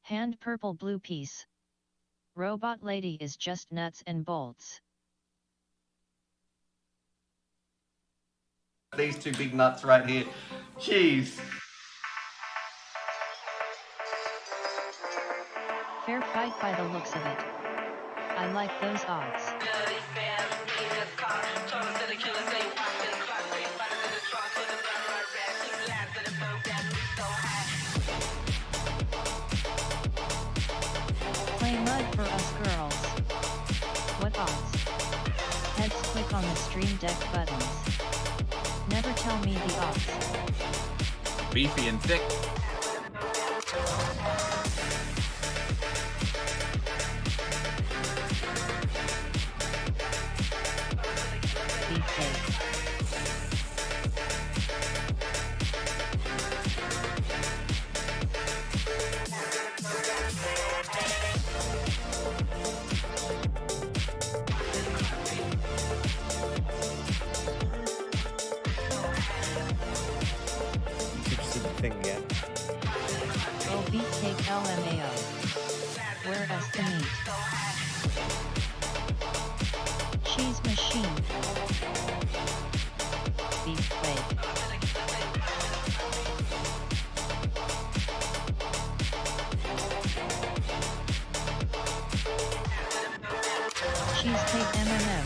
Hand purple blue piece. Robot lady is just nuts and bolts. These two big nuts right here. Jeez. Fair fight by the looks of it. I like those odds. Play mud for us girls. What odds? Heads click on the stream deck buttons. Never tell me the odds. Beefy and thick. Beefcake. Thing again. Oh, beefcake LMAO. Where's the meat? Cheese machine. Beefcake. Cheesecake M&M.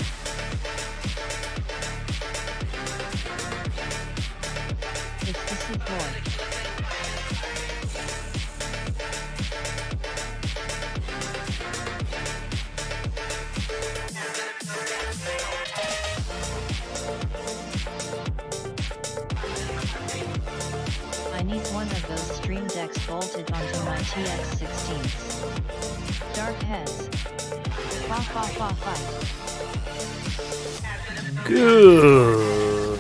It's the soup boy. I need one of those stream decks bolted onto my TX16s. Dark heads. Fa fa fa fight. Good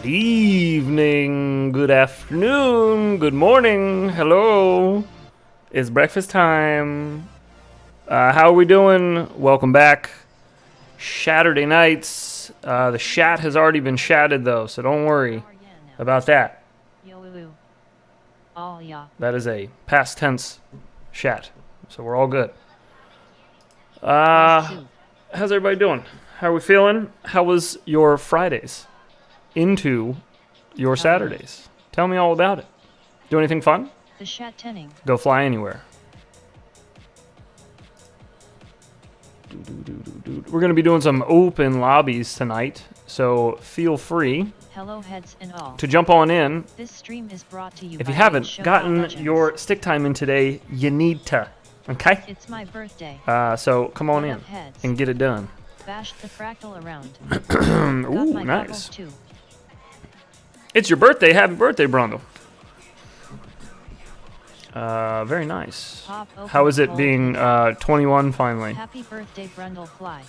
evening, good afternoon, good morning, hello. It's breakfast time. How are we doing? Welcome back. Shaturday nights. The shat has already been shatted though, so don't worry about that. Oh yeah. That is a past tense shat, so we're all good. How's everybody doing? How are we feeling? How was your Fridays into your Saturdays? Tell me all about it. Do anything fun? The shat-tenning. Go fly anywhere. We're going to be doing some open lobbies tonight, so feel free Hello heads and all. to jump on in. This stream is brought to you If by you haven't ShatShow gotten Legends. your stick time in today, you need to. Okay? It's my birthday. So come on What in up, heads? and get it done. Bash the fractal around. Ooh, Got my nice. goggles too. It's your birthday. Happy birthday, Brondo. Very nice. Pop open How is it cold. being 21 finally? Happy birthday, Brundle Fly.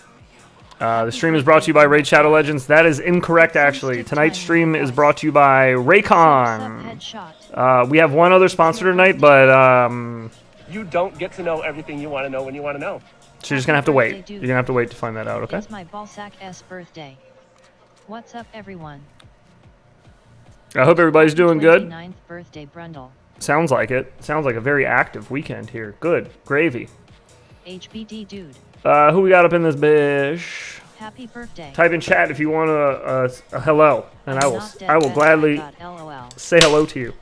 The stream is brought to you by Raid Shadow Legends. That is incorrect, actually. Tonight's stream is brought to you by Raycon. Headshot. We have one other sponsor tonight, but You don't get to know everything you want to know when you want to know. so you're just going to have to wait. You're going to have to wait to find that out, okay? It's my ballsack's birthday. What's up, everyone? I hope everybody's doing good. 29th birthday, Brundle. Sounds like it. Sounds like a very active weekend here. Good. Gravy. HBD dude. Who we got up in this bish? Happy birthday. Type in chat if you want a hello, and I'm not dead, I will but gladly got LOL. say hello to you.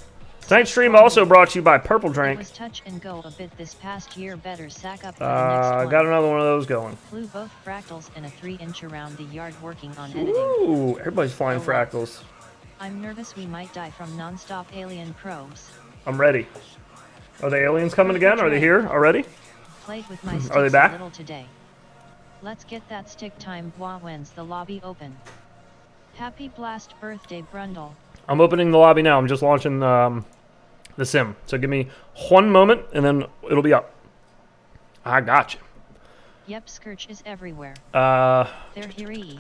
Tonight's stream also brought to you by Purple It Drink. was touch and go a bit this past year. Better sack up for the next one. Got another one of those going. Flew both fractals and a 3-inch around the yard working on editing. Ooh, everybody's flying Oh, well. fractals. I'm nervous we might die from non-stop alien probes. I'm ready. Are the aliens coming again? Are they here already? Played with my sticks Are they back? a little today. Let's get that stick time. When's the lobby open? Happy blast birthday, Brundle. I'm opening the lobby now. I'm just launching the sim. So give me one moment, and then it'll be up. I got you. Yep, Scourge is everywhere. Uh, They're here.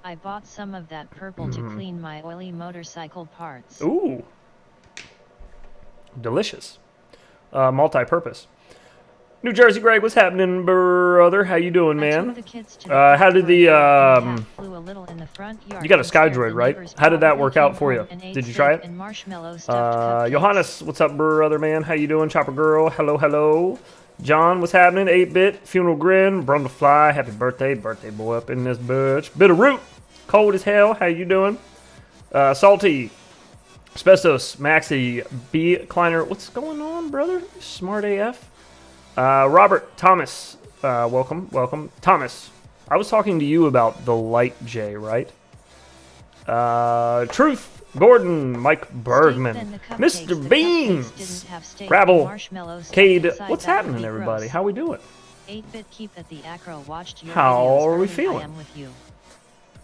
I bought some of that purple to clean my oily motorcycle parts. ooh. Delicious. Multi-purpose. New Jersey Greg, what's happening, brother? How you doing, I took man? the kids to the How did the, park and the cat flew a little in the front yard you got a and scared Skydroid, the right? neighbors. How did that Probably work out came for you? home and ate Did you try steak it? and marshmallow stuffed cupcakes. Johannes, what's up, brother, man? How you doing? Chopper Girl, hello, hello. John, what's happening? 8-Bit, Funeral Grin, Brundle Fly, happy birthday boy up in this bitch. Bit of Root, cold as hell, how you doing? Salty, Asbestos, Maxi, B. Kleiner, what's going on, brother? Smart AF. Robert, Thomas, welcome. Thomas, I was talking to you about the Light J, right? Truth, Gordon, Mike Bergman, Mr. Beans, Rabble, Cade, what's happening, everybody? How we doing? 8-Bit keep at the acro watched your How videos are we early. feeling? I am with you.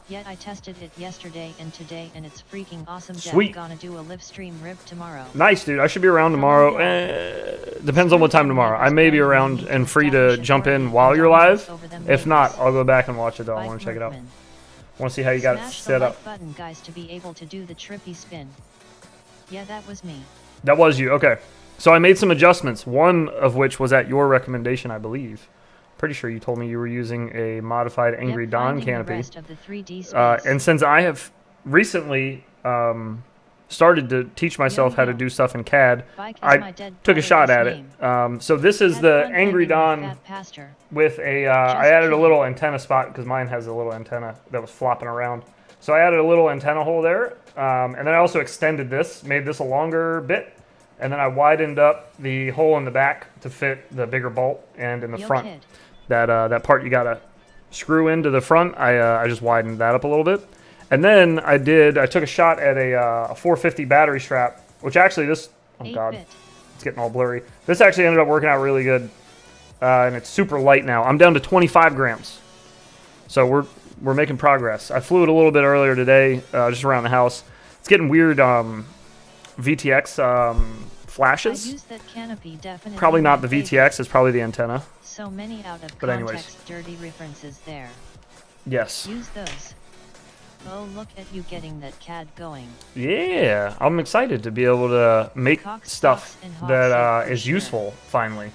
Yet I tested it yesterday and today and it's freaking awesome. Sweet. Gonna do a live stream rip tomorrow. Nice, dude. I should be around tomorrow. Depends on what time tomorrow. I may be around and free to jump in while you're live. If not, I'll go back and watch it though. I want to check it out. Want to see how you got it set up. Smash the like button, guys, to be able to do the trippy spin. Yeah, that was me. That was you. Okay. So I made some adjustments. One of which was at your recommendation, I believe. Pretty sure you told me you were using a modified Angry Dawn canopy. And since I have recently started to teach myself how to do stuff in CAD, I took a shot at it. So this is the Angry Dawn with a, I added a little antenna spot because mine has a little antenna that was flopping around. So I added a little antenna hole there. And then I also extended this, made this a longer bit. And then I widened up the hole in the back to fit the bigger bolt and in the front. That part you gotta screw into the front. I just widened that up a little bit, and then I took a shot at a 450 battery strap, which actually it's getting all blurry. This actually ended up working out really good, and it's super light now. I'm down to 25 grams, so we're making progress. I flew it a little bit earlier today, just around the house. It's getting weird VTX flashes. Probably not the VTX, it's probably the antenna. So many out of but anyways, dirty references there. Yes. Use those. Oh, look at you getting that CAD going. Yeah, I'm excited to be able to make stuff that is useful, finally.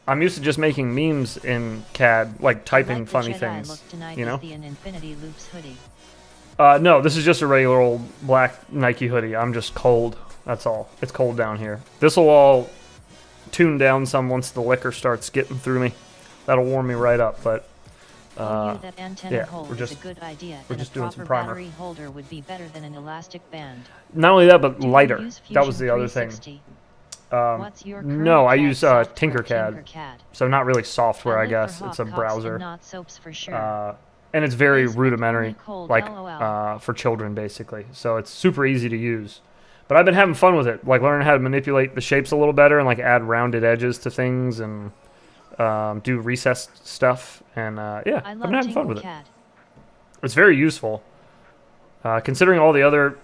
I'm used to just making memes in CAD, like typing funny things, you know? No, this is just a regular old black Nike hoodie. I'm just cold, that's all. It's cold down here. This will all tune down some once the liquor starts getting through me. That'll warm me right up, but that antenna yeah, hole we're just is a good idea. we're just doing some primer. Battery holder would be better than an elastic band. Not only that, but lighter. That was the other thing. No, I use Tinkercad, so not really software, I guess. It's a browser, not soaps for sure. and it's very rudimentary, like for children basically. So it's super easy to use. But I've been having fun with it, like learning how to manipulate the shapes a little better and like add rounded edges to things and do recessed stuff. And yeah, I've been having fun with it. It's very useful. Considering all the other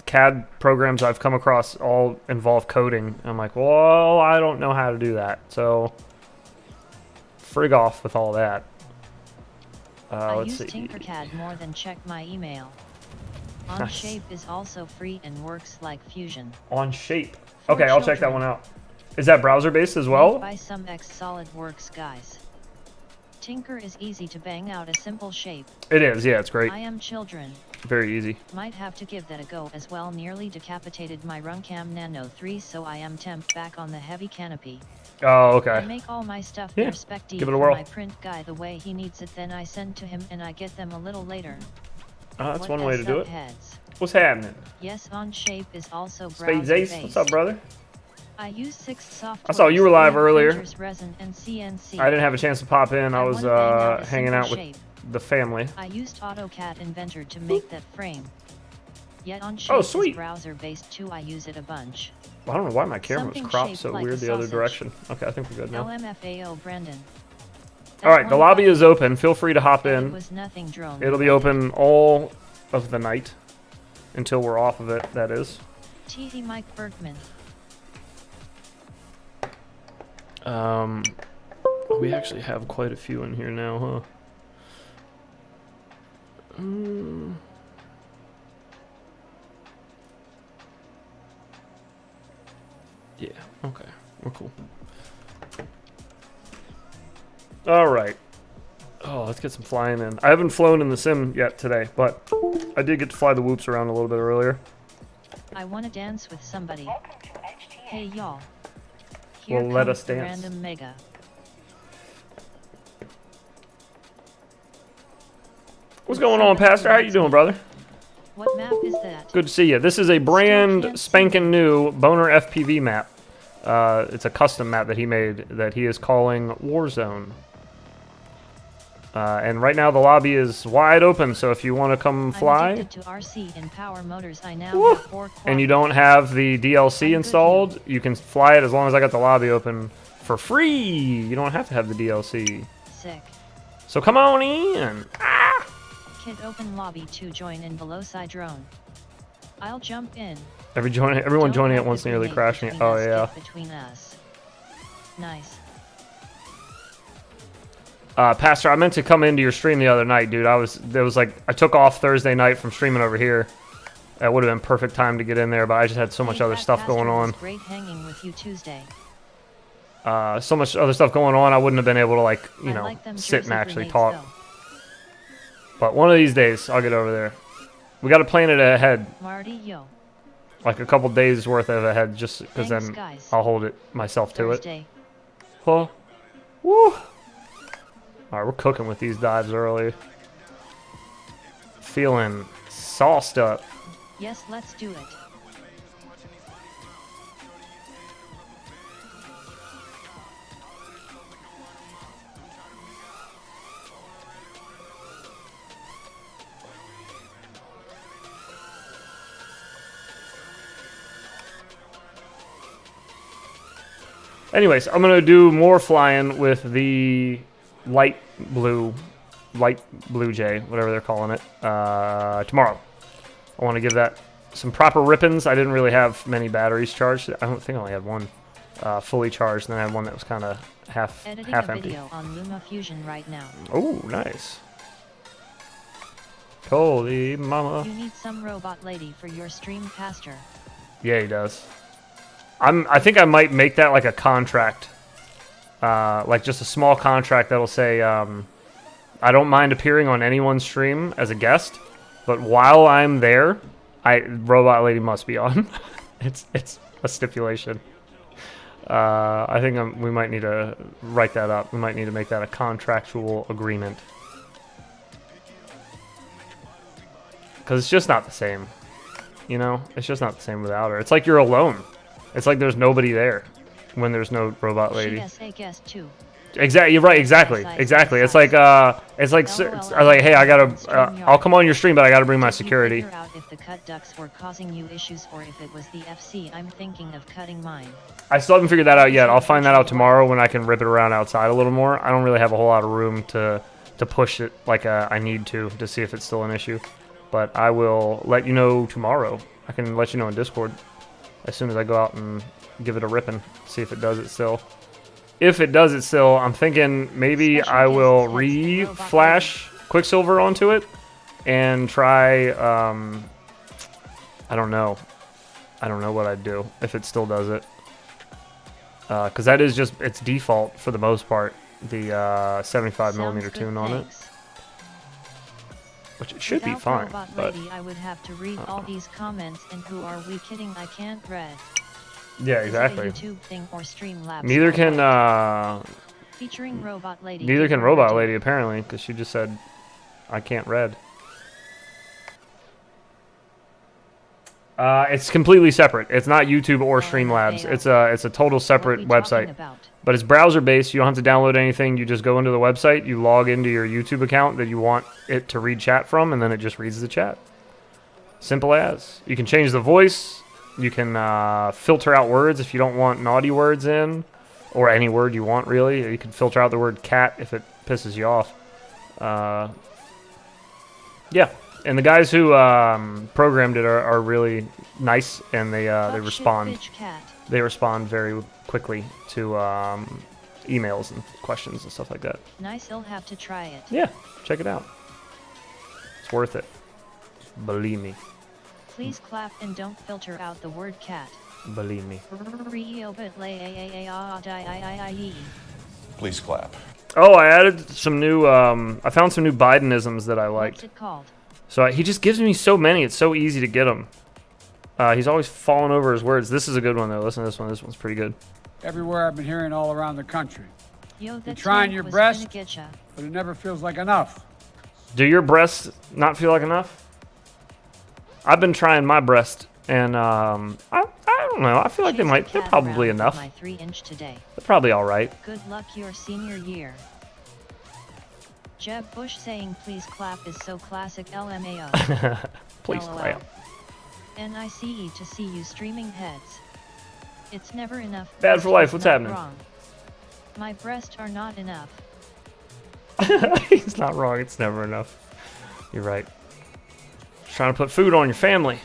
CAD programs I've come across all involve coding, I'm like, well, I don't know how to do that. So frig off with all that. I let's use see. Tinkercad more than check my email. Nice. OnShape is also free and works like Fusion. OnShape. Okay, I'll check that one out. Is that browser based as well? By some ex-SolidWorks guys. Tinker is easy to bang out a simple shape. It is, yeah, it's great. I am children. Very easy. Might have to give that a go as well. Nearly decapitated my Runcam Nano 3, so I am temped back on the heavy canopy. Oh, okay. I make all my stuff Yeah, respecty give it a for whirl. my print guy the way he needs it, then I send to him and I get them a little later. That's What one way to do it. heads? What's happening? Yes, OnShape is also Spades browser Ace, based. what's up, brother? I use 6 software. I saw you were live earlier. Resin, and CNC. I didn't have a chance to pop in. I was hanging out with the family. I used AutoCAD Inventor to make that frame. Yet OnShape Oh, sweet. is browser based too. I use it a bunch. I don't know why my camera was Something cropped shaped so like weird a the other sausage. direction. Okay, I think we're good now. LMFAO Brendan. All right, the lobby is open. Feel free to hop It in. was nothing drone. It'll be open all of the night until we're off of it, that is. T.E. Mike Bergman. We actually have quite a few in here now, huh? Yeah, okay. We're cool. All right. Oh, let's get some flying in. I haven't flown in the sim yet today, but I did get to fly the whoops around a little bit earlier. I want to dance with somebody. Hey y'all. Well, let us dance. Random mega. What's going on, Pastor? How you doing, brother? What map is that? Good to see you. This is a brand spanking new Boner FPV map. It's a custom map that he made that he is calling Warzone. And right now the lobby is wide open, so if you want to come fly, I'm addicted to RC and power motors. I now have 4 and you don't have the DLC installed, you can fly it as long as I got the lobby open for free. You don't have to have the DLC. Sick. So come on in. Ah! Kid open lobby to join in below side drone. I'll jump in. Everyone joining at once nearly crashing. Oh yeah. Between us. Nice. Pastor, I meant to come into your stream the other night, dude. I took off Thursday night from streaming over here. That would have been perfect time to get in there, but I just had so much other stuff going on. Great hanging with you Tuesday. So much other stuff going on, I wouldn't have been able to sit and actually talk. Though. But one of these days, I'll get over there. We got to plan it ahead. Marty, yo. Like a couple days worth of ahead, just because then guys. I'll hold it myself Thursday. to it. Huh? Woo! Alright, we're cooking with these dives early. Feeling sauced up. Yes, let's do it. Anyways, I'm gonna do more flying with the light blue jay, whatever they're calling it, tomorrow. I want to give that some proper rippings. I didn't really have many batteries charged. I don't think I only had one fully charged, and then I had one that was kind of half Editing empty. a video on Luma Fusion right now. Oh, nice. Holy mama. You need some robot lady for your stream, Pastor. Yeah, he does. I think I might make that like a contract. Like just a small contract that'll say, I don't mind appearing on anyone's stream as a guest, but while I'm there, Robot Lady must be on. It's a stipulation. I think we might need to write that up. We might need to make that a contractual agreement. Because it's just not the same. You know? It's just not the same without her. It's like you're alone. It's like there's nobody there when there's no Robot Lady. She has a guest too. Exactly. You're right. Exactly. It's like hey, I gotta. I'll come on your stream, but I gotta bring my security. Figure out if the cut ducts were causing you issues or if it was the FC. I'm thinking of cutting mine. I still haven't figured that out yet. I'll find that out tomorrow when I can rip it around outside a little more. I don't really have a whole lot of room to push it like I need to see if it's still an issue. But I will let you know tomorrow. I can let you know in Discord as soon as I go out and give it a ripping. See if it does it still. If it does it still, I'm thinking maybe I will re-flash Quicksilver onto it and try, I don't know. I don't know what I'd do if it still does it. Because that is just its default for the most part, the 75mm tune on it. Which it should be fine. Robot But Lady, I would have to read all these comments, and who are we kidding? I can't read. yeah, exactly. Is it a YouTube thing or Streamlabs? Neither can Featuring Robot Lady. neither can Robot Lady apparently, because she just said I can't read. It's completely separate. It's not YouTube or Streamlabs. It's a total separate website. But it's browser based. You don't have to download anything. You just go into the website. You log into your YouTube account that you want it to read chat from, and then it just reads the chat. Simple as. You can change the voice. You can filter out words if you don't want naughty words in, or any word you want really. You can filter out the word cat if it pisses you off. Yeah. And the guys who programmed it are really nice, and they respond. They respond very quickly to emails and questions and stuff like that. Nice, I'll have to try it. Yeah, check it out. It's worth it. Believe me. Please clap and don't filter out the word cat. Believe me. Please clap. Oh, I added some new. I found some new Bidenisms that I liked. What's it called? So he just gives me so many. It's so easy to get them. He's always falling over his words. This is a good one though. Listen to this one. This one's pretty good. Everywhere I've been hearing all around the country. Yo, You're that's trying what your was best, gonna get ya. but it never feels like enough. Do your breasts not feel like enough? I've been trying my breast, and I don't know. I feel like Chase a they're cat probably around with enough. My 3-inch today. They're probably all right. Good luck your senior year. Jeb Bush saying please clap is so classic LMAO. Please LOL. clap. NICE to see you streaming heads. It's never enough. Bad for life. What's Not happening? Wrong. My breasts are not enough. He's not wrong. It's never enough. You're right. Just trying to put food on your family.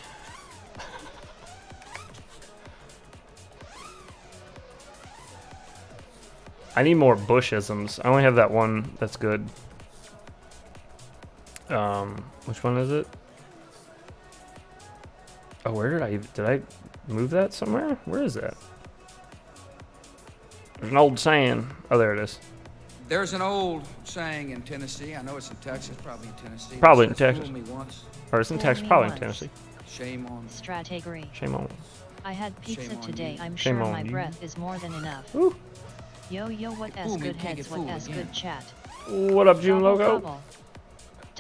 I need more Bushisms. I only have that one that's good. Which one is it? Oh, where did I move that somewhere? Where is that? There's an old saying. Oh, there it is. There's an old saying in Tennessee. I know it's in Texas, probably in Tennessee. Probably in It says, Texas. "Fool me once, Or it's in Fool Texas, me probably in once. Tennessee. shame on." Strategy. Shame on. I had pizza Shame on today. you. I'm Shame sure on my you. breath is more than enough. Woo. Yo, what Fool as me, good can't heads, get what fooled as again. good chat. What up, June Gobble, logo? gobble.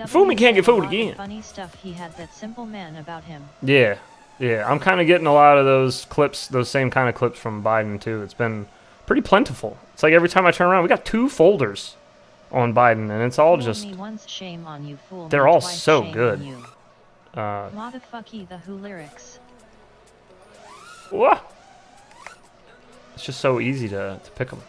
Fool me, can't get said a fooled lot of again. Funny stuff. He had that simple man about him. Yeah, yeah. I'm kind of getting a lot of those clips, those same kind of clips from Biden too. It's been pretty plentiful. It's like every time I turn around, we got 2 folders on Biden, and it's all Fool just me once, shame on you, fool they're me all twice, so shame good. on you. Motherfucky the Who lyrics. Wah! It's just so easy to pick them.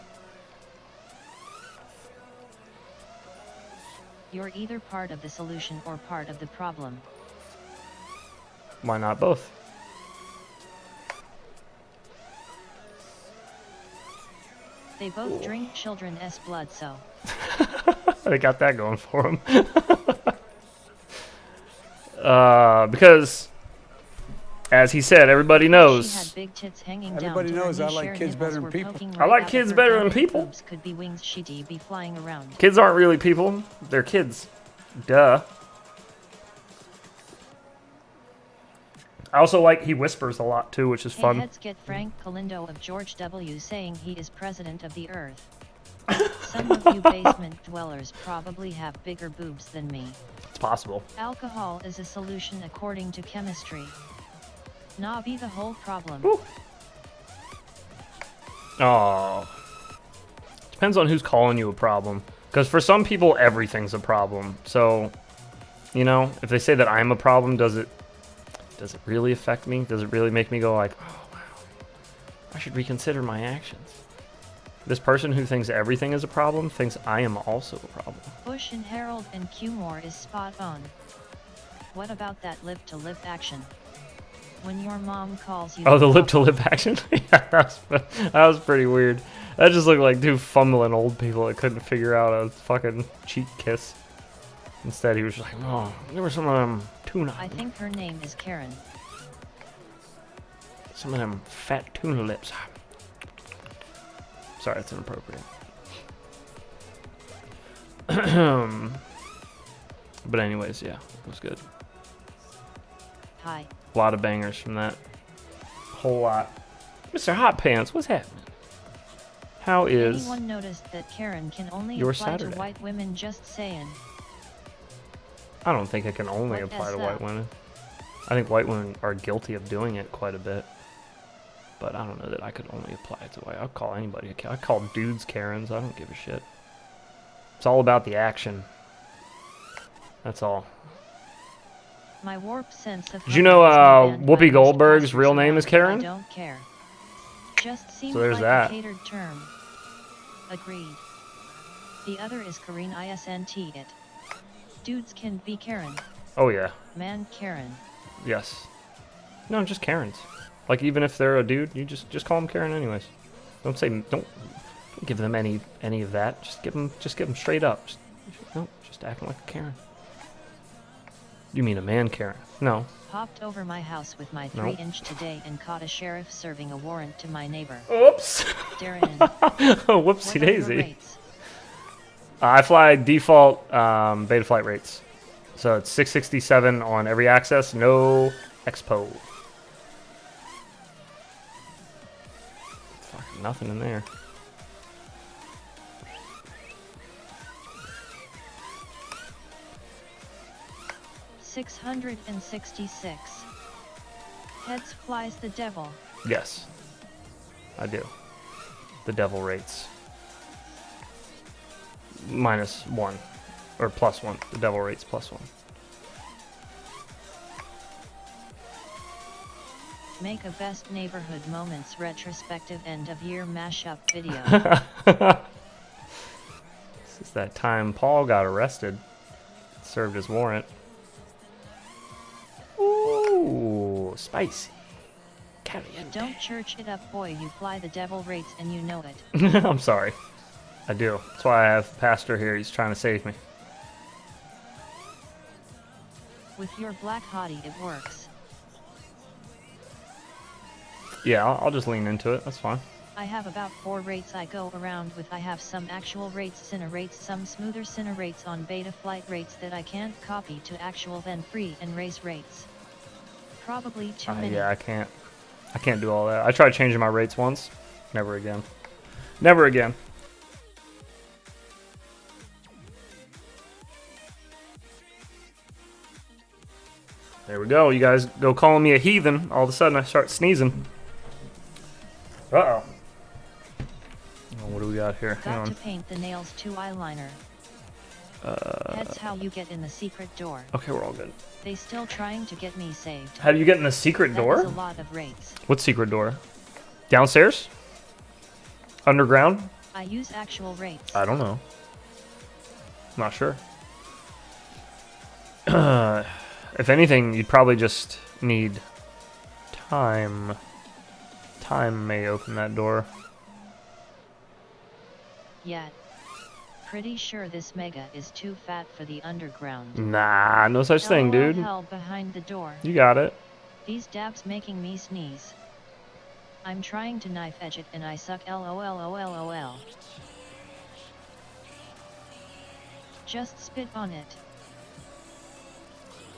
You're either part of the solution or part of the problem. Why not both? They both drink children's blood, so. They got that going for them. Because, as he said, everybody She knows. had big tits hanging Everybody down to her knows I knee, like shared kids better nipples than were people. poking I right like out of kids her better than giant people. boobs. Could be wings, she'd be flying around. Kids aren't really people. They're kids. Duh. I also like he whispers a lot too, which is Hey, fun. heads get Frank Calindo of George W. saying he is president of the earth. Some of you basement dwellers probably have bigger boobs than me. It's possible. Alcohol is a solution according to chemistry. Nah, be the whole problem. Ooh. Oh. Depends on who's calling you a problem. Because for some people, everything's a problem. So, you know, if they say that I'm a problem, does it really affect me? Does it really make me go like, oh, wow, I should reconsider my actions? This person who thinks everything is a problem thinks I am also a problem. Bush and Harold and Cumore is spot on. What about that lip-to-lip action? When your mom calls you... Oh, the lip-to-lip action? Yeah, that was pretty weird. That just looked like 2 fumbling old people that couldn't figure out a fucking cheek kiss. Instead, he was just like, oh, there were some of them tuna. I think her name is Karen. Some of them fat tuna lips. Sorry, that's inappropriate. But anyways, yeah, it was good. Hi. A lot of bangers from that. Whole lot. Mr. Hot Pants, what's happening? How is... Anyone noticed that Karen can only your apply Saturday? to white women? Just saying. I don't think it can only What apply to is white that? women. I think white women are guilty of doing it quite a bit. But I don't know that I could only apply it to white. I'll call anybody a Karen. I call dudes Karens. I don't give a shit. It's all about the action. That's all. My warped sense of Did you know, humor is my Whoopi band Goldberg's members real name is I Karen? don't care. Just seems there's like that. a catered term. Agreed. The other is Kareen ISNT it. Dudes can be Karen. Oh, yeah. Man Karen. Yes. No, just Karens. Like, even if they're a dude, you just call them Karen anyways. Don't give them any of that. Just give them straight up. Just acting like a Karen. You mean a man Karen? No. Hopped over my house with my Nope. 3-inch today and caught a sheriff serving a warrant to my neighbor. Oops. Darren. Oh, whoopsie What are your daisy. rates? I fly default beta flight rates. So it's 667 on every access, no expo. Fucking nothing in there. $666. Heads flies the devil. Yes, I do. The devil rates. -1. Or +1. The devil rates +1. Make a best neighborhood moments retrospective end of year mashup video. This is that time Paul got arrested. Served his warrant. Ooh, spicy. Caliente. Don't church it up, boy. You fly the devil rates and you know it. I'm sorry. I do. That's why I have Pastor here. He's trying to save me. With your black hottie, it works. Yeah, I'll just lean into it. That's fine. I have about 4 rates I go around with. I have some actual rates, cine rates, some smoother cine rates on beta flight rates that I can't copy to actual, then free and race rates. Probably too many. Yeah, I can't do all that. I tried changing my rates once. Never again. Never again. There we go. You guys go calling me a heathen. All of a sudden I start sneezing. Uh-oh. Oh, what do we got here? Hang Got to on. paint the nails to eyeliner. That's how you get in the secret door. Okay, we're all good. They still trying to get me saved. How do you get in the secret That door? was a lot of rates. What secret door? Downstairs? Underground? I use actual rates. I don't know. Not sure. If anything, you'd probably just need time. Time may open that door. Yet. Pretty sure this mega is too fat for the underground. Nah, no such thing, dude. Hell behind the door. You got it. These dabs making me sneeze. I'm trying to knife edge it and I suck. LOL. Just spit on it.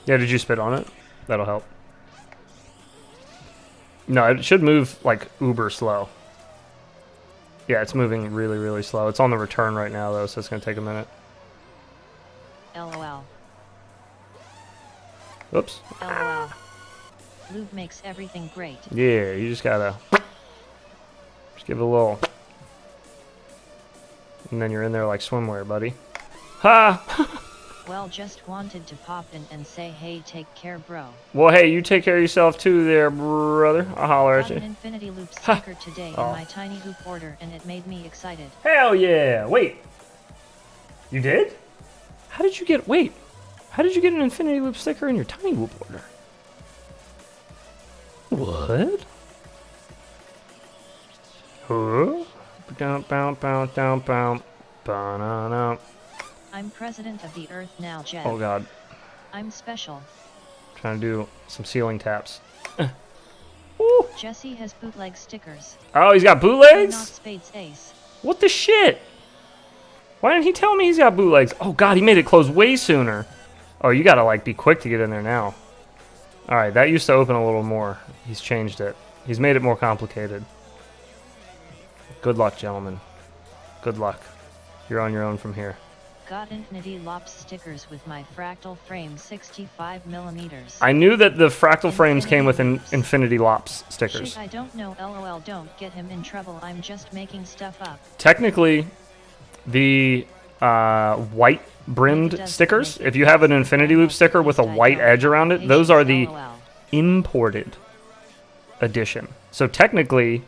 Yeah, did you spit on it? That'll help. No, it should move like uber slow. Yeah, it's moving really, really slow. It's on the return right now, though, so it's going to take a minute. LOL. Oops. LOL. Lube makes everything great. Yeah, you just gotta just give it a little, and then you're in there like swimwear, buddy. Ha! Well, just wanted to pop in and say, hey, take care, bro. Well, hey, you take care of yourself too, there, brother. I'll holler at Got an you. Infinity Loop sticker today in Oh. my tiny hoop order, and it made me excited. Hell yeah! Wait, you did? How did you get? Wait, how did you get an Infinity Loop sticker in your tiny whoop order? What? Huh? Ba-na-na. I'm president of the Earth now, Jeff. Oh god, I'm special. trying to do some ceiling taps. Woo. Jesse has bootleg stickers. Oh, he's got Not bootlegs? Spades Ace. What the shit? Why didn't he tell me he's got bootlegs? Oh god, he made it close way sooner. Oh, you gotta like be quick to get in there now. Alright, that used to open a little more. He's changed it. He's made it more complicated. Good luck, gentlemen. Good luck. You're on your own from here. Got Infinity Lops stickers with my fractal frame 65 millimeters. I knew that the fractal frames came with Infinity Lops stickers. Shit, I don't know. LOL, don't get him in trouble. I'm just making stuff up. Technically, the white brimmed stickers, if you have an Infinity Loop sticker with a white edge around it, those are the imported edition. So technically,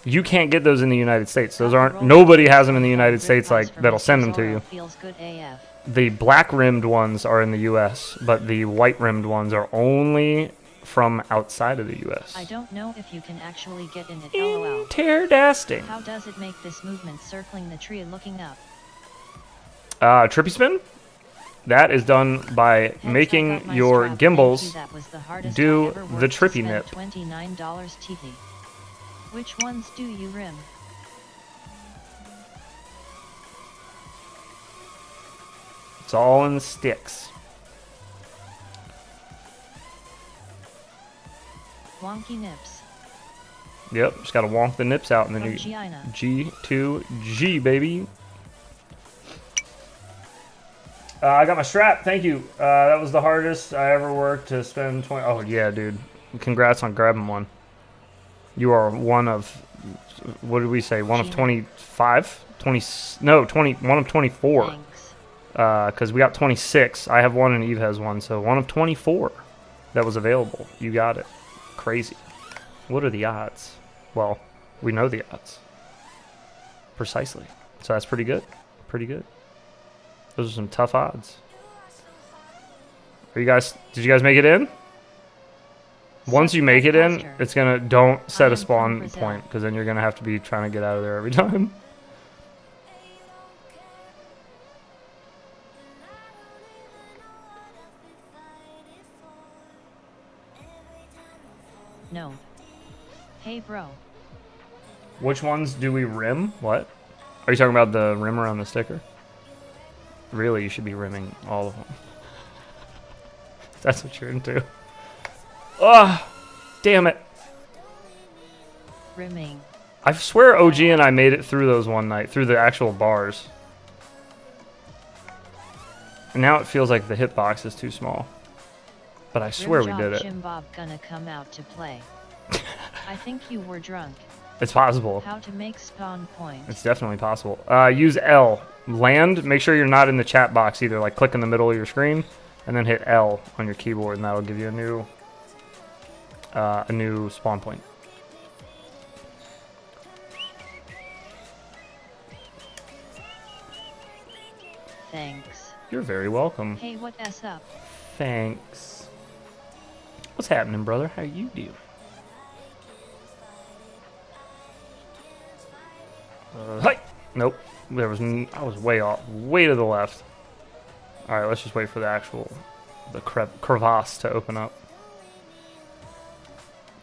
you can't get those in the United States. Those aren't, nobody has them in the United States like that'll send them to you. Feels good AF. The black rimmed ones are in the US, but the white rimmed ones are only from outside of the US. I don't know if you can actually get in it. LOL. Interdasting. How does it make this movement circling the tree looking up? Trippy spin? That is done by Heads, I making got my your strap. gimbals Thank you, that was the hardest do I ever the worked to trippy spend nip. $29 TP. Which ones do you rim? It's all in the sticks. Wonky nips. Yep, just gotta wonk the nips out and then From you Giina. G2G, baby. I got my strap. Thank you. That was the hardest I ever worked to spend 20. Oh, yeah, dude. Congrats on grabbing one. You are one of, what did we say? One of 25? 20, no, 20, one of 24. Thanks. Because we got 26. I have one and Eve has one. So one of 24 that was available. You got it. Crazy. What are the odds? Well, we know the odds. Precisely. So that's pretty good. Pretty good. Those are some tough odds. Are you guys, did you guys make it in? Once you make it in, it's gonna, don't set a spawn point, because then you're gonna have to be trying to get out of there every time. No. Hey, bro. Which ones do we rim? What? Are you talking about the rim around the sticker? Really, you should be rimming all of them. That's what you're into. Ah, damn it. Rimming. I swear OG and I made it through those one night, through the actual bars. And now it feels like the hitbox is too small. But I swear we did it. Jim Bob gonna come out to play. I think you were drunk. It's possible. How to make spawn point. It's definitely possible. Use L. Land, make sure you're not in the chat box either. Like click in the middle of your screen and then hit L on your keyboard and that'll give you a new spawn point. Thanks. You're very welcome. Hey, what's up? Thanks. What's happening, brother? How you doing? Hi. Nope. There was. I was way off. Way to the left. All right. Let's just wait for the crevasse to open up.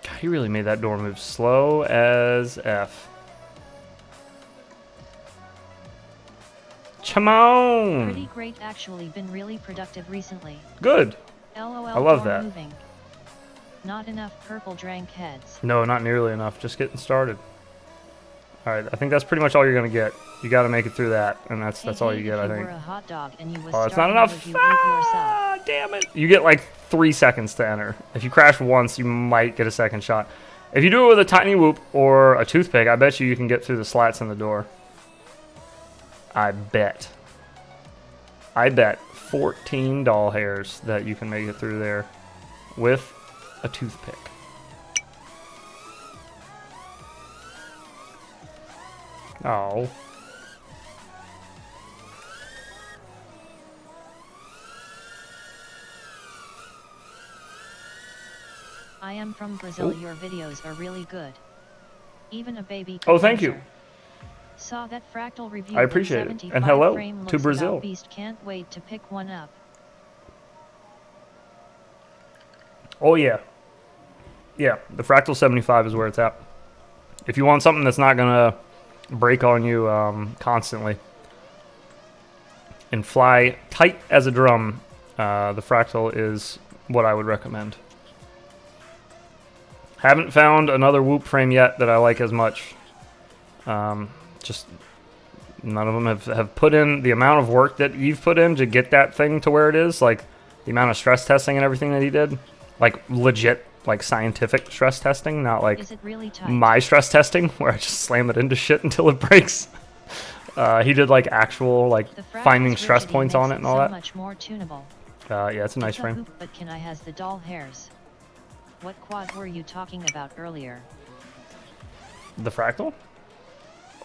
God, he really made that door move slow as F. Come on. Pretty great. Actually, been really productive recently. Good. LOL. I love door that. Moving. Not enough purple drank heads. No, not nearly enough. Just getting started. All right, I think that's pretty much all you're gonna get. You got to make it through that, and that's all you get, I think. Were a hot dog and you was Oh, it's not enough. Ah, damn it! You get like 3 seconds to enter. If you crash once, you might get a second shot. If you do it with a tiny whoop or a toothpick, I bet you can get through the slats in the door. I bet. I bet 14 doll hairs that you can make it through there with a toothpick. Oh. I am from Brazil. Your videos are really good. Even a baby. Oh, thank you. Saw that fractal review. I appreciate it. And hello to Brazil. Beast. Can't wait to pick one up. Oh yeah. Yeah, the fractal 75 is where it's at. If you want something that's not gonna break on you constantly and fly tight as a drum, the fractal is what I would recommend. Haven't found another Whoop frame yet that I like as much. Just none of them have put in the amount of work that you've put in to get that thing to where it is. Like the amount of stress testing and everything that he did. Like legit, like scientific stress testing, not like really my stress testing where I just slam it into shit until it breaks. He did like actual like finding stress points on it and all that. Much more tunable. Yeah, it's a nice frame. Hoop, but can I has the doll hairs? What quad were you talking about earlier? The fractal,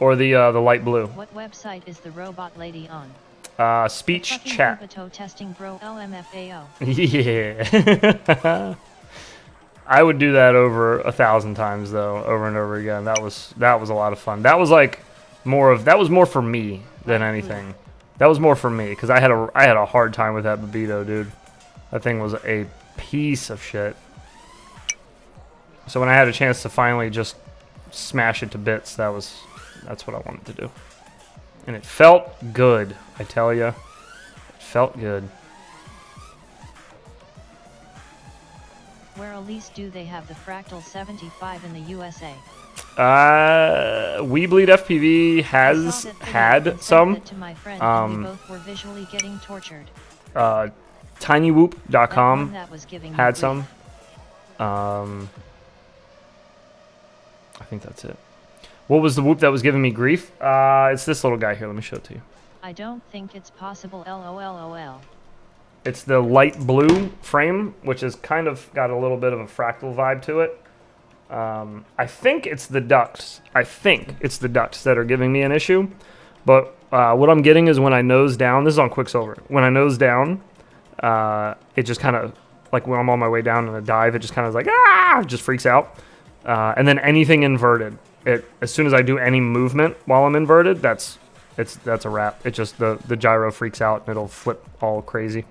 or the light blue? What website is the robot lady on? Speech chat. Testing bro LMFAO. Yeah. I would do that over 1,000 times though, over and over again. That was a lot of fun. That was like that was more for me than anything. That was more for me because I had a hard time with that Babito, dude. That thing was a piece of shit. So when I had a chance to finally just smash it to bits, that's what I wanted to do. And it felt good, I tell ya. It Felt good. Where Elise do they have the Fractal 75 in the USA? We Bleed FPV I has saw that video had and sent some. it to my friend and we both were visually getting tortured. That one TinyWhoop.com that was giving me had grief. some. I think that's it. What was the whoop that was giving me grief? It's this little guy here. Let me show it to you. I don't think it's possible. LOLOL. It's the light blue frame, which has kind of got a little bit of a fractal vibe to it. I think it's the ducts. That are giving me an issue. But what I'm getting is when I nose down, this is on Quicksilver. When I nose down, it just kind of, like when I'm on my way down in a dive, it just kind of like, just freaks out. And then anything inverted, as soon as I do any movement while I'm inverted, that's a wrap. It just, the gyro freaks out and it'll flip all crazy.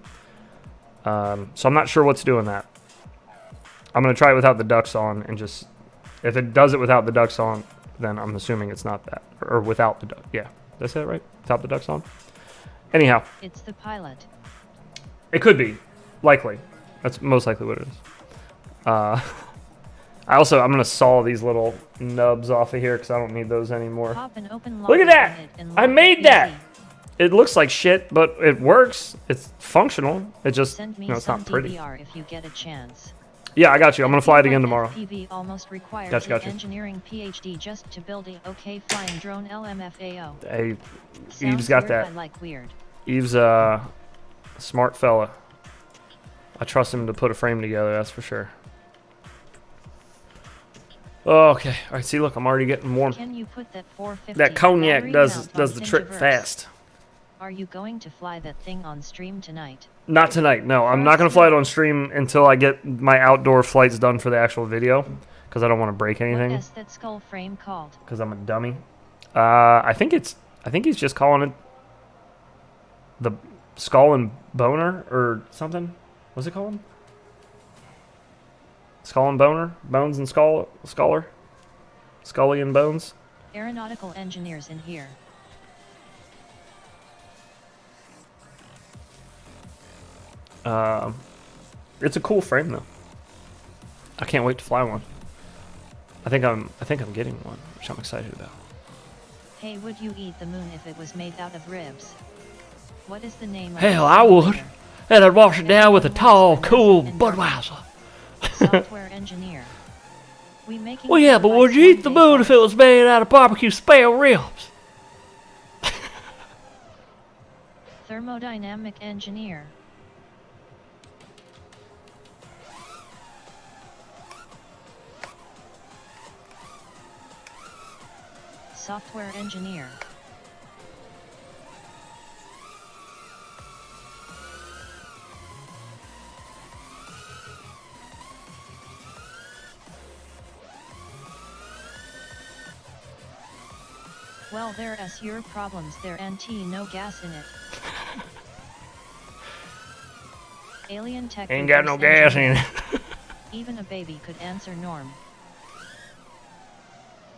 So I'm not sure what's doing that. I'm going to try it without the ducts on and just, if it does it without the ducts on, then I'm assuming it's not that. Or without the ducts. Yeah. Did I say that right? Without the ducts on? Anyhow. It's the pilot. It could be. Likely. That's most likely what it is. I'm going to saw these little nubs off of here because I don't need those anymore. Pop an open Look at that! I made that! easy. It looks like shit, but it works. It's functional. It just, Send me it's some not pretty. DVR if you get a chance. Yeah, I got you. I'm going to fly it again tomorrow. FPV almost requires Gotcha. an engineering PhD just to build a okay flying drone LMFAO. Hey, Sounds Eve's got weird, that. I like weird. Eve's a smart fella. I trust him to put a frame together, that's for sure. Oh, okay. All right, see, look, I'm already getting warm. Can you put that 450 That cognac battery does mount on the trick Thingiverse? fast. Are you going to fly that thing on stream tonight? Not tonight, no. I'm not going to fly it on stream until I get my outdoor flights done for the actual video, because I don't want to break What anything, is that skull frame called? because I'm a dummy. I think he's just calling it the Skull and Boner or something. What's it called? Skull and Boner? Bones and Scholar? Scully and Bones? Aeronautical engineers in here. It's a cool frame though. I can't wait to fly one. I think I'm getting one, which I'm excited about. Hey, would you eat the moon if it was made out of ribs? What is the name of Hell, the I would. simulator? And I'd wash it down with a tall, Everyone cool wants to know. Budweiser. Software engineer. We making Well, yeah, but device would you eat the one day moon if it was made out of barbecue spare ribs? Thermodynamic engineer. Software engineer. Well, there's your problems there, Auntie, no gas in it. Alien tech. Ain't got no reverse gas in engineer. it. Even a baby could answer Norm.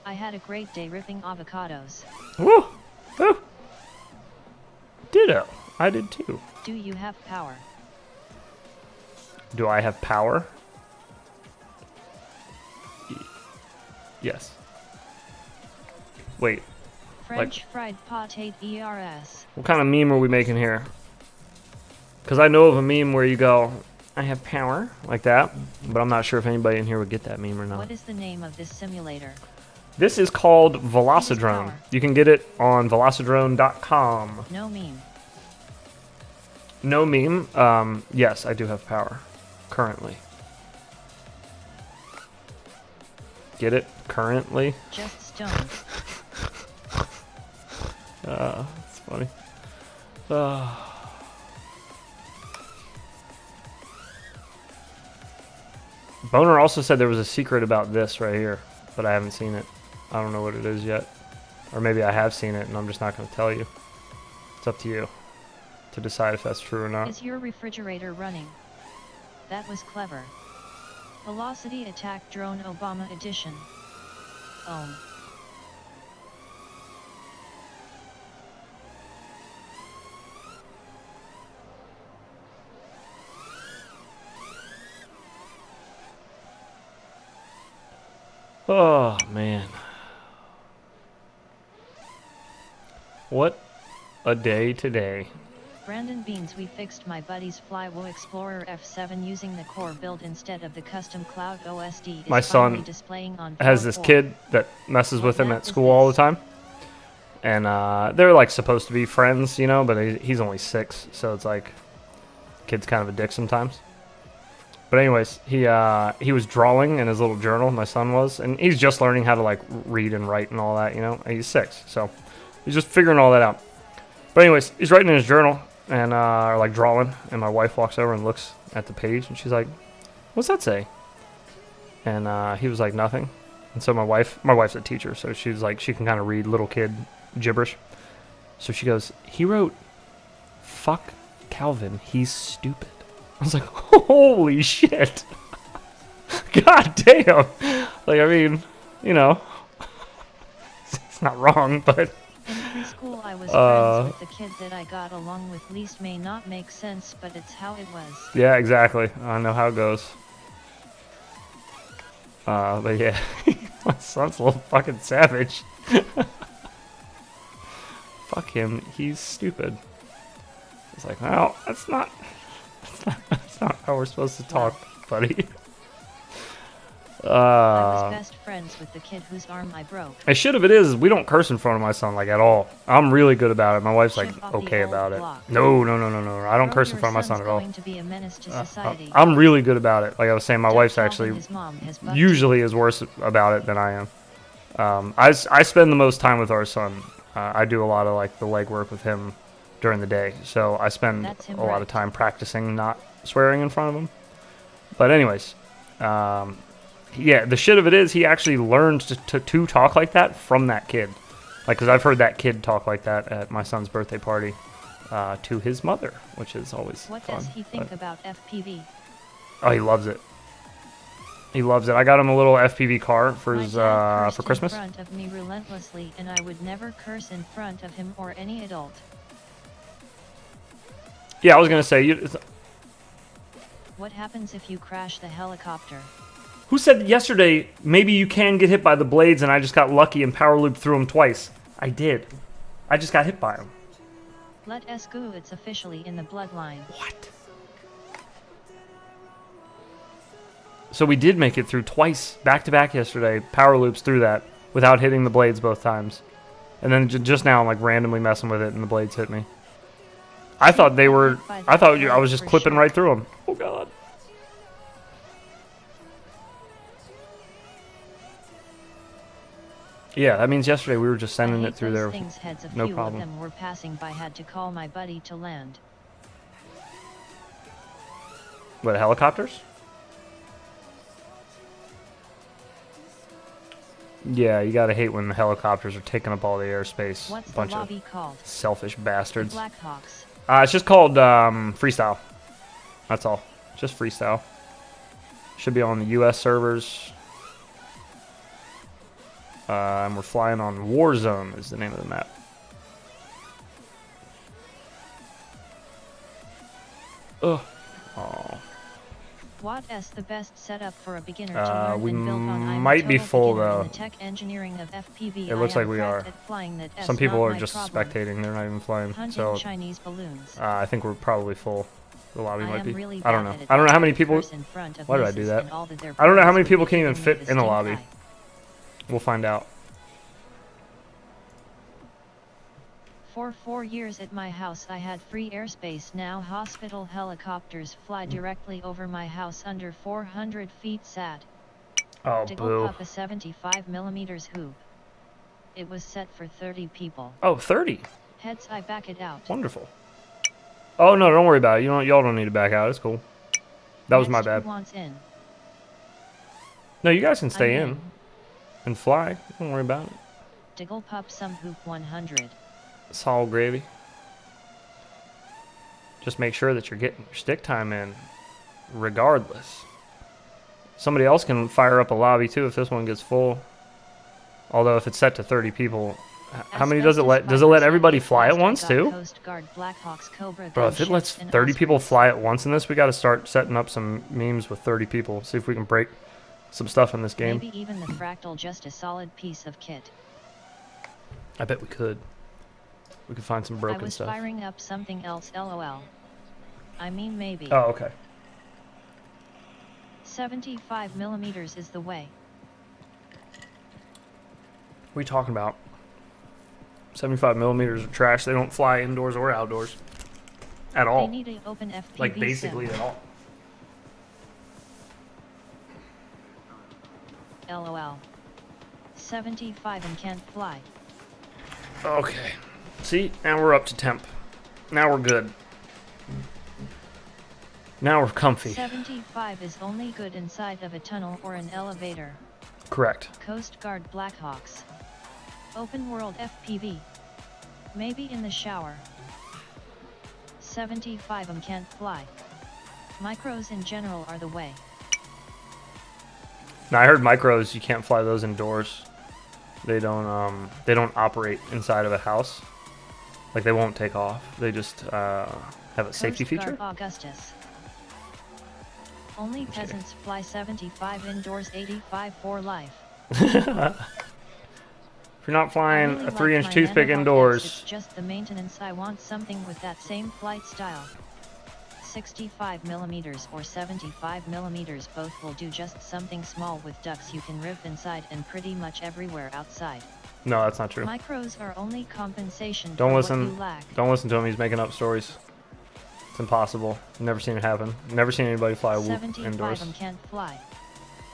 I had a great day ripping avocados. Woo! Woo! Ditto. I did too. Do you have power? Do I have power? Yes. Wait. French fried potato ERS. What kind of meme are we making here? Because I know of a meme where you go, I have power, like that. But I'm not sure if anybody in here would get that meme or not. What is the name of this simulator? This is called Velocidrone. Power. You can get it on velocidrone.com. No meme. No meme. Yes, I do have power. Currently. Get it? Currently? Just stones. It's funny. Boner also said there was a secret about this right here, but I haven't seen it. I don't know what it is yet. Or maybe I have seen it and I'm just not going to tell you. It's up to you to decide if that's true or not. Is your refrigerator running? That was clever. Velocity Attack Drone Obama Edition. Oh, man. What a day today. Brandon Beans, we fixed my buddy's Flywoo Explorer F7 using the core build instead of the custom Cloud OSD. Is My son finally displaying on has this 4.4. kid that messes What with him map at is school all the this? time. And they're like supposed to be friends, you know, but he's only 6, so it's like kid's kind of a dick sometimes. But anyways, he was drawing in his little journal, my son was, and he's just learning how to like read and write and all that, you know. And he's 6, so he's just figuring all that out. But anyways, he's writing in his journal and or like drawing, and my wife walks over and looks at the page, and she's like, "What's that say?" And he was like, "Nothing." And so my wife's a teacher, so she's like, she can kind of read little kid gibberish. So she goes, "He wrote, 'Fuck Calvin, he's stupid.'" I was like, "Holy shit." God damn. Like, I mean, you know, it's not wrong, but In preschool, I was friends with the kid that I got along with. Least may not make sense, but it's how it was. yeah, exactly. I know how it goes. But yeah, my son's a little fucking savage. Fuck him, he's stupid. It's like, well, that's not how we're supposed to talk, buddy. I was best friends with the kid whose arm I broke. A shit of it is, we don't curse in front of my son, like, at all. I'm really good about it. My wife's like, Chip off the okay old about it. block. No. I don't Bro, curse in your front of my son son's at all. going to be a menace to society. I'm really good about it. Like I was saying, my Jeff wife's Calvin, actually his mom has butt usually is worse about it than I am. I spend the most time with our son. I do a lot of like the legwork with him during the day, so I spend That's him a lot right. of time practicing not swearing in front of him. But anyways, yeah, the shit of it is he actually learned to talk like that from that kid. Like, because I've heard that kid talk like that at my son's birthday party to his mother, which is always What fun. does he think But- about FPV? Oh, he loves it. He loves it. I got him a little FPV car for My his dad cursed for Christmas. in front of me relentlessly, and I would never curse in front of him or any adult. Yeah, I was gonna say, What happens if you crash the helicopter? who said yesterday maybe you can get hit by the blades, and I just got lucky and power looped through them twice? I did. I just got hit by them. Let us go, it's officially in the bloodline. What? So we did make it through twice, back to back yesterday, power loops through that without hitting the blades both times. And then just now I'm like randomly messing with it and the blades hit me. I thought they were, I thought I was just clipping right through them. Oh god. Yeah, that means yesterday we were just sending I it hate through those there. things, heads, a No few problem. of them were passing by, had to call my buddy to land. What, helicopters? Yeah, you gotta hate when the helicopters are taking up all the airspace. What's the Bunch lobby of called? selfish The bastards. Blackhawks. It's just called freestyle. That's all. Just freestyle. Should be on the U.S. servers. And we're flying on Warzone is the name of the map. Ugh. Oh. What is the best setup for a beginner to learn We and build on? I'm a might be total full, beginner in though. the tech engineering of FPV. It looks I am like we cracked are. at flying that Some S, people not are my just problem. spectating. They're not even flying. Hunting So Chinese balloons. I think we're probably full. The lobby I might am be. really I don't bad know. at it. I don't know how many people. Curse in front of Why did I do nieces that? and all that their I don't know how parents many would people be can even giving me fit the in a stink lobby. eye. We'll find out. For 4 years at my house I had free airspace. Now hospital helicopters fly directly over my house under 400 feet. Sad. Oh, Diggle boo. up a 75mm hoop. It was set for 30 people. Oh, 30. Heads, I back it out. Wonderful. Oh, no, don't worry about it. Y'all don't need to back out. It's cool. That was my Next, who bad. wants in? No, you guys can stay I'm in and fly. Don't worry about it. Diggle pup some hoop 100. It's all gravy. Just make sure that you're getting your stick time in regardless. Somebody else can fire up a lobby too if this one gets full. Although if it's set to 30 people, how many does it let? Does it let everybody fly at once too? Coast Guard, Blackhawks, Cobra, Bro, if it lets gunships, and 30 people Ospreys. fly at once in this, we got to start setting up some memes with 30 people. See if we can break some stuff in this game. Maybe even the fractal just a solid piece of kit. I bet we could. We could find some broken I was stuff. firing up something else, lol. I mean maybe. Oh, okay. 75 millimeters is the way. What are you talking about? 75 millimeters of trash. They don't fly indoors or outdoors. At all. They need an open FPV Like, basically sim. at all. LOL. 75 and can't fly. Okay. See? Now we're up to temp. Now we're good. Now we're comfy. 75 is only good inside of a tunnel or an elevator. Correct. Coast Guard Blackhawks. Open world FPV. Maybe in the shower. 75 can't fly. Micros in general are the way. Now I heard micros, you can't fly those indoors. They don't operate inside of a house. Like, they won't take off. They just have a safety Coast feature. Guard Augustus. Only peasants fly 75 indoors, 85 for life. If you're not flying I really a 3-inch like my toothpick Nanobox X, indoors, it's just the maintenance. I want something with that same flight style. 65 millimeters or 75 millimeters, both will do. Just something small with ducts you can riv inside and pretty much everywhere outside. no, that's not true. Micros are only compensation Don't for listen. what you lack. Don't listen to him. He's making up stories. It's impossible. Never seen it happen. Never seen anybody fly a whoop 75 indoors can't fly.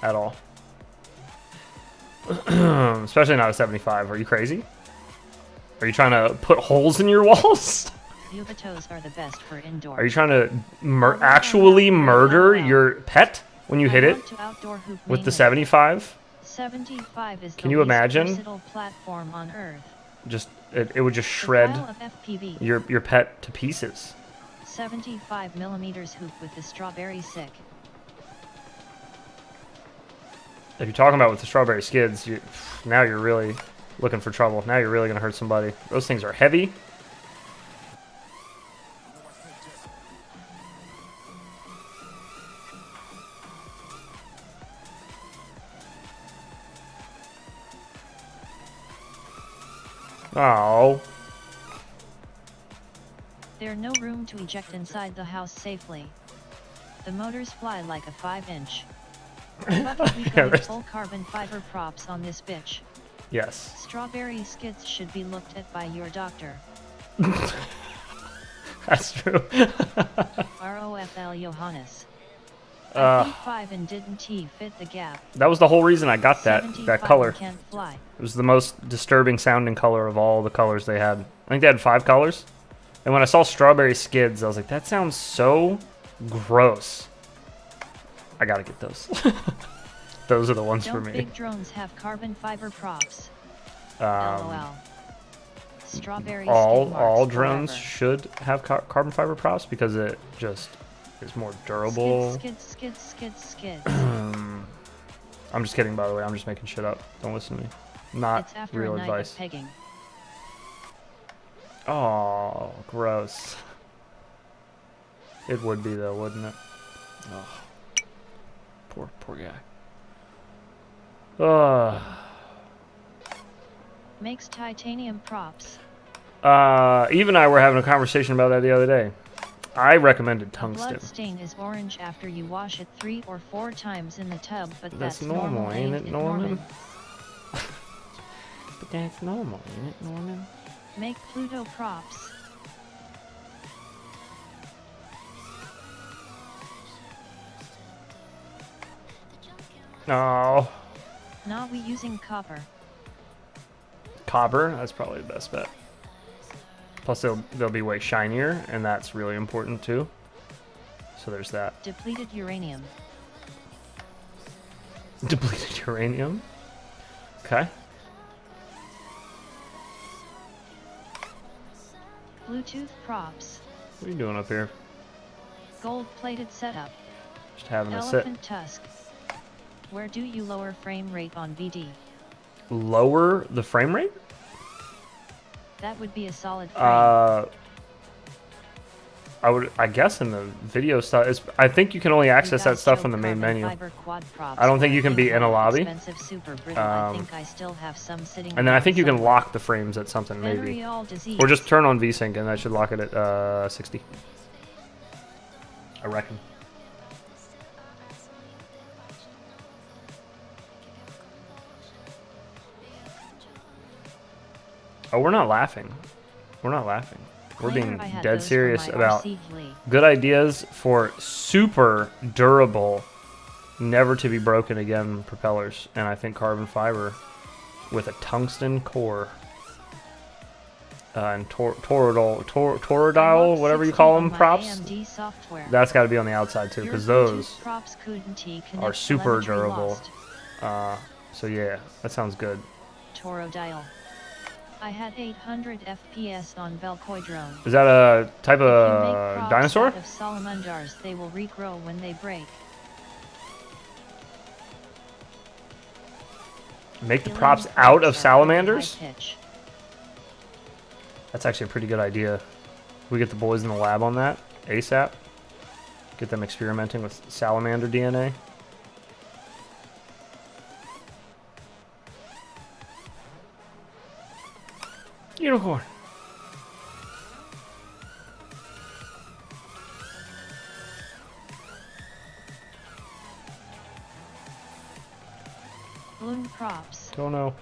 at all. Especially not a 75. Are you crazy? Are you trying to put holes in your walls? Ubitos are the best for indoor. Are you trying to actually murder your pet when you hit it want to outdoor hoop with the mainly. 75? 75 is Can the you least imagine? versatile platform on Earth. Just it would just The shred style of FPV. your pet to pieces. 75 millimeters hoop with the strawberry sick. If you're talking about with the strawberry skids, now you're really looking for trouble. Now you're really gonna hurt somebody. Those things are heavy. Oh. There's no room to eject inside the house safely. The motors fly like a 5-inch. Fuck, we going full carbon fiber props on this bitch. Yes. Strawberry skids should be looked at by your doctor. That's true. ROFL Johannes. I think 5 and didn't he fit the gap. That was the whole reason I got that 75 color. Can't fly. It was the most disturbing sounding color of all the colors they had. I think they had 5 colors. And when I saw strawberry skids, I was like, that sounds so gross. I gotta get those. Those are the ones for Don't me. big drones have carbon fiber props? Um, LOL. Strawberry all skid marks drones forever. should have carbon fiber props because it just is more durable. Skid. I'm just kidding, by the way. I'm just making shit up. Don't listen to me. Not It's after real a night advice. of pegging. Oh, gross. It would be though, wouldn't it? Oh, poor guy. Makes titanium props. Eve and I were having a conversation about that the other day. I recommended A tungsten. blood stain is orange after you wash it 3 or 4 times in the tub, but That's that's normal, ain't it, Norman? Norman? But that's normal, ain't it, Norman? Make Pluto props. No. Nah, we using copper. Copper, that's probably the best bet. Plus, they'll be way shinier, and that's really important too. So there's that. Depleted uranium. Depleted uranium. Okay. Bluetooth props. What are you doing up here? Gold-plated setup. Just having a sit. Elephant tusk. Where do you lower frame rate on VD? Lower the frame rate? That would be a solid frame. I guess in the video stuff, I think you can only access that stuff from the main menu. I don't think you can be in a lobby. And then I think you can lock the frames at something maybe, or just turn on VSync and that should lock it at 60. I reckon. Oh, we're not laughing. We're not laughing. We're being dead serious about good ideas for super durable, never to be broken again propellers. And I think carbon fiber with a tungsten core. And toroidal, whatever you call them, props. That's got to be on the outside too, because those are super durable. So yeah, that sounds good. Toroidal. I had 800 FPS on Velkoi drone. Is that a type of dinosaur? Of salamanders, they will regrow when they break. Make the props out of salamanders? That's actually a pretty good idea. We get the boys in the lab on that ASAP. Get them experimenting with salamander DNA. Unicorn. Balloon props. Don't know.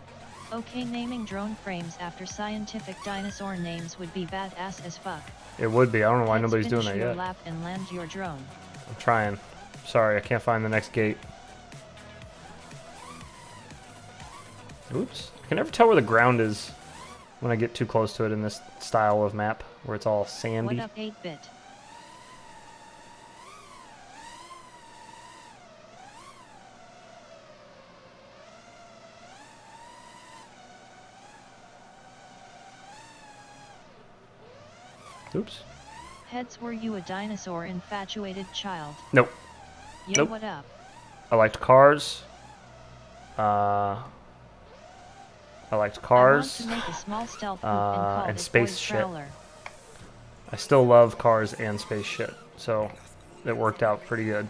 Okay, naming drone frames after scientific dinosaur names would be badass as fuck. It would be. I don't know why Let's nobody's doing that finish your yet. lap and land your drone. I'm trying. Sorry, I can't find the next gate. Oops. I can never tell where the ground is when I get too close to it in this style of map, where it's all sandy. What up, 8-bit? Oops. Heads, were you a dinosaur infatuated child? Nope. Yo, Nope. what up? I liked cars. I liked cars. I want to make a small stealth poop and call and it space Boys shit. Prowler. I still love cars and space shit, so it worked out pretty good.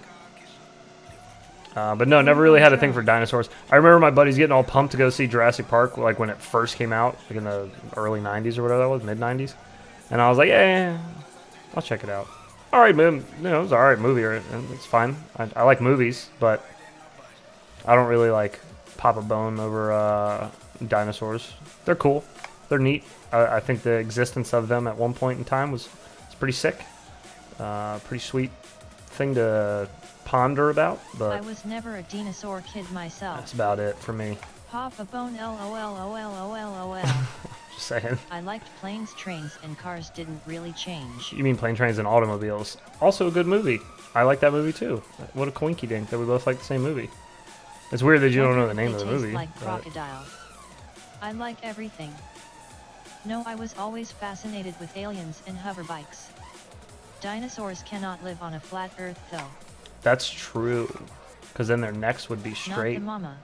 But no, never really had a thing for dinosaurs. I remember my buddies getting all pumped to go see Jurassic Park, like when it first came out, like in the early 90s or whatever that was, mid 90s. And I was like, yeah, I'll check it out. All right, man. You know, it was an all right movie. It's fine. I like movies, but I don't really like pop a bone over dinosaurs. They're cool. They're neat. I think the existence of them at one point in time was pretty sick. Pretty sweet thing to ponder about. But I was never a dinosaur kid myself. that's about it for me. Pop a bone, LOL. Just saying. I liked planes, trains, and cars didn't really change. You mean Plane, Trains, and Automobiles? Also a good movie. I like that movie too. What a coinky dink that we both like the same movie. It's weird that you don't know the name of the movie. Like but crocodile. I like everything. No, I was always fascinated with aliens and hoverbikes. Dinosaurs cannot live on a flat Earth, though. that's true. Because then their necks would be straight. Not the mama.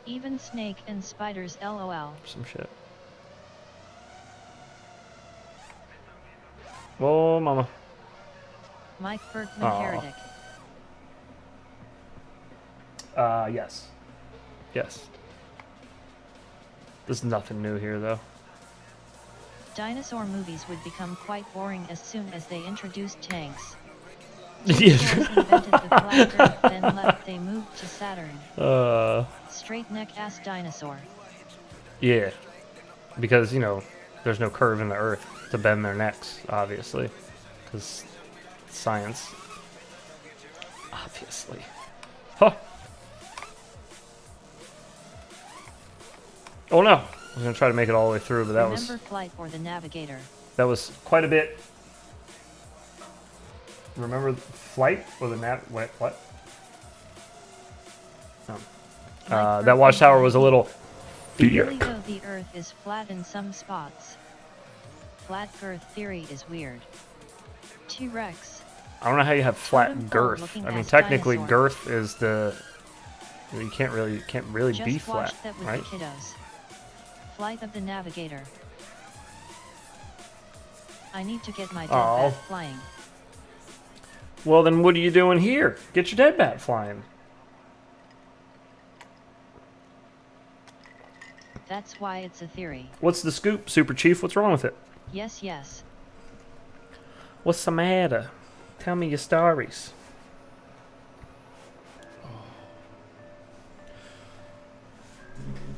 Even snake and spiders, LOL. Some shit. Whoa, mama. Mike Berkman Aw. Heretic. Yes. Yes. There's nothing new here, though. Dinosaur movies would become quite boring as soon as they introduced tanks. Yeah. Dinosaurs invented the flat Earth, then left. They moved to Saturn. Straight neck ass dinosaur. Yeah. Because, you know, there's no curve in the earth to bend their necks, obviously. Because science. Obviously. Huh. Oh no. I was going to try to make it all the way through, but that Remember Flight or the Navigator? was quite a bit. Remember Flight or the what? Oh. Mike That watchtower was a little... Really though, the Earth is flat in some spots. Flat Earth theory is weird. T-Rex. I don't know how you have flat Totem pole girth. looking I mean, ass technically, dinosaur. girth is the... You can't really Just be watched flat, that with right? the kiddos. Flight of the Navigator. I need to get my dead Oh. bat flying. Well, then what are you doing here? Get your dead bat flying. That's why it's a theory. What's the scoop, Super Chief? What's wrong with it? Yes, yes. What's the matter? Tell me your stories.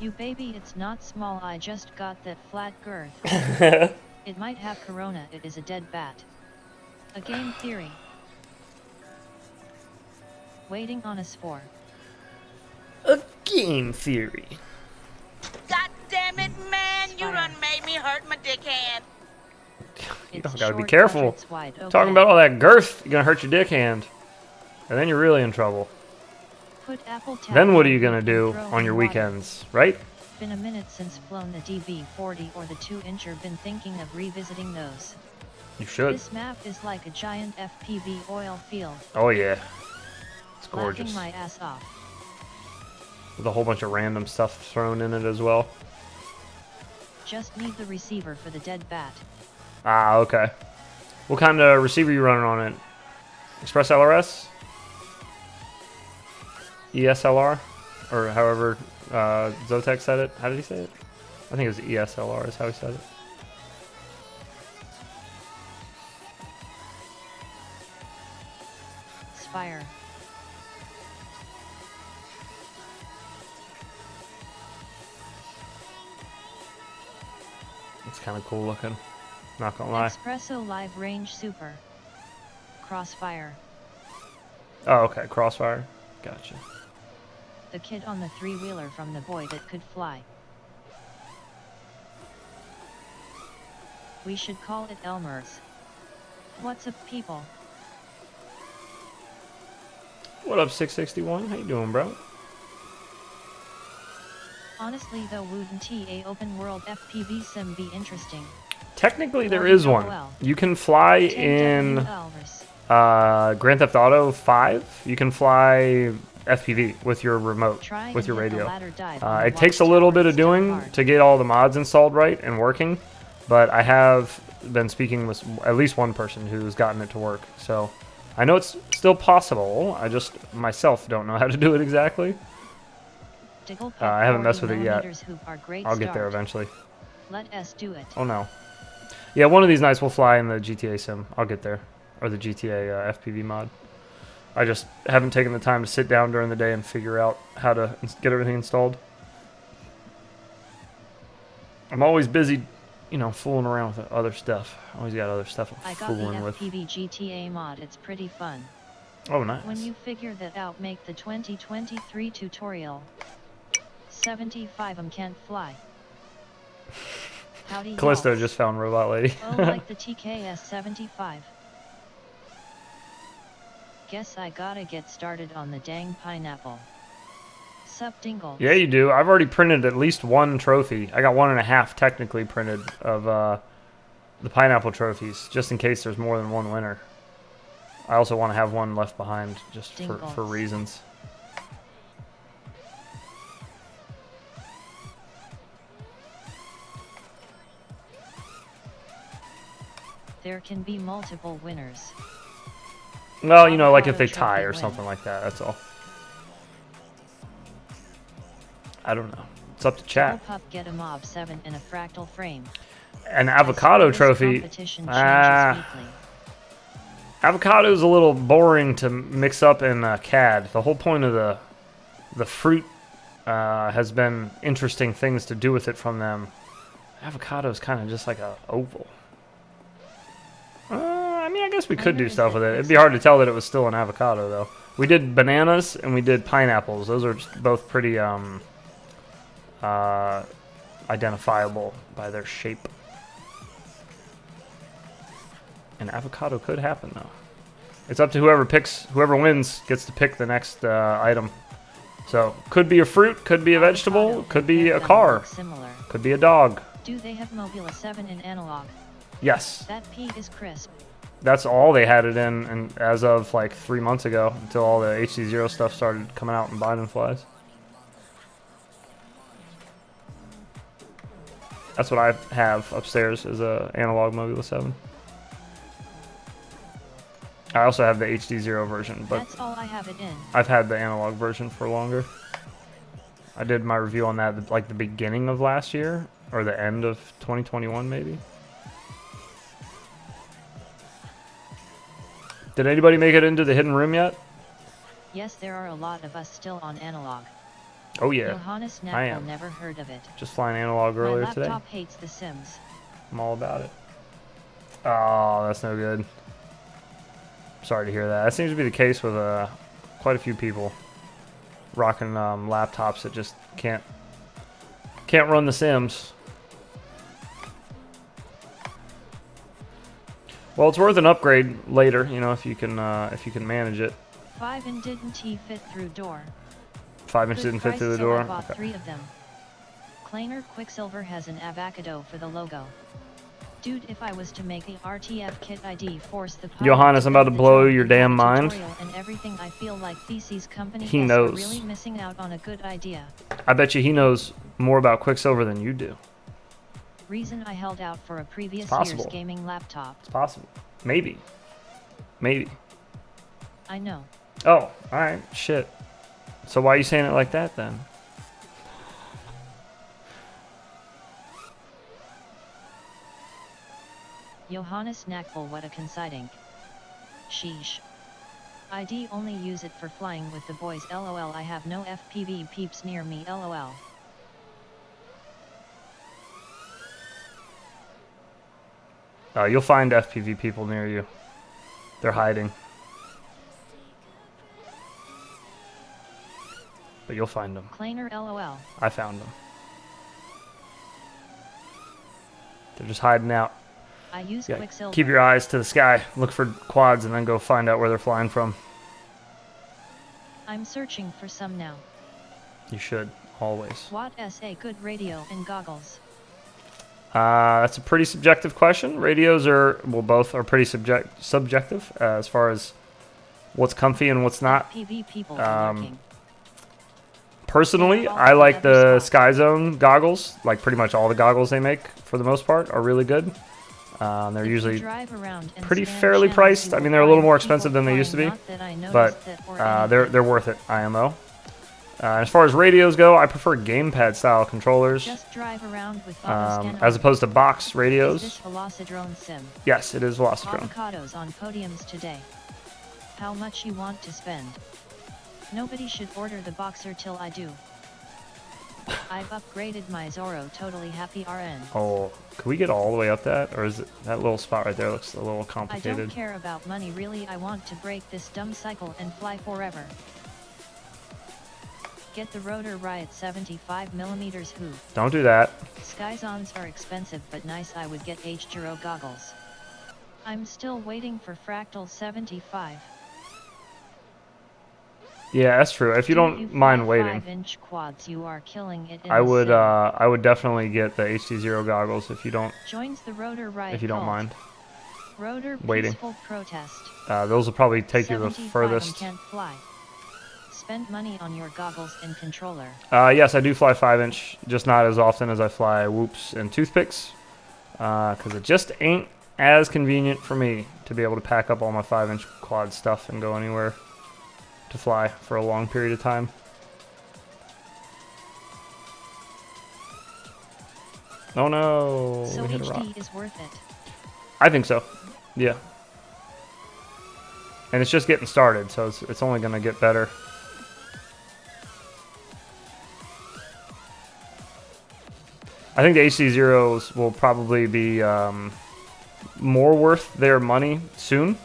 You baby, it's not small, I just got that flat girth. It might have corona, it is a dead bat. A game theory. Waiting on a spore. A game theory. God damn it, man! You Fire. done made me hurt my dick hand. You It's gotta be short, careful. but it's wide, okay. Talking about all that girth, you're gonna hurt your dick hand. And then you're really in trouble. Put apple tap Then what are on you it gonna and do throw on in your water. weekends, right? Been a minute since flown the DB40 or the 2-incher, been thinking of revisiting those. You should. This map is like a giant FPV oil field. Oh yeah. It's gorgeous. Laughing my ass off. With a whole bunch of random stuff thrown in it as well. Just need the receiver for the dead bat. Ah, okay. What kind of receiver you running on it? Express LRS? ESLR? Or however Zotek said it. How did he say it? I think it was ESLR is how he said it. Spire. It's kind of cool looking. Not gonna lie. Espresso Live Range Super. Crossfire. Oh, okay. Crossfire. Gotcha. The kid on the three-wheeler from the boy that could fly. We should call it Elmer's. What's up, people? What up, 661? How you doing, bro? Honestly though, wouldn't TA open world FPV sim be interesting? Technically, there is one. You can fly in Grand Theft Auto 5. You can fly FPV with your remote, with your radio. It takes a little bit of doing to get all the mods installed right and working, but I have been speaking with at least one person who's gotten it to work. So I know it's still possible. I just myself don't know how to do it exactly. I haven't messed with it yet. I'll get there eventually. Let us do it. Oh no. Yeah, one of these nights we'll fly in the GTA sim. I'll get there. Or the GTA FPV mod. I just haven't taken the time to sit down during the day and figure out how to get everything installed. I'm always busy, you know, fooling around with other stuff. Always got other stuff I'm fooling with. I got the FPV GTA mod, it's pretty fun. Oh, nice. When you figure that out, make the 2023 tutorial. 75 can't fly. Howdy Callisto y'alls. just found Robot Lady. Oh, like the TKS 75. Guess I gotta get started on the dang pineapple. Sup, Dingle? Yeah, you do. I've already printed at least one trophy. I got 1.5 technically printed of the pineapple trophies, just in case there's more than one winner. I also want to have one left behind, just for reasons. There can be multiple winners. Well, you know, like if they tie or something like that, that's all. I don't know. It's up to chat. Pup get a mob 7 in a fractal frame. An avocado trophy. Avocado is a little boring to mix up in CAD. The whole point of the fruit has been interesting things to do with it from them. Avocado is kind of just like a oval. I mean, I guess we could do stuff with it. It'd be hard to tell that it was still an avocado, though. We did bananas and we did pineapples. Those are both pretty identifiable by their shape. An avocado could happen, though. It's up to whoever wins gets to pick the next item. So, could be a fruit, could be a vegetable, could be a car, could be a dog. Do they have Mobula 7 in analog? Yes. That P is crisp. That's all they had it in, and as of like 3 months ago, until all the HD0 stuff started coming out in Biden flies. That's what I have upstairs, is a analog Mobula 7. I also have the HD0 version, but That's all I have it in. I've had the analog version for longer. I did my review on that like the beginning of last year, or the end of 2021 maybe. Did anybody make it into the hidden room yet? Yes, there are a lot of us still on analog. Oh yeah, Johannes I Knackle am. never heard of it. Just flying analog My earlier today. laptop hates The Sims. I'm all about it. Oh, that's no good. Sorry to hear that. That seems to be the case with quite a few people rocking laptops that just can't run The Sims. Well, it's worth an upgrade later, you know, if you can manage it. 5 and didn't he fit through door? 5-inch Good didn't fit price, through the so door. I bought Okay. 3 of them. Kleiner Quicksilver has an avocado for the logo. Dude, if I was to make a RTF kit ID force the pilot Johannes, I'm about to the blow drone your and have damn a mind. tutorial and everything, I feel like Theses company He are knows. really missing out on a good idea. I bet you he knows more about Quicksilver than you do. Reason I held out for a previous possible. year's gaming laptop. It's possible. Maybe. Maybe. I know. Oh, alright. Shit. So why are you saying it like that then? Johannes Knackville, what a coinciding. Sheesh. ID only use it for flying with the boys, lol. I have no FPV peeps near me, lol. You'll find FPV people near you. They're hiding. But you'll find them. Kleiner lol. I found them. They're just hiding out. I use Yeah, Quicksilver. keep your eyes to the sky. Look for quads and then go find out where they're flying from. I'm searching for some now. You should, always. What is a good radio and goggles? That's a pretty subjective question. Radios are, well, both are pretty subjective as far as what's comfy and what's not. FPV people are lurking. Personally, I like the Sky Zone goggles. Like pretty much all the goggles they make, for the most part, are really good. They're If you usually drive around and pretty scan fairly channels, priced. you I mean, will they're a little find more people expensive than they used to be, flying, not that I but noticed it or anything. they're worth it. IMO. As far as radios go, I prefer gamepad style controllers Just drive around with auto-scan as on. opposed to box Is radios. this Velocidrone sim? Yes, it is Velocidrone. Avocados on podiums today. How much you want to spend? Nobody should order the boxer till I do. I've upgraded my Zorro, totally happy RN. Oh, can we get all the way up that? Or is it that little spot right there looks a little I complicated? don't care about money really, I want to break this dumb cycle and fly forever. Get the rotor Riot 75mm who? Don't do that. Skyzons are expensive but nice, I would get H0 goggles. I'm still waiting for Fractal 75. Yeah, that's true. If you don't mind waiting, 5-inch quads, you are killing it in I the would sim. I would definitely get the HD0 goggles if you don't Joins the rotor Riot if you don't cult. mind. Rotor waiting. peaceful protest. Those will probably take you the 75 furthest. can't fly. Spend money on your goggles and controller. Yes, I do fly 5-inch, just not as often as I fly whoops and toothpicks, because it just ain't as convenient for me to be able to pack up all my 5-inch quad stuff and go anywhere to fly for a long period of time. Oh no! So we hit a rock. HD is worth it. I think so. Yeah. And it's just getting started, so it's only going to get better. I think the HD0s will probably be more worth their money soon,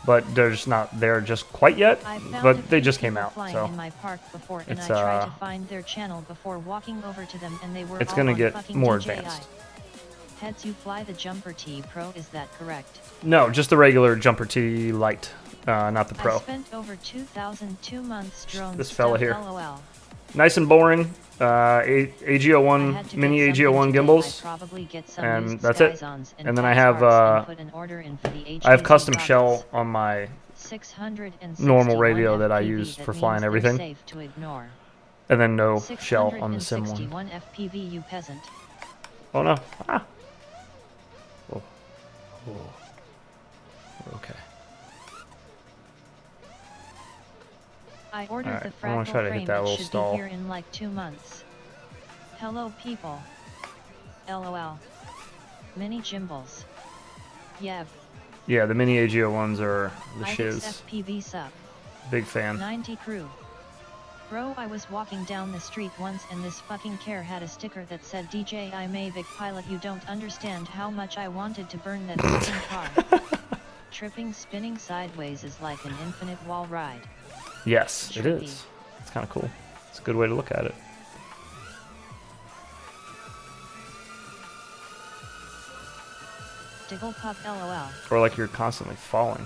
but they're just not there just quite yet. I found a But they few just came people out, flying so in my park before, and it's, I tried to find their channel before walking over to them, and they were it's all gonna on get fucking more DJI. advanced. Heads, you fly the Jumper T Pro, is that correct? no, just the regular Jumper T Lite, not the I Pro. spent over 2,002 months drone This fella stuff, here. LOL. Nice and boring. I AG01 had to mini get something AG01 today. gimbals. I'd probably get some and used that's it. Skyzons And then I tax have cards and put an order in for the I have HTC custom goggles. shell on my 661 normal radio that I FPV, use that for means flying they're everything. safe to ignore. And then no shell on the sim one. 661 FPV, you peasant. Oh no. Ah. Oh. Oh. Okay. I ordered Alright, the I wanna fractal try to hit frame. that It little should stall. be here in like 2 months. Hello people. LOL. Mini Jimbles. Yeah. Yeah, the mini AGO ones are the IX shiz. FPV sub. Big fan. 90 crew. Bro, I was walking down the street once and this fucking care had a sticker that said DJ I'm a Vic pilot. You don't understand how much I wanted to burn that fucking car. Tripping spinning sideways is like an infinite wall ride. Yes, it Trippy. is. It's kind of cool. It's a good way to look at it. Diggle pup LOL. Or like you're constantly falling.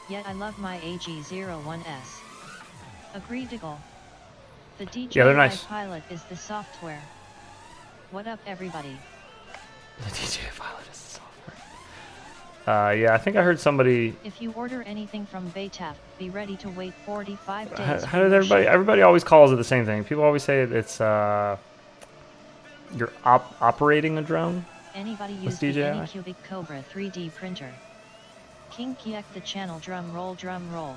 Yet I love my AG01S. Agree Diggle. The DJ Yeah, they're nice. pilot is the software. What up everybody? The DJ pilot is the software. Yeah, I think I heard somebody. If you order anything from Baytaf, be ready to wait 45 days. How did everybody? Everybody always calls it the same thing. People always say it's you're operating a drone. Anybody What's use the DJI? Anycubic Cobra 3D printer? King Kiek the channel drum roll drum roll.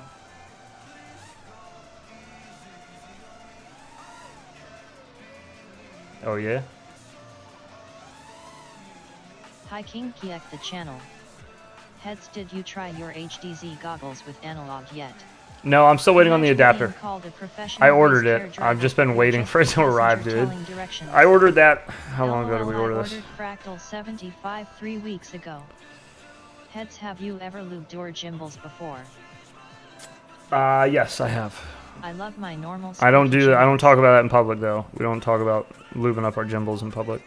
Oh yeah. Hi King Kiek the channel. Heads, did you try your HDZ goggles with analog yet? No, I'm still waiting on the Imagine being adapter. called a I professional ordered race car it. driver I've just been who waiting just for it to passenger arrive, dude. telling directions. I ordered that. How long ago did we LOL, order I this? ordered Fractal 75 3 weeks ago. Heads, have you ever lubed your gimbals before? Yes, I have. I love my normal. I don't squeaky do that. I don't gimbals. talk about that in public though. We don't talk about lubing up our gimbals in public.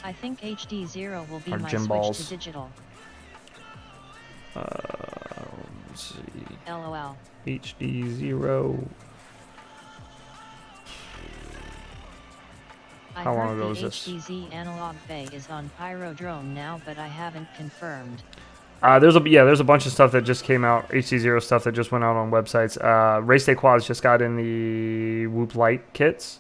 I think HD0 will be Our my gym switch balls. to digital. Let's see. LOL. HD0. I How long heard ago the was this? HDZ analog bay is on Pyrodrome now, but I haven't confirmed. There's a bunch of stuff that just came out. HD0 stuff that just went out on websites. Race Day Quads just got in the Whoop Light kits.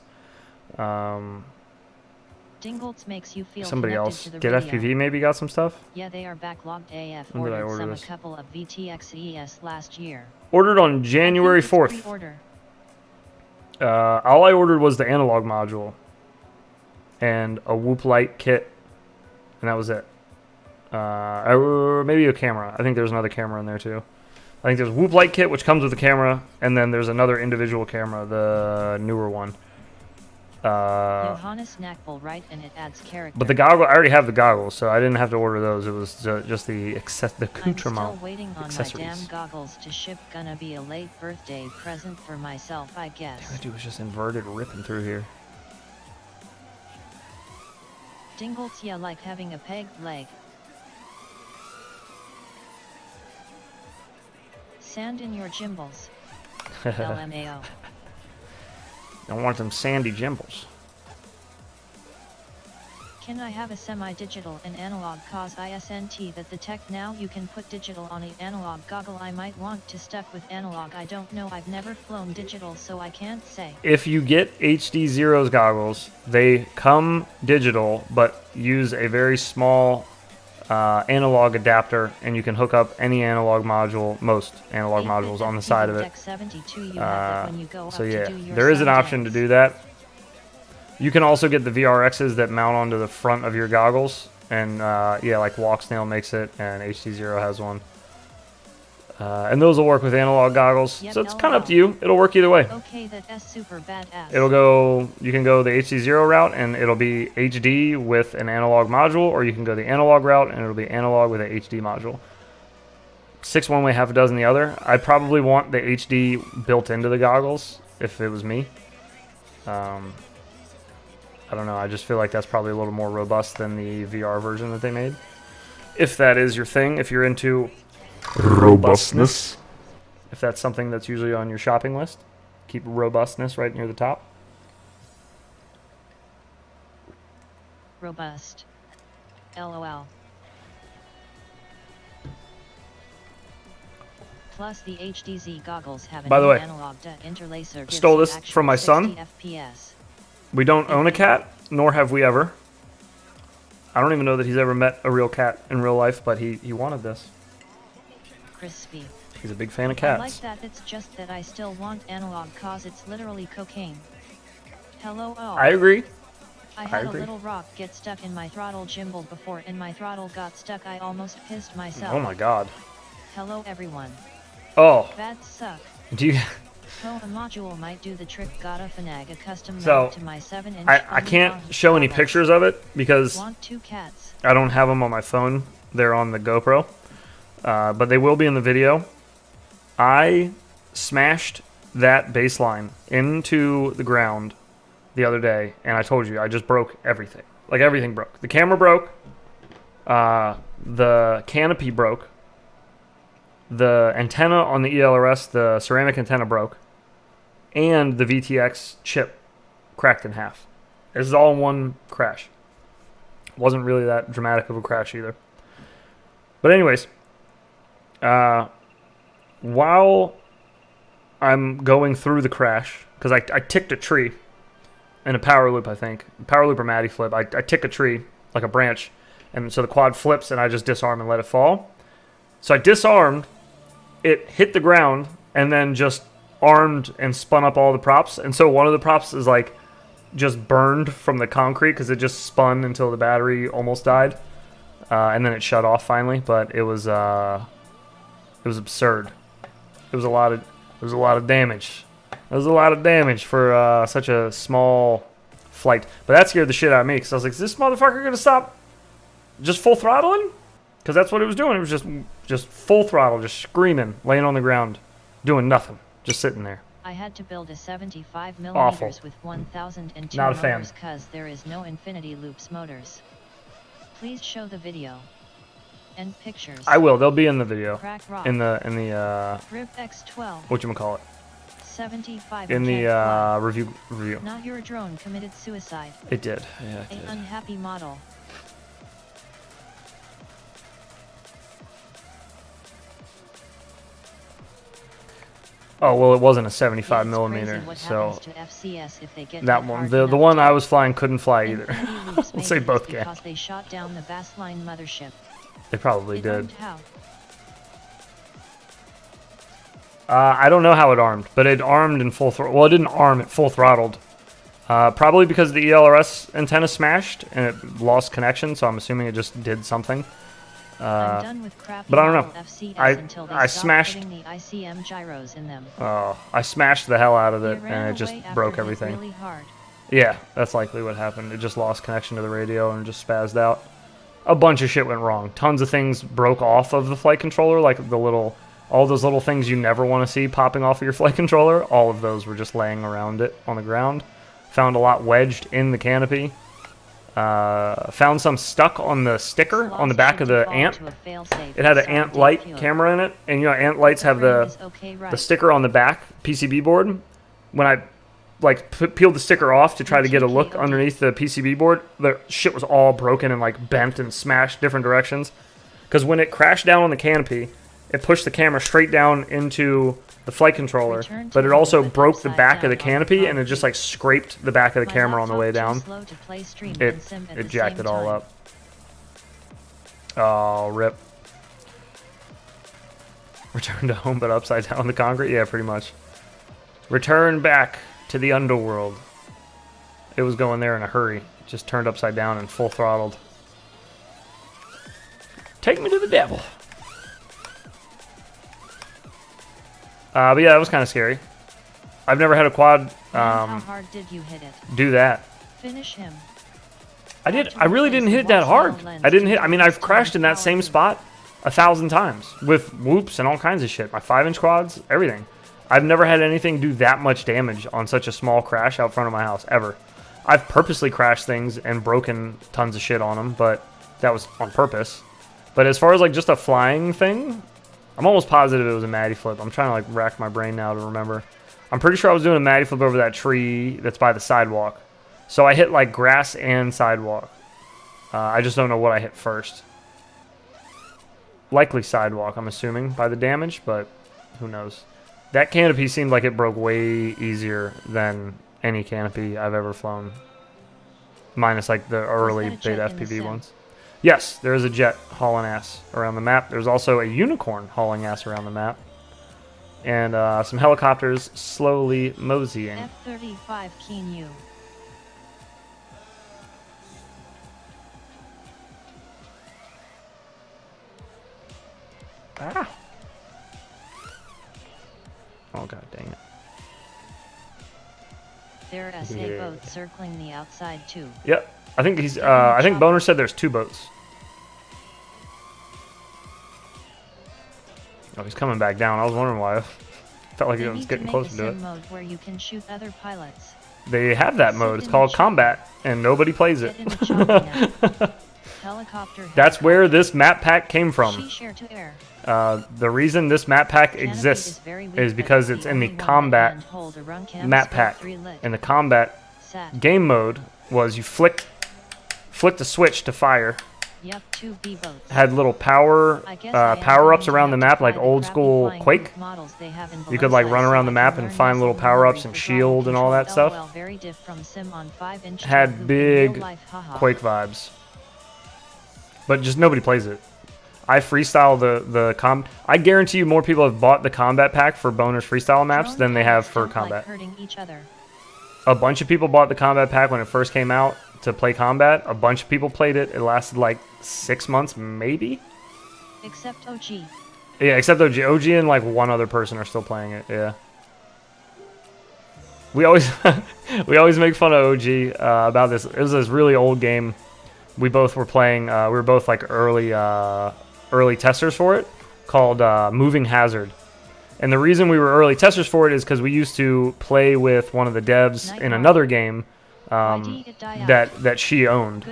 Dingolts makes you feel Somebody connected else. to the Get radio. FPV maybe got some stuff. Yeah, they are backlogged AF. When did I Ordered order some this? a couple of VTXES last year. Ordered on January I think it's 4th. pre-order. All I ordered was the analog module and a Whoop Light kit, and that was it. Or maybe a camera. I think there's another camera in there too. I think there's a Whoop Light kit which comes with the camera, and then there's another individual camera, the newer one. Johannes Knackbull, right? And it adds character. But the goggle, I already have the goggles, so I didn't have to order those. It was just the I'm accoutrement. still waiting on my accessories. damn goggles to ship. Gonna be a late birthday present for myself, I guess. That dude was just inverted, ripping through here. Dingolts, yeah, like having a pegged leg. Sand in your gimbals. LMAO. I want them sandy gimbals. Can I have a semi-digital and analog cause ISNT that the tech now you can put digital on a analog goggle? I might want to stuck with analog. I don't know. I've never flown digital, so I can't say. If you get HD0's goggles, they come digital, but use a very small analog adapter, and you can hook up any analog module, most analog modules on the side of it. Deck 72, you have it when you go So up yeah, to do your there is an sound option to dance. do that. You can also get the VRXs that mount onto the front of your goggles, and yeah, like Walksnail makes it, and HD0 has one. And those will work with analog goggles, Yep, so it's kind of up to you. It'll work either way. Okay, that's super badass. It'll go, you can go the HD0 route and it'll be HD with an analog module, or you can go the analog route and it'll be analog with an HD module. 6 one way, half a dozen the other. I'd probably want the HD built into the goggles if it was me. I don't know, I just feel like that's probably a little more robust than the VR version that they made. If that is your thing, if you're into robustness. If that's something that's usually on your shopping list, keep robustness right near the top. Robust. LOL. Plus the HDZ goggles have an By the way, analog interlacer. Gives stole you this actual from my son. 60 FPS. We don't own a cat, nor have we ever. I don't even know that he's ever met a real cat in real life, but he wanted this. Crispy. He's a big fan of I like cats. that. It's just that I still want analog cause it's literally cocaine. Hello all. I agree. I had agree. a little rock get stuck in my throttle gimbal before and my throttle got stuck. I almost pissed myself. Oh my god. Hello everyone. Oh, Bats suck. do you... Oh, a module might do the trick. Gotta finag a custom So, mount to my 7-inch. I can't show any pictures of it because Want 2 cats. I don't have them on my phone. They're on the GoPro. But they will be in the video. I smashed that baseline into the ground the other day, and I told you, I just broke everything. Like, everything broke. The camera broke. The canopy broke. The antenna on the ELRS, the ceramic antenna broke. And the VTX chip cracked in half. This is all in one crash. Wasn't really that dramatic of a crash either. But anyways, while I'm going through the crash, because I ticked a tree in a power loop, I think. Power loop or Matty flip. I tick a tree, like a branch, and so the quad flips and I just disarm and let it fall. So I disarmed, it hit the ground, and then just armed and spun up all the props. And so one of the props is like just burned from the concrete because it just spun until the battery almost died. And then it shut off finally, but it was absurd. It was a lot of damage. It was a lot of damage for such a small flight. But that scared the shit out of me because I was like, is this motherfucker gonna stop just full throttling? Because that's what it was doing. It was just full throttle, just screaming, laying on the ground, doing nothing, just sitting there. I had to build a 75 Awful. millimeters with 1002 Not a fan. motors cause there is no infinity loops motors. Please show the video and pictures. I will. They'll be in the video. Crack rock. In the RIP X12. whatchamacallit. 75 In the jet review. Not your drone committed suicide. It did. Yeah, it A did. unhappy model. Oh well, it wasn't a 75 Yeah, it's millimeter, crazy what so happens to FCS if they get that hit one, hard the enough one to- I was flying couldn't fly either. Infinity loops Let's say maybe both it's can. because they shot down the Bassline mothership. They probably It did. armed how? I don't know how it armed, but it armed in full throttle. Well, it didn't arm, it full throttled. Probably because the ELRS antenna smashed and it lost connection, so I'm assuming it just did something. I'm done with crappy but I don't know. model FCS I- until they I stop smashed- putting the ICM gyros in them. I smashed the hell out of They it, ran and it just away after broke hit everything. Really hard. Yeah, that's likely what happened. It just lost connection to the radio and just spazzed out. A bunch of shit went wrong. Tons of things broke off of the flight controller, like all those little things you never want to see popping off of your flight controller. All of those were just laying around it on the ground. Found a lot wedged in the canopy. Found some stuck on the sticker on the back of the ant. It had an ant light camera in it, and you know ant lights have the sticker on the back PCB board. When I peeled the sticker off to try to get a look underneath the PCB board, the shit was all broken and like bent and smashed different directions. Because when it crashed down on the canopy, it pushed the camera straight down into the flight controller, but it also broke the back of the canopy and it just like scraped the back of the camera on the way down. It jacked it all up. Oh, rip. Return to home but upside down the concrete? Yeah, pretty much. Return back to the underworld. It was going there in a hurry. It just turned upside down and full throttled. Take me to the devil. But yeah, that was kind of scary. I've never had a quad How hard did you hit it? do that. Finish him. I did. I really didn't hit it that hard. I didn't hit. I mean, I've crashed in that same spot 1,000 times with whoops and all kinds of shit. My 5-inch quads, everything. I've never had anything do that much damage on such a small crash out front of my house ever. I've purposely crashed things and broken tons of shit on them, but that was on purpose. But as far as like just a flying thing, I'm almost positive it was a Matty flip. I'm trying to like rack my brain now to remember. I'm pretty sure I was doing a Matty flip over that tree that's by the sidewalk. So I hit like grass and sidewalk. I just don't know what I hit first. Likely sidewalk, I'm assuming, by the damage, but who knows. That canopy seemed like it broke way easier than any canopy I've ever flown. Minus like the early Was that a beta jet in the FPV sim? ones. Yes, there is a jet hauling ass around the map. There's also a unicorn hauling ass around the map. And some helicopters slowly moseying. F-35 Keen U. Ah. Oh god dang it. There are SA boats circling the outside too. Yep. I think he's I think Boner said there's 2 boats. Oh, he's coming back down. I was wondering why. I felt like he was getting closer to it. Mode where you can shoot other pilots. They have that mode. It's called combat, and nobody plays it. Helicopter. That's where this map pack came from. Share to air. The reason this map pack exists is because it's in the combat map pack. And the combat game mode was you flicked the switch to fire. Yep, 2 B-boats. Had little power-ups around the map, like old school Quake. You could like run around the map and find little power-ups and shield and all that stuff. Had big Quake vibes. But just nobody plays it. I freestyle the I guarantee you more people have bought the combat pack for Boner's freestyle maps than they have for combat. A bunch of people bought the combat pack when it first came out to play combat. A bunch of people played it. It lasted like 6 months, maybe? Except OG. Yeah, except OG. OG and like one other person are still playing it, yeah. We always we always make fun of OG about this. It was this really old game. We both were playing, we were both like early testers for it, called Moving Hazard. And the reason we were early testers for it is because we used to play with one of the devs in another game that she owned.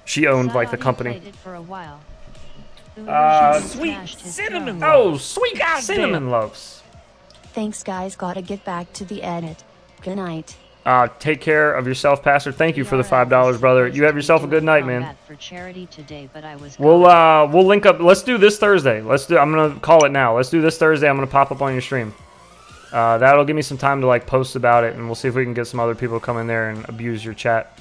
She owned like the company. Sweet cinnamon. Oh, sweet cinnamon loaves. Thanks, guys. Gotta get back to the edit. Good night. Take care of yourself, Pastor. Thank you for the $5, brother. You have yourself a good night, man. We'll link up. Let's do this Thursday. I'm gonna call it now. Let's do this Thursday. I'm gonna pop up on your stream. That'll give me some time to like post about it, and we'll see if we can get some other people to come in there and abuse your chat.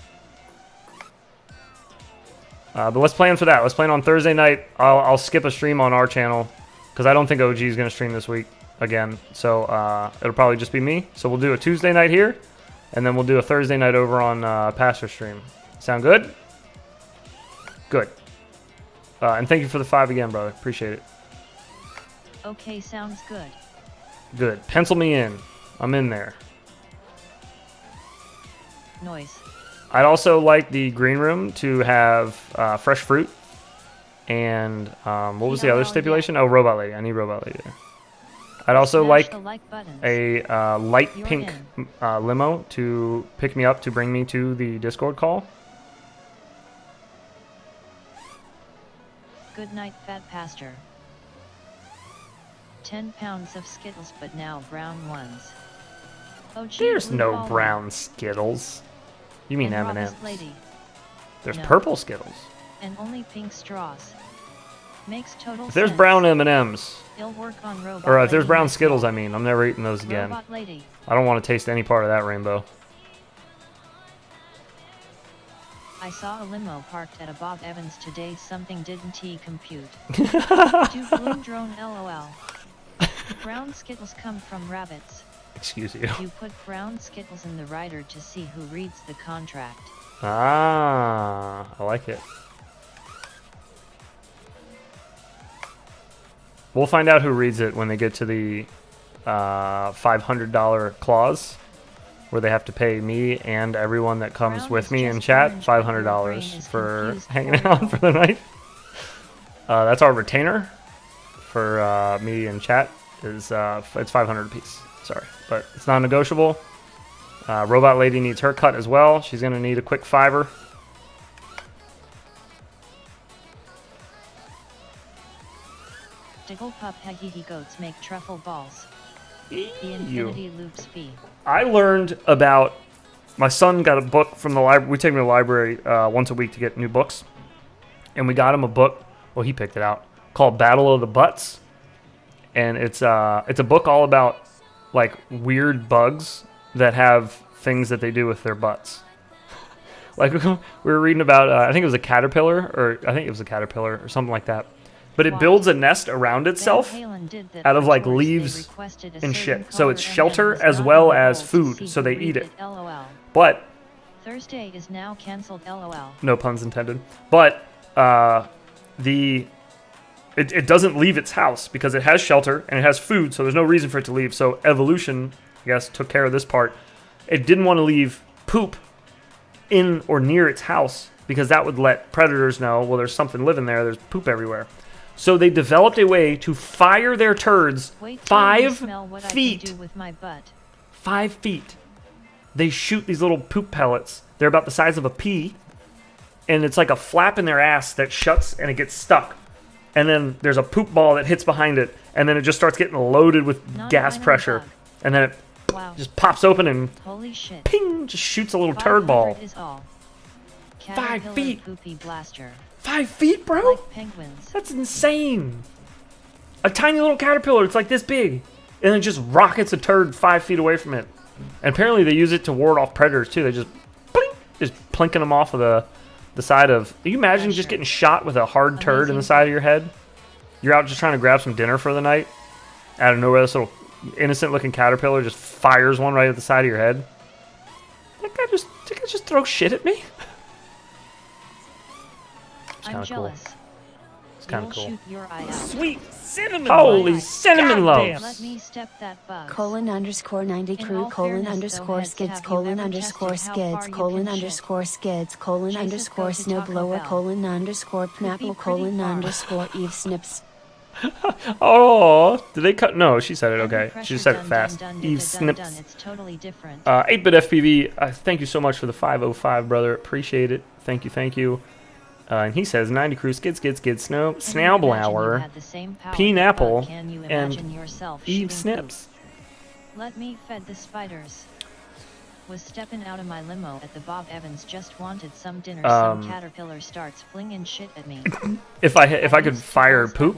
But let's plan for that. Let's plan on Thursday night. I'll skip a stream on our channel because I don't think OG is gonna stream this week again. So it'll probably just be me. So we'll do a Tuesday night here. And then we'll do a Thursday night over on Pastor Stream. Sound good? Good. And thank you for the 5 again, brother. Appreciate it. Okay, sounds good. Good. Pencil me in. I'm in there. Noise. I'd also like the green room to have fresh fruit. And what was the other stipulation? Oh, Robot Lady. I need Robot Lady there. I'd also like a light pink limo to pick me up to bring me to the Discord call. Good night, Fat Pastor. 10 pounds of Skittles, but now brown ones. Oh, gee, there's no brown Skittles. You mean M&M's. There's no. Purple Skittles. And only pink straws. Makes total if there's sense. Brown M&Ms, work on or if there's brown Skittles, I mean, I'm never eating those again. I don't want to taste any part of that rainbow. I saw a limo parked at a Bob Evans today. Something didn't he compute? Do bloom drone LOL. Brown Skittles come from rabbits. Excuse you. You put brown Skittles in the rider to see who reads the contract. Ah, I like it. We'll find out who reads it when they get to the $500 clause, where they have to pay me and everyone that comes with me in chat $500 for hanging out for the night. That's our retainer for me in chat. It's 500 apiece. Sorry, but it's non-negotiable. Robot Lady needs her cut as well. She's gonna need a quick $5. Digglepup Hagigi goats make truffle balls. The Infinity Loops fee. I learned about... My son got a book from the library. We take him to the library once a week to get new books. And we got him a book. Well, he picked it out. Called Battle of the Butts. And it's a book all about like weird bugs that have things that they do with their butts. Like we were reading about, I think it was a caterpillar, or something like that. But it builds a nest around itself out of like leaves and shit. So it's shelter as well as food. So they eat it. But Thursday is now canceled. LOL. no puns intended. But it doesn't leave its house because it has shelter and it has food. So there's no reason for it to leave. So evolution, I guess, took care of this part. It didn't want to leave poop in or near its house because that would let predators know, well, there's something living there. There's poop everywhere. So they developed a way to fire their turds 5 feet. 5 feet. They shoot these little poop pellets. They're about the size of a pea. And it's like a flap in their ass that shuts and it gets stuck. And then there's a poop ball that hits behind it. And then it just starts getting loaded with gas pressure. And then it just pops open and holy shit. Ping, just shoots a little turd ball. 5 feet. Poopy blaster. 5 feet, bro? Like penguins. That's insane. A tiny little caterpillar, it's like this big. And it just rockets a turd 5 feet away from it. And apparently they use it to ward off predators too. They just plinking them off of the side of... Can you imagine just getting shot with a hard turd in the side of your head? You're out just trying to grab some dinner for the night. Out of nowhere, this little innocent looking caterpillar just fires one right at the side of your head. That guy just throw shit at me? I'm jealous. Cool. It's kind of cool. Shoot your eye out. Sweet cinnamon. Holy cinnamon loaves. Let me step that bug. :90 crew :skids :skids :skids :snowblower :pnapple :Eve snips. Oh, did they cut? No, she said it okay. She just said it fast. Eve snips. It's totally different. 8-bit FPV, thank you so much for the 505, brother. Appreciate it. Thank you. And he says 90 crew skid snowblower, Pnapple, and Eve snips. Let me fed the spiders. Was stepping out of my limo at the Bob Evans. Just wanted some dinner. Some caterpillar starts flinging shit at me. If I could fire poop,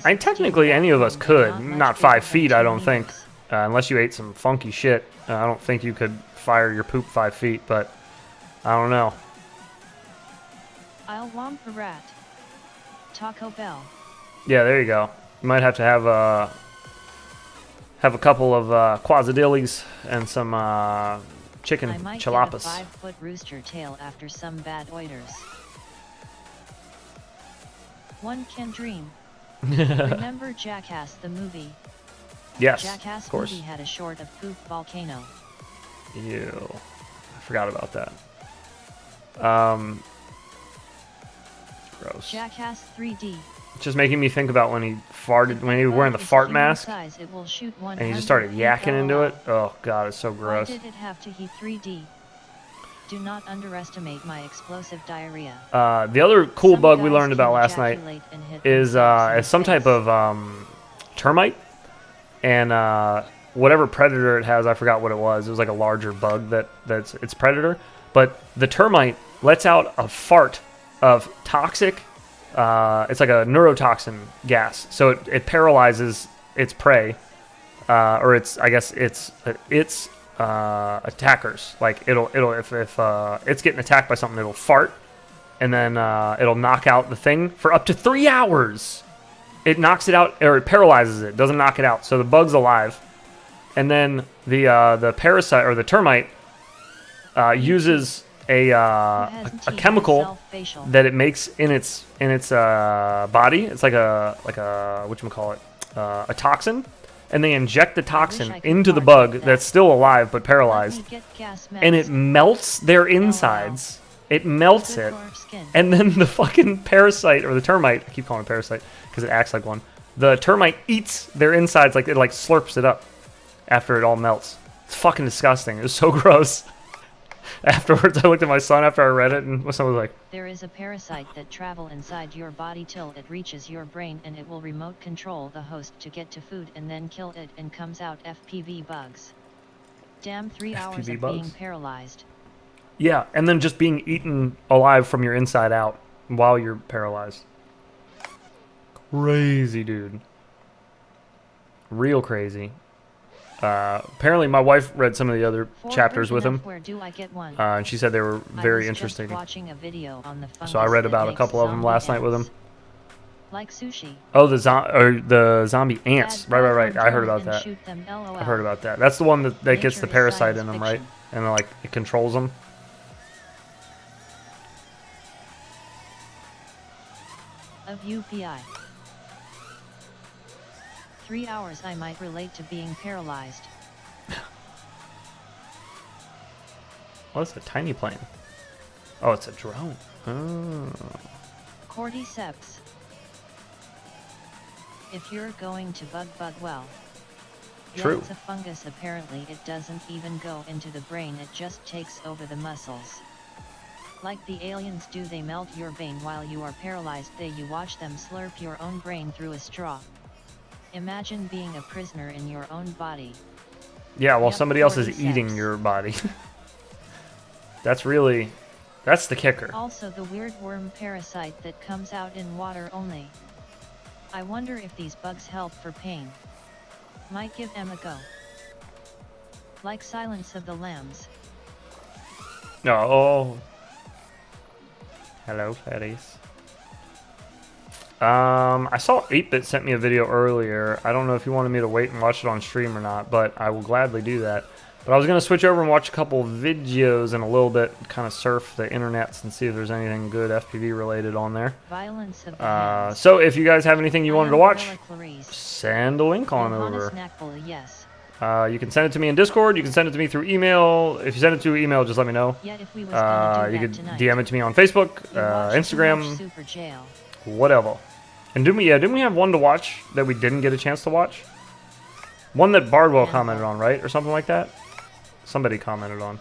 technically any of us could. Not 5 feet, I don't think. Unless you ate some funky shit. I don't think you could fire your poop 5 feet, but I don't know. I'll womp a rat. Taco Bell. Yeah, there you go. You might have to have a couple of quesadillas and some chicken chalapas. I might get a 5-foot rooster tail after some bad oiters. One can dream. Remember Jackass the movie? Yes, Jackass of course. Movie had a short of poop volcano. Ew. I forgot about that. Gross. Jackass 3D. It's just making me think about when he farted, when he was wearing the fart mask, size, it will shoot and he just started yakking into it. Oh god, it's so gross. Why did it have to be 3D? Do not underestimate my explosive diarrhea. The other cool bug we learned about last night is some type of termite, and whatever predator it has, I forgot what it was. It was like a larger bug that's its predator. But the termite lets out a fart of toxic, it's like a neurotoxin gas. So it paralyzes its prey, or its attackers. Like if it's getting attacked by something, it'll fart, and then it'll knock out the thing for up to 3 hours. It knocks it out, or it paralyzes it. Doesn't knock it out. So the bug's alive, and then the parasite or the termite uses a chemical that it makes in its body. It's like a whatchamacallit, a toxin, and they inject the toxin into the bug that's still alive but paralyzed, and it melts their insides. It melts it, and then the fucking parasite or the termite, I keep calling it parasite because it acts like one. The termite eats their insides, like it slurps it up after it all melts. It's fucking disgusting. It was so gross. Afterwards, I looked at my son after I read it, and my son was like, there is a parasite that travel inside your body till it reaches your brain, and it will remote control the host to get to food and then kill it, and comes out FPV bugs. Damn, 3 hours of being paralyzed. Yeah, and then just being eaten alive from your inside out while you're paralyzed. Crazy, dude. Real crazy. Apparently, my wife read some of the other chapters with him, Where do I get one? and she said they were very interesting. Watching a video on the So I read about a couple of them last night with him. Like sushi. Oh, the zombie ants. Right. I heard about that. I heard about that. That's the one that gets the parasite in them, right? And then, like, it controls them. Of UPI. 3 hours I might relate to being paralyzed. Oh, it's a tiny plane. Oh, it's a drone. Oh. Cordyceps. If you're going to bug well. True. It's a fungus. Apparently it doesn't even go into the brain, it just takes over the muscles. Like the aliens do, they melt your vein while you are paralyzed. You watch them slurp your own brain through a straw. Imagine being a prisoner in your own body. Yeah, while Yep, somebody else is cordyceps. eating your body. That's the kicker. Also the weird worm parasite that comes out in water only. I wonder if these bugs help for pain. Might give them a go. Like Silence of the Lambs. Oh. Hello, Clarice. I saw 8-Bit sent me a video earlier. I don't know if you wanted me to wait and watch it on stream or not, but I will gladly do that. But I was going to switch over and watch a couple videos in a little bit, kind of surf the internets and see if there's anything good FPV related on there. Violence of the Hands. So if you guys have anything you wanted to watch, send a link on over. Yes. You can send it to me in Discord. You can send it to me through email. If you send it through email, just let me know. Yet if we was gonna do you that could tonight, DM it to me on Facebook, Instagram, whatever. And didn't we have one to watch that we didn't get a chance to watch? One that Bardwell commented on, right? Or something like that? Somebody commented on.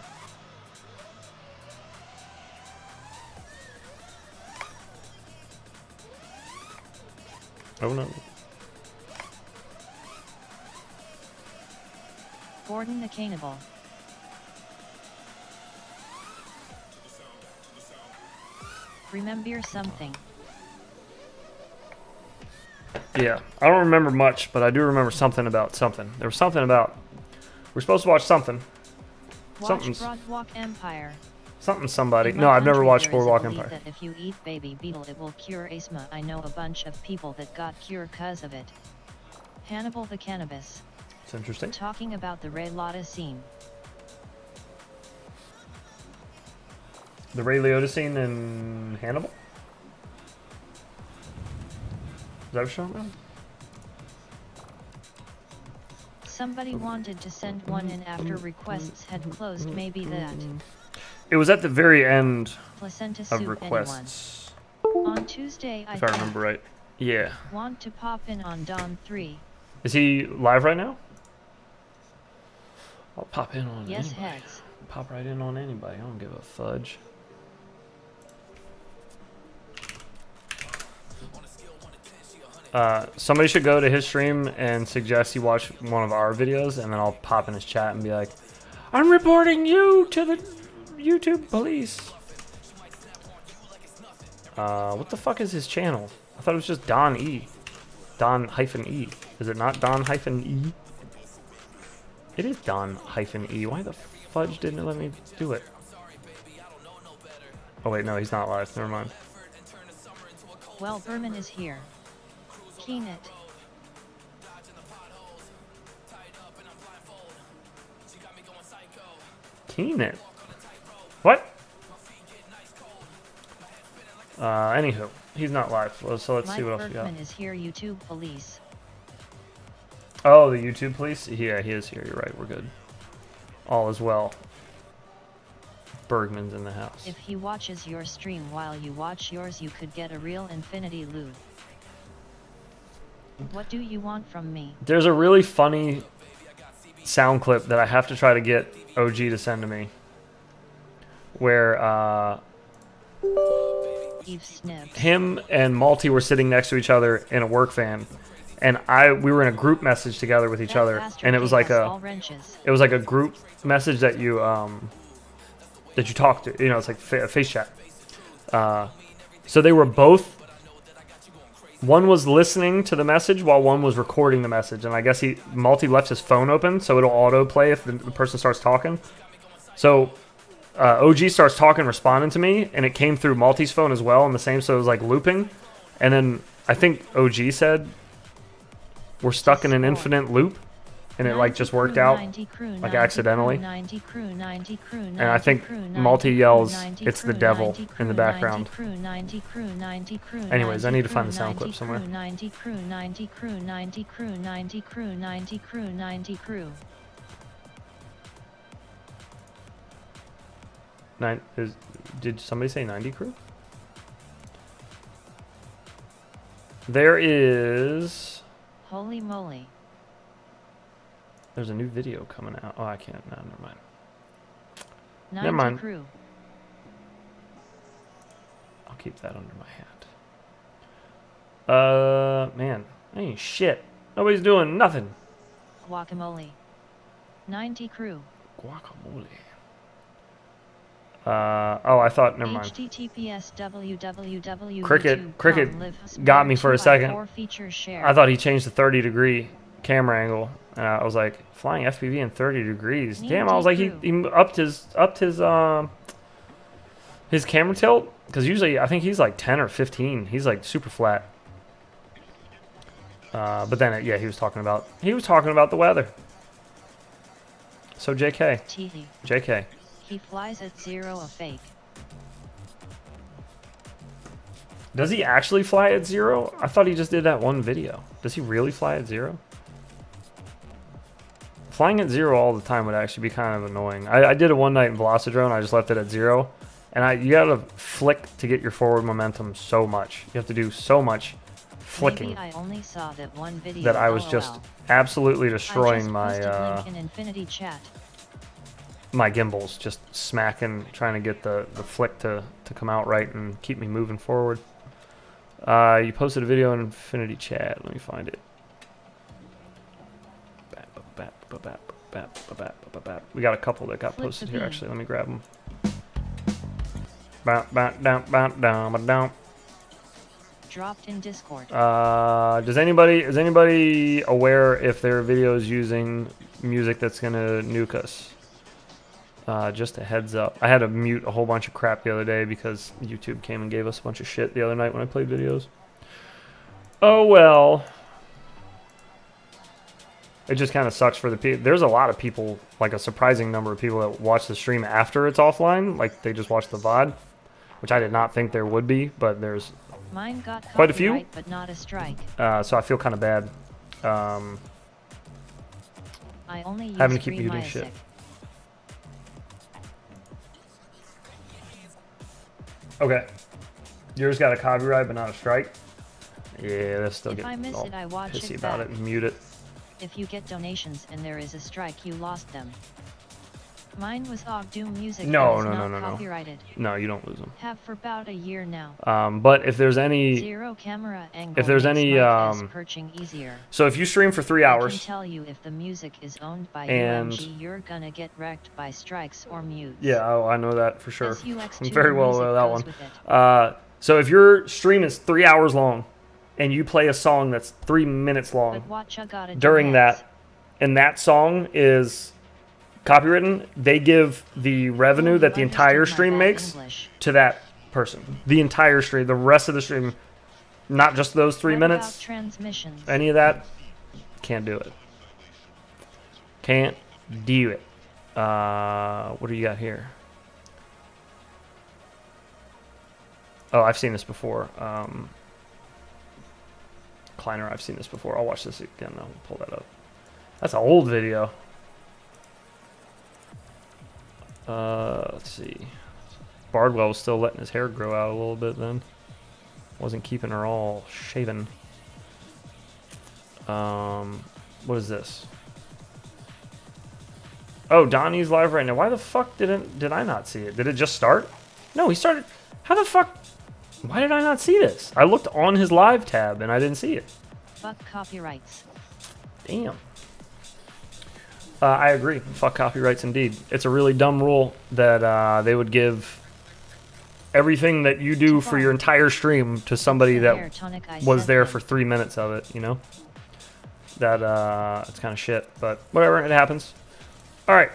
Oh no. Gordon the Cannibal. Remember something. Yeah, I don't remember much, but I do remember something about something. There was something about... We're supposed to watch something. Watch Boardwalk Empire. Somebody. In No, my I've never country, watched there is a Boardwalk belief Empire. that if you eat baby beetle, it will cure asthma. I know a bunch of people that got cured cause of it. Hannibal the Cannabis. It's interesting. Talking about the Ray Liotta scene. The Ray Liotta scene in Hannibal? Is that what you're talking about? Somebody wanted to send one in after requests had closed. Maybe that. It was at the very end Placenta of soup, requests. On Tuesday, If I remember right. Yeah. Want to pop in on Dawn 3. Is he live right now? I'll pop in on Yes, anybody. heads. Pop right in on anybody. I don't give a fudge. Somebody should go to his stream and suggest you watch one of our videos, and then I'll pop in his chat and be like, I'm reporting you to the YouTube police. What the fuck is his channel? I thought it was just Don E. Don-E. Is it not Don-E? It is Don-E. Why the fudge didn't it let me do it? Oh wait, no, he's not live. Never mind. Well, Berman is here. Keen it. Keen it. What? Anywho, he's not live, so let's see what else we got. Bergman is here. YouTube police. Oh, the YouTube police? Yeah, he is here. You're right. We're good. All is well. Bergman's in the house. If he watches your stream while you watch yours, you could get a real infinity loot. What do you want from me? There's a really funny sound clip that I have to try to get OG to send to me. Where, him and Malty were sitting next to each other in a work van. And we were in a group message together with each other. And it was like a group message that you talk to. You know, it's like a face chat. So they were both one was listening to the message while one was recording the message, and I guess Multi left his phone open so it'll autoplay if the person starts talking. So OG starts talking, responding to me, and it came through Multi's phone as well, and the same, so it was like looping. And then I think OG said, "We're stuck in an infinite loop," and it like just worked out like accidentally. And I think Multi yells, "It's the devil" in the background. Anyways, I need to find the sound clip somewhere. Did somebody say 90 crew? There is. Holy moly. There's a new video coming out. Oh, I can't. No, never mind. 90 Never mind. crew. I'll keep that under my hat. Man, ain't shit. Nobody's doing nothing. Guacamole. 90 crew. Guacamole. Oh, I thought. Never mind. HTTPS www. Cricket got me for a second. I thought he changed the 30-degree camera angle, and I was like, flying FPV in 30 degrees. Damn, I was like, he upped his camera tilt, because usually I think he's like 10 or 15. He's like super flat. But then yeah, he was talking about the weather. So JK. He flies at 0 a fake. Does he actually fly at 0? I thought he just did that one video. Does he really fly at 0? Flying at 0 all the time would actually be kind of annoying. I did it one night in Velocidrone. I just left it at 0. And you gotta flick to get your forward momentum so much. You have to do so much flicking. Maybe I only saw that one video. That I was just absolutely destroying my in Infinity Chat. My gimbals, just smacking, trying to get the flick to come out right and keep me moving forward. You posted a video in Infinity Chat. Let me find it. We got a couple that got posted here, actually. Let me grab them. Dropped in Discord. Is anybody aware if their video is using music that's gonna nuke us? Just a heads up. I had to mute a whole bunch of crap the other day because YouTube came and gave us a bunch of shit the other night when I played videos. Oh well. It just kind of sucks for the people. There's a lot of people, like a surprising number of people that watch the stream after it's offline. Like they just watch the VOD, which I did not think there would be, but there's Mine got quite a few. But not a strike. So I feel kind of bad. I only use having to keep muting shit. Okay. Yours got a copyright but not a strike? Yeah, that's still getting all pissy about it and mute it. If you get donations and there is a strike, you lost them. Mine was Doom music. No. Copyrighted. No, you don't lose them. Have for about a year now. But if there's any zero camera angle, if there's any perching easier. So if you stream for 3 hours, I can tell you if the music is owned by UMG, you're gonna get wrecked by strikes or mutes. Yeah, I know that for sure. I'm very well aware of that one. So if your stream is 3 hours long and you play a song that's 3 minutes long during that, and that song is copywritten, they give the revenue that the entire stream makes to that person. The entire stream, the rest of the stream, not just those 3 minutes. Any of that, can't do it. Can't do it. What do you got here? Oh, I've seen this before. Kleiner, I've seen this before. I'll watch this again. I'll pull that up. That's an old video. Let's see. Bardwell was still letting his hair grow out a little bit then. Wasn't keeping her all shaven. What is this? Oh, Donnie's live right now. Why the fuck did I not see it? Did it just start? No, he started. How the fuck? Why did I not see this? I looked on his live tab and I didn't see it. Fuck copyrights. Damn. I agree. Fuck copyrights indeed. It's a really dumb rule that they would give everything that you do for your entire stream to somebody that was there for 3 minutes of it, you know? That, it's kind of shit, but whatever, it happens. Alright,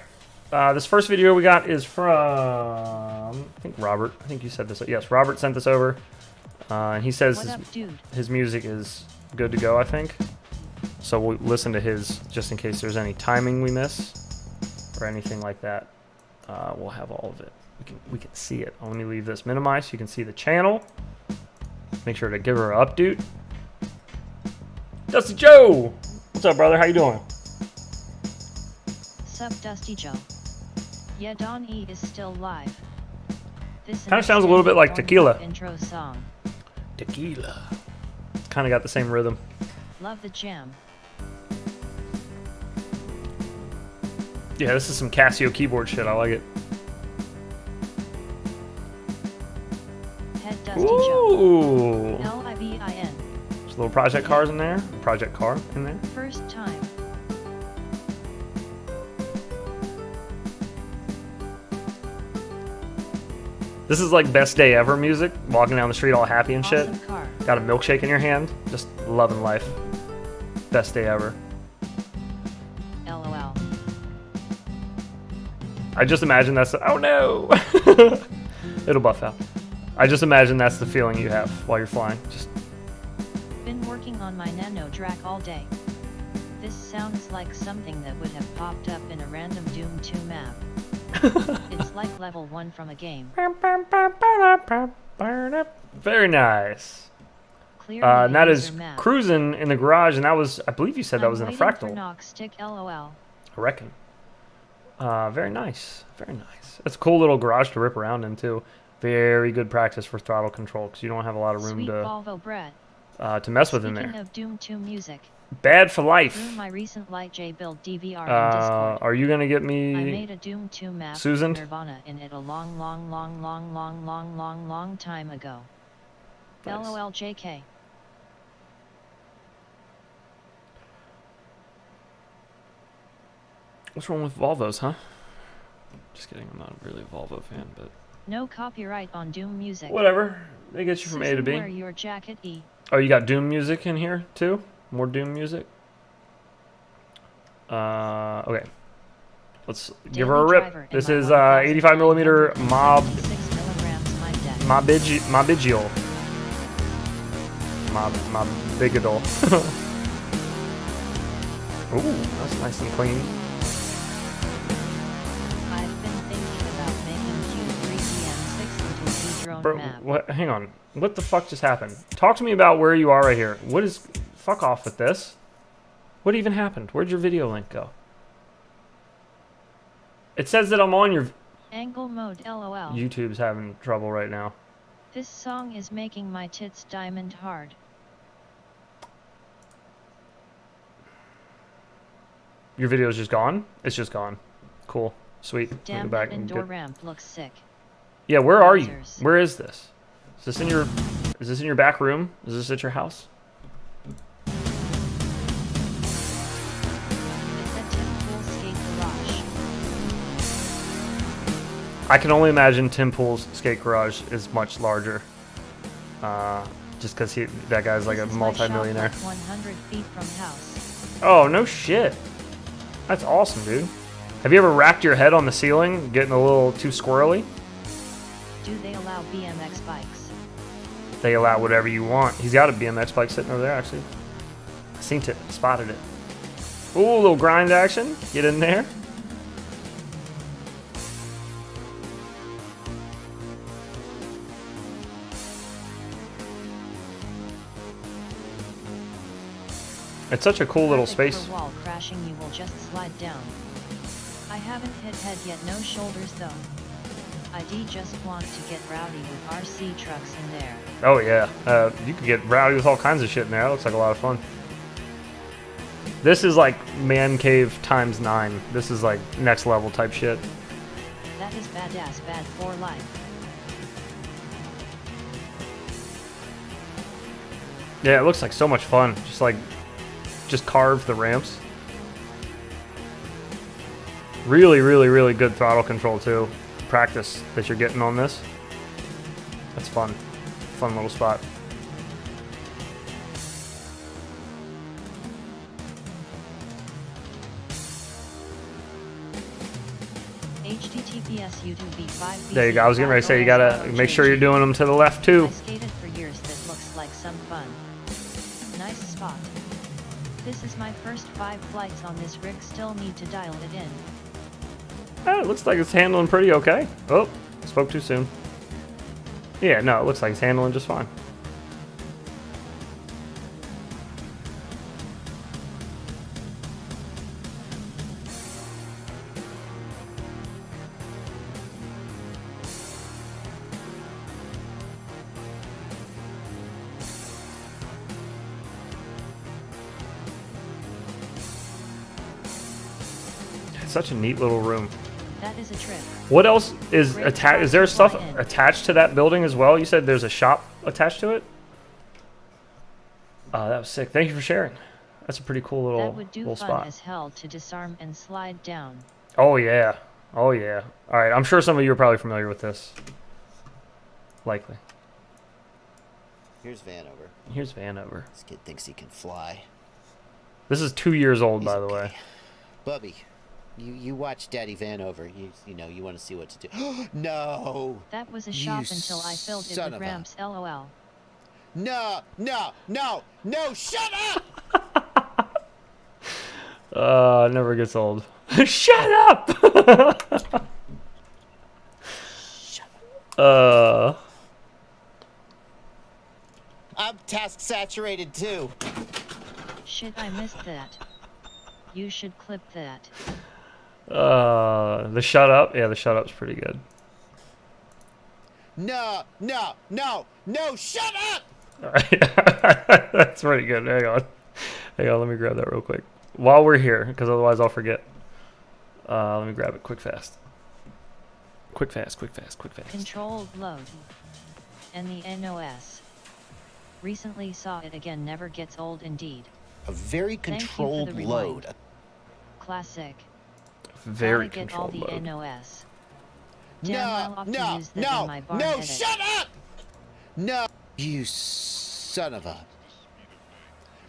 this first video we got is from, I think Robert. I think you said this. Yes, Robert sent this over. And he says his music is good to go, I think. So we'll listen to his, just in case there's any timing we miss or anything like that. We'll have all of it. We can see it. Let me leave this minimized so you can see the channel. Make sure to give her an update. Dusty Joe! What's up, brother? How you doing? Sup, Dusty Joe. Yeah, Don E is still live. This kind of sounds a little bit like Tequila. Intro song. Tequila. It's kind of got the same rhythm. Love the jam. Yeah, this is some Casio keyboard shit. I like it. Head Dusty Ooh. Joe. L-I-V-I-N. There's little project cars in there. Project car in there. First time. This is like best day ever music. Walking down the street all happy and shit. Awesome car. Got a milkshake in your hand. Just loving life. Best day ever. LOL. I just imagine that's the, oh no! It'll buff out. I just imagine that's the feeling you have while you're flying. Just been working on my nano track all day. This sounds like something that would have popped up in a random Doom 2 map. It's like level 1 from a game. very nice. And that is cruising in the garage, and that was, I believe you said that was in a fractal. Stick LOL. I reckon. Very nice. Very nice. It's a cool little garage to rip around in too. Very good practice for throttle control because you don't have a lot of room to mess with in there. Speaking of Doom 2 music. Bad for life. Through my recent Light J build DVR on Discord. Are you gonna get me? I made a Doom 2 map Susan? with Nirvana in it a long time ago. Nice. LOL JK. What's wrong with Volvos, huh? Just kidding. I'm not really a Volvo fan, but no copyright on Doom music. Whatever. They get you from Susan, A to B. wear your jacket E. Oh, you got Doom music in here too? More Doom music? Okay. Let's give her a rip. This is 85mm Mobigial. Mobigadol. Ooh, that's nice and clean. I've been thinking about making Q3PM6 into a drone Bro, map. what? Hang on. What the fuck just happened? Talk to me about where you are right here. What is... Fuck off with this. What even happened? Where'd your video link go? It says that I'm on your... Angle mode LOL. YouTube's having trouble right now. This song is making my tits diamond hard. Your video's just gone? It's just gone. Cool. Sweet. Damn, back that and indoor get... ramp looks sick. Yeah, where are you? Wowzers. Where is this? Is this in your... Is this in your back room? Is this at your house? I can only imagine Tim Pool's skate garage is much larger. Just because that guy's like a multi-millionaire. 100 feet from house. Oh, no shit. That's awesome, dude. Have you ever racked your head on the ceiling, getting a little too squirrely? Do they allow BMX bikes? They allow whatever you want. He's got a BMX bike sitting over there, actually. I seen it, spotted it. Ooh, a little grind action. Get in there. It's such a cool little space. For wall crashing, you will just slide down. I haven't hit head yet, no shoulders though. ID just want to get rowdy with RC trucks in there. Oh yeah, you could get rowdy with all kinds of shit in there. That looks like a lot of fun. This is like man cave times 9. This is like next level type shit. That is badass, bad for life. Yeah, it looks like so much fun. Just carve the ramps. Really, really, really good throttle control too. Practice that you're getting on this. It's fun. Fun little spot. HTTPS YouTube V5. There you go. I was getting ready to say you gotta make sure you're doing them to the left too. I skated for years. That looks like some fun. Nice spot. This is my first 5 flights on this rig. Still need to dial it in. Oh, it looks like it's handling pretty okay. Oh, spoke too soon. Yeah, no, it looks like it's handling just fine. It's such a neat little room. That is a trip. What else is attached? Is there stuff attached to that building as well? You said there's a shop attached to it? That was sick. Thank you for sharing. That's a pretty cool little, that would do little fun spot. as hell to disarm and slide down. Oh, yeah. Oh, yeah. All right. I'm sure some of you are probably familiar with this. Likely. Here's Vanover. Here's Vanover. This kid thinks he can fly. This is 2 years old, He's by the okay. way. Bubby, you watch Daddy Vanover. You know you want to see what to do. No. That was a shot until I filled it with ramps. LOL. No, no, no, no! Shut up! It never gets old. Shut up! Shut up. Uh. I'm task saturated too. Shit, I missed that. You should clip that. The shut up? Yeah, the shut up's pretty good. No, no, no, no! Shut up! Alright. That's pretty good. Hang on. Hang on, let me grab that real quick. While we're here, because otherwise I'll forget. Let me grab it quick fast. Quick fast, quick fast, quick fast. Controlled load. And the NOS. Recently saw it again, never gets old indeed. A very controlled load. Classic. Very get controlled all the load. NOS. No, no, no, no! Shut up! No, you son of a.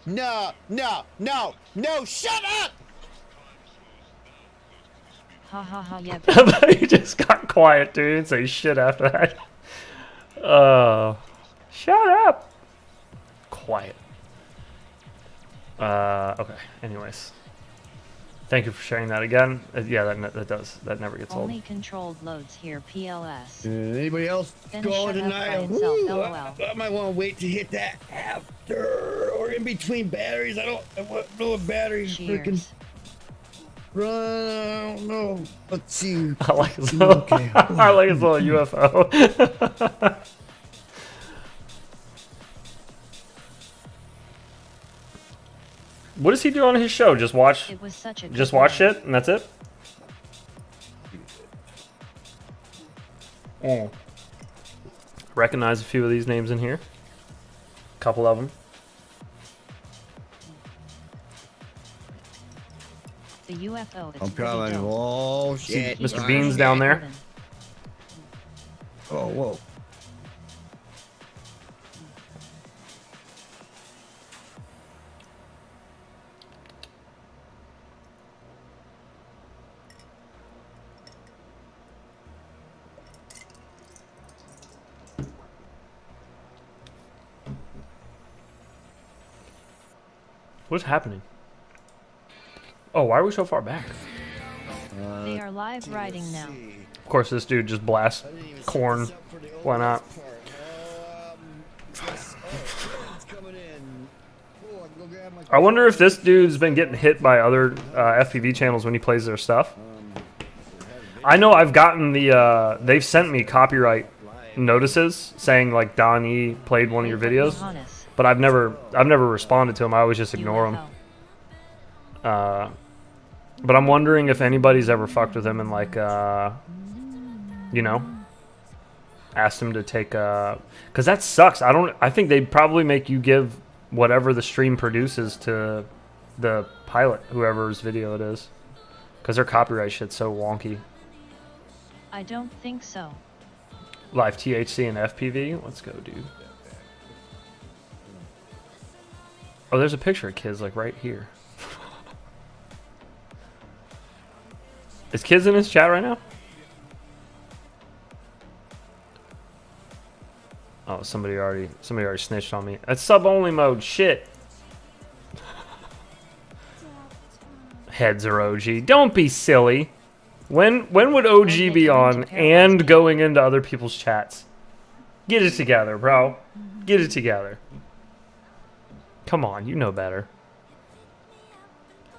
No, no, no, no! Shut up! Ha ha ha, yeah. He just got quiet, dude. He didn't say shit after that. Shut up! Quiet. Okay, anyways. Thank you for sharing that again. Yeah, that never gets old. Only controlled loads here, PLS. Anybody else Then going shut up tonight? by itself, Ooh, LOL. I might want to wait to hit that after or in between batteries. I don't know what batteries freaking Cheers. run. I don't know. Let's see. I like his little, Okay. I like his little UFO. What does he do on his show? Just watch. It was such a Just good watch night. it, and that's it. Oh. Recognize a few of these names in here. A couple of them. The UFO. It's I'm pretty coming. dope. Oh See shit! Mr. Alright. Beans down there. Oh whoa! What's happening? Oh, why are we so far back? They are live riding now. Of course, this dude just blasts corn. Why not? I wonder if this dude's been getting hit by other FPV channels when he plays their stuff. I know I've gotten the, they've sent me copyright notices saying like Don E played one of your videos, but I've never responded to them. I always just ignore them. But I'm wondering if anybody's ever fucked with him and like, you know, asked him to take, cause that sucks. I think they'd probably make you give whatever the stream produces to the pilot, whoever's video it is, cause their copyright shit's so wonky. I don't think so. Live THC and FPV. Let's go, dude. Oh, there's a picture of kids like right here. Is kids in his chat right now? Oh, somebody already snitched on me. That's sub only mode. Shit. Heads are OG. Don't be silly. When would OG be on and going into other people's chats? Get it together, bro. Get it together. Come on, you know better.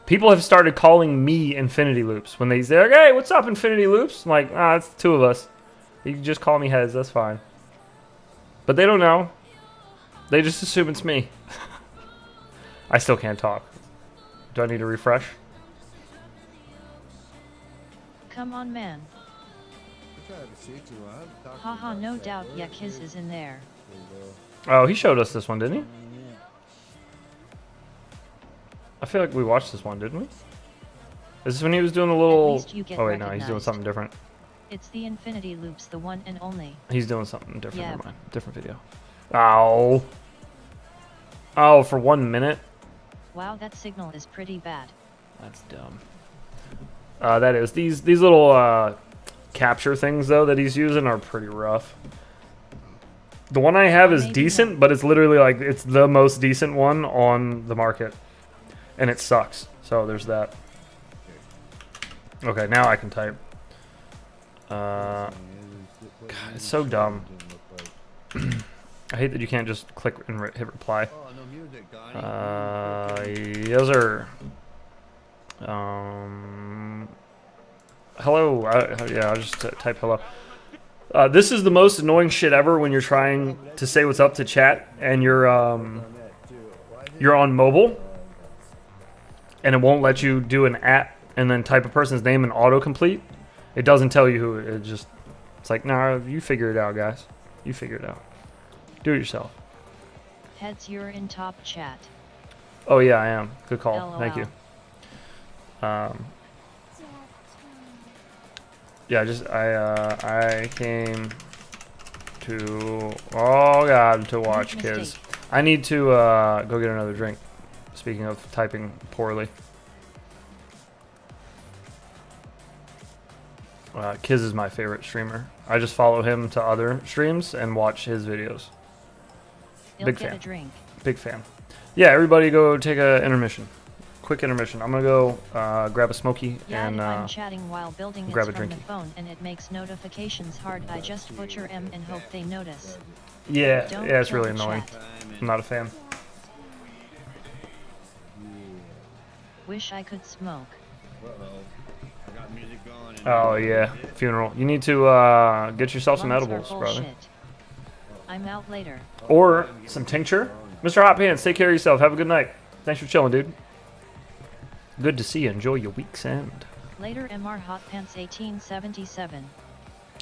People have started calling me Infinity Loops when they say, "Hey, what's up, Infinity Loops?" I'm like, it's the two of us. You can just call me Heads. That's fine. But they don't know. They just assume it's me. I still can't talk. Do I need to refresh? Come on, man. Haha, no doubt Yakiz is in there. Oh, he showed us this one, didn't he? I feel like we watched this one, didn't we? Is this when he was doing the little... Oh wait, no, he's doing something different. It's the Infinity Loops, the one and only. He's doing something different. Yeah. Never mind. Different video. Ow. Oh, for 1 minute? Wow, that signal is pretty bad. That's dumb. That is. These little capture things, though, that he's using are pretty rough. The one I have is decent, but it's literally like, it's the most decent one on the market. And it sucks. So there's that. Okay, now I can type. God, it's so dumb. I hate that you can't just click and hit reply. Yes, sir. Hello. Yeah, I'll just type hello. This is the most annoying shit ever when you're trying to say what's up to chat and you're on mobile and it won't let you do an @ and then type a person's name in autocomplete. It doesn't tell you who it just. It's like, nah, you figure it out, guys. You figure it out. Do it yourself. Heads, you're in top chat. Oh yeah, I am. Good call. LOL. Thank you. Yeah, I came to to watch kids. I need to go get another drink. Speaking of typing poorly. Kiz is my favorite streamer. I just follow him to other streams and watch his videos. Big fan. Big fan. Yeah, everybody go take a intermission. Quick intermission. I'm gonna go grab a smoky and I'm chatting while building grab a from drinky. the phone and it makes notifications hard. I just butcher M and hope they notice. Yeah, Don't yeah, it's kill really the annoying. chat. I'm not a fan. Wish I could smoke. Oh yeah, funeral. You need to get yourself some Lungs are edibles, brother. bullshit. I'm out later. Or some tincture. Mr. Hot Pants, take care of yourself. Have a good night. Thanks for chilling, dude. Good to see you. Enjoy your week's end. Later, MR Hot Pants 1877.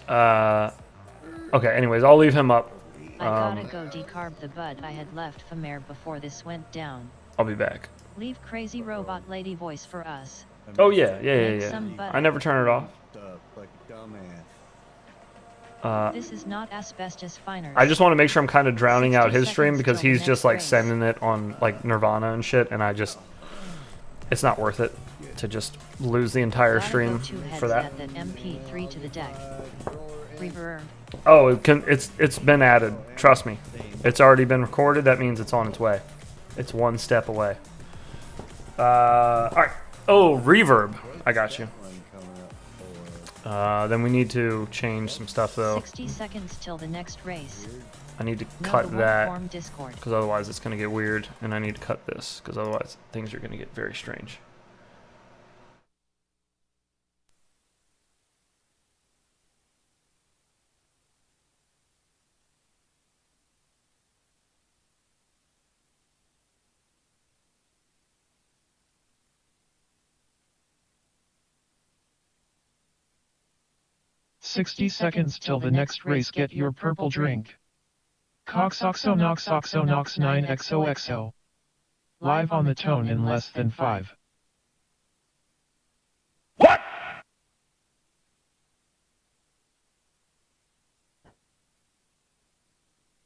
Okay, anyways, I'll leave him up. I gotta go decarb the bud I had left Famare before this went down. I'll be back. Leave crazy robot lady voice for us. Oh yeah. Some bud. I never turn it off. This is not asbestos finers. I just want to make sure I'm kind of drowning out his 60 stream because seconds he's till just the like next sending it on like Nirvana and shit, and it's not worth it to just lose the entire Gotta stream go two heads for that. Add that MP3 to the deck. Reverb. Oh, it's been added. Trust me, it's already been recorded. That means it's on its way. It's one step away. All right. Oh, reverb. I got you. Then we need to change some stuff though. 60 seconds till the next race. I need to No, cut the that one-form Discord. because otherwise it's going to get weird, and I need to cut this because otherwise things are going to get very strange. "60 seconds till the next race. Get your purple drink. Coxoxo Noxoxo Nox 9XOXO. Live on the tone in less than 5.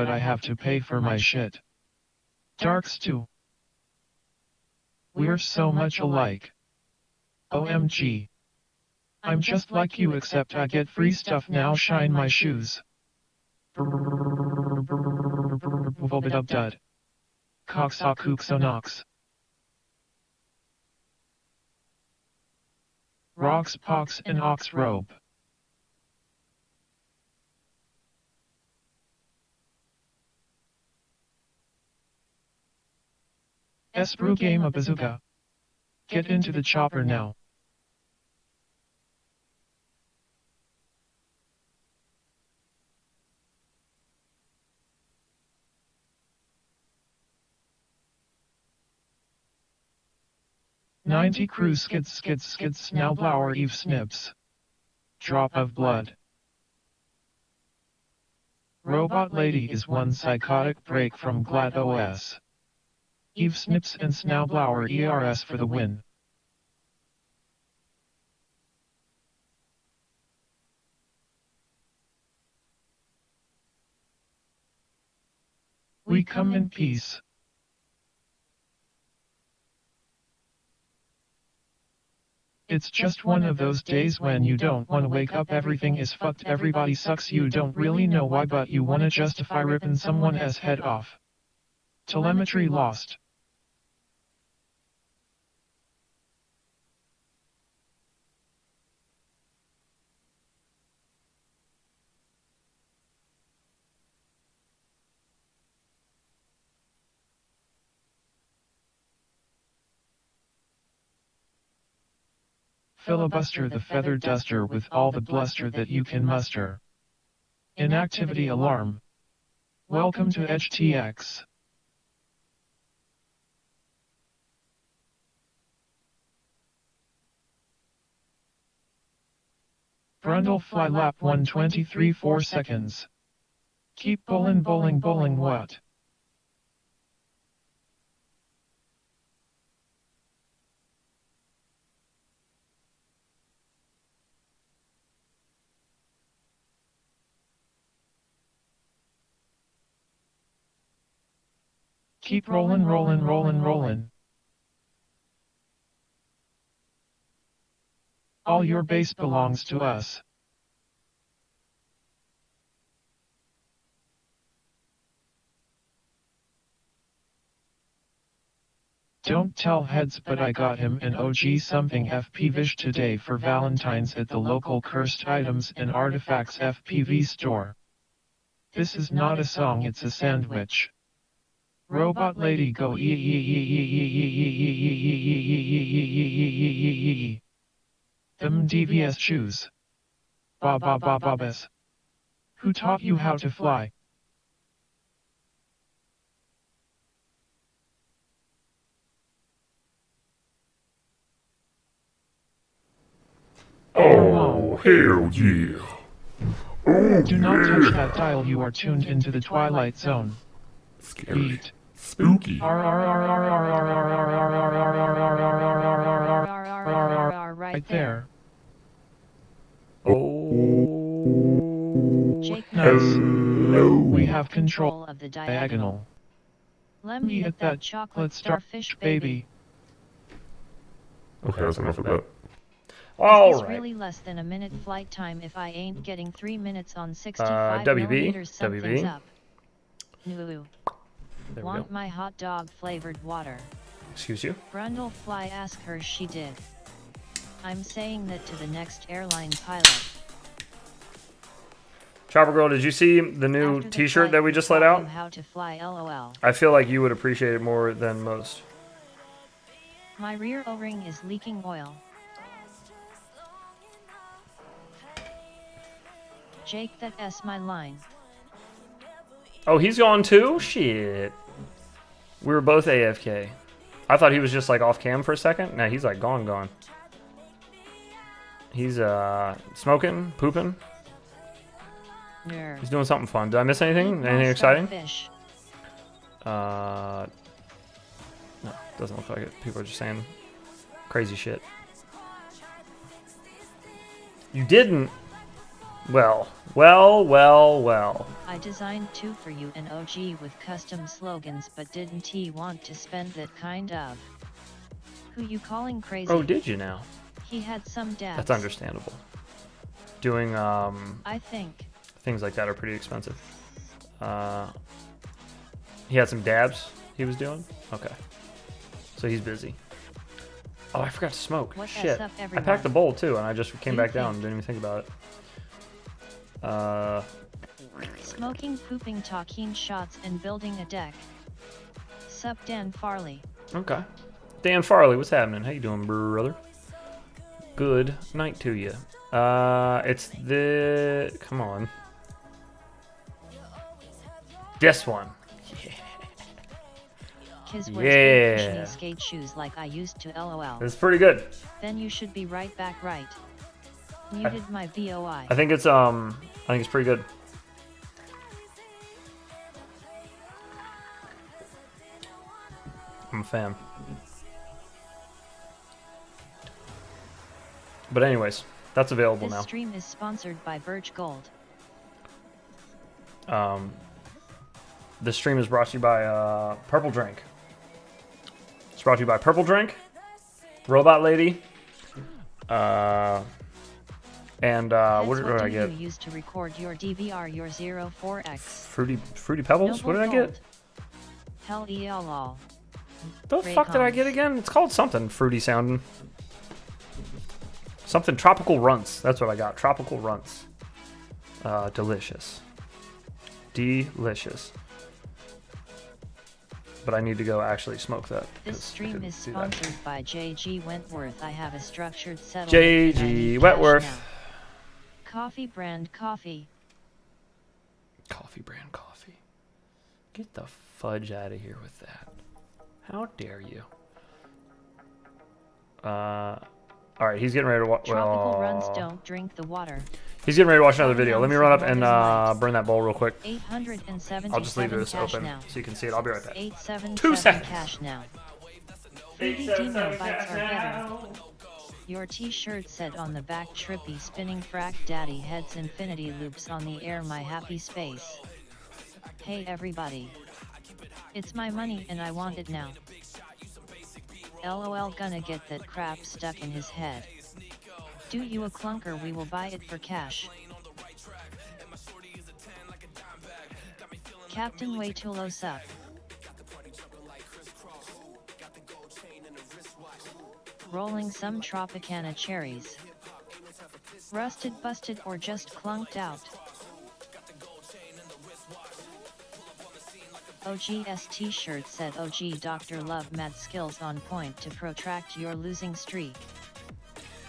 but I have to pay for my shit. Darks too. We're so much alike. OMG. I'm just like you except I get free stuff now. Shine my shoes. Dud. Coxonox. Rocks, pox, and ox robe. Esbrew game a bazooka. Get into the chopper now. "90 crew skids snowblower Eve snips. Drop of blood. Robot lady is one psychotic break from Glad OS. Eve snips and snowblower ERS for the win. We come in peace. It's just one of those days when you don't want to wake up, everything is fucked, everybody sucks, you don't really know why, but you want to justify ripping someone's head off. Telemetry lost. Filibuster the feather duster with all the bluster that you can muster. Inactivity alarm. Welcome to HTX. Brundle fly lap 123 4 seconds. Keep bowling what? Keep rollin'. All your base belongs to us. Don't tell heads, but I got him an OG something FPVish today for Valentine's at the local cursed items and artifacts FPV store. This is not a song, it's a sandwich. Robot lady go Them DVS shoes. Babas. Who taught you how to fly? Oh, hell yeah. Do not touch that dial. You are tuned into the Twilight Zone. Beat. Spooky. Right there. Oh. Jake, Nice. Hello. We have control of the diagonal. Let me hit that chocolate starfish, baby. Okay, that's enough of that. All It's right. really less than a minute flight time if I ain't getting 3 minutes on 65 WB, millimeters. Something's WB. up. No. There we Want go. my hot dog flavored water. Excuse you. Brundlefly, ask her, she did. I'm saying that to the next airline pilot. Chopper Girl, did you see the new After the T-shirt flight, that we we just let taught out? him how to fly, LOL. I feel like you would appreciate it more than most. My rear O-ring is leaking oil. Jake, that S my line. Oh, he's gone too? Shit. We were both AFK. I thought he was just like off cam for a second. Nah, he's like gone. He's smoking, pooping. Nerd. He's doing something fun. Did I miss anything? Anything exciting? No, doesn't look like it. People are just saying crazy shit. You didn't? Well. I designed 2 for you and OG with custom slogans, but didn't he want to spend that kind of? Who you calling crazy? Oh, did you now? He had some dabs. That's understandable. Doing I think. things like that are pretty expensive. He had some dabs he was doing? Okay. So he's busy. Oh, I forgot to smoke. What Shit. up, I everyone? packed the bowl too, and I just came You back down think? and didn't even think about it. Smoking, pooping, talking shots, and building a deck. Sup, Dan Farley. Okay. Dan Farley, what's happening? How you doing, brother? Good night to you. It's the... Come on. This one. Kiz wears big cushiony Yeah. skate shoes like I used to, LOL. It's pretty good. Then you should be right back, right? Muted my VOI. I think it's pretty good. I'm a fan. But anyways, that's available This now. stream is sponsored by Birch Gold. This stream is brought to you by Purple Drink. It's brought to you by Purple Drink, Robot Lady, and what did I get? You used to record your DVR, your 04X. Fruity Pebbles? What did I get? Hell yeah, lol. The fuck did I get again? It's called something fruity sounding. Something Tropical Runts. That's what I got. Tropical Runts. Delicious. Delicious. But I need to go actually smoke that. This stream is sponsored by JG Wentworth. I have a structured settlement. JG Wentworth. Coffee brand coffee. Coffee brand coffee. Get the fudge out of here with that. How dare you? Alright, he's getting ready to watch. Tropical runs don't drink the water. He's getting ready to watch another video. Let me run up and burn that bowl real quick. 877 I'll just leave this open now. so you can see it. I'll be right back. 877 2 seconds. Cash now. 3D Demo bites are better. Your t-shirt said on the back, trippy spinning frack daddy heads infinity loops on the air, my happy space. Hey everybody. It's my money and I want it now. LOL, gonna get that crap stuck in his head. Do you a clunker, we will buy it for cash. Captain Waytulo sup. Rolling some Tropicana cherries. Rusted, busted, or just clunked out. OG's t-shirt said OG Dr. Love mad skills on point to protract your losing streak.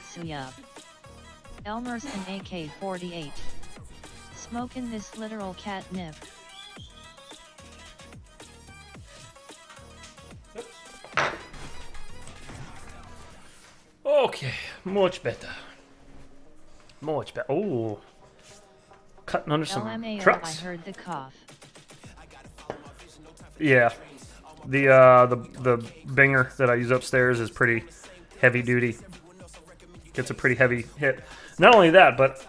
So yup. Elmer's an AK-48. Smoking this literal catnip. Okay, much better. Much better. Oh, cutting under some LMAO, trucks. I heard the cough. Yeah, the binger that I use upstairs is pretty heavy duty. Gets a pretty heavy hit. Not only that, but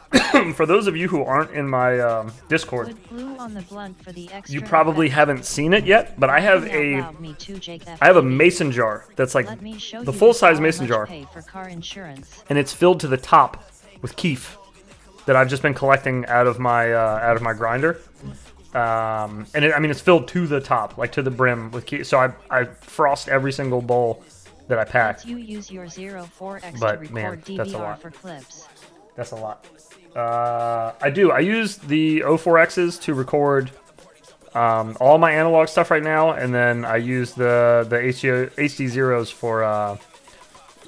for those of you who aren't in my Discord, Put glue on the blunt for the extra you probably effect. haven't seen it yet. But I have Me too, Jake I have a FPV. mason jar that's like Let me show the you full-size how mason much jar, pay for car insurance. and it's filled to the top with keef that I've just been collecting out of my grinder. And I mean, it's filled to the top, like to the brim with keef. So I frost every single bowl that I pack. Let's you use your 04X But, to record man, DVR that's a lot. for clips. That's a lot. I use the 04Xs to record all my analog stuff right now, and then I use the HD zeros for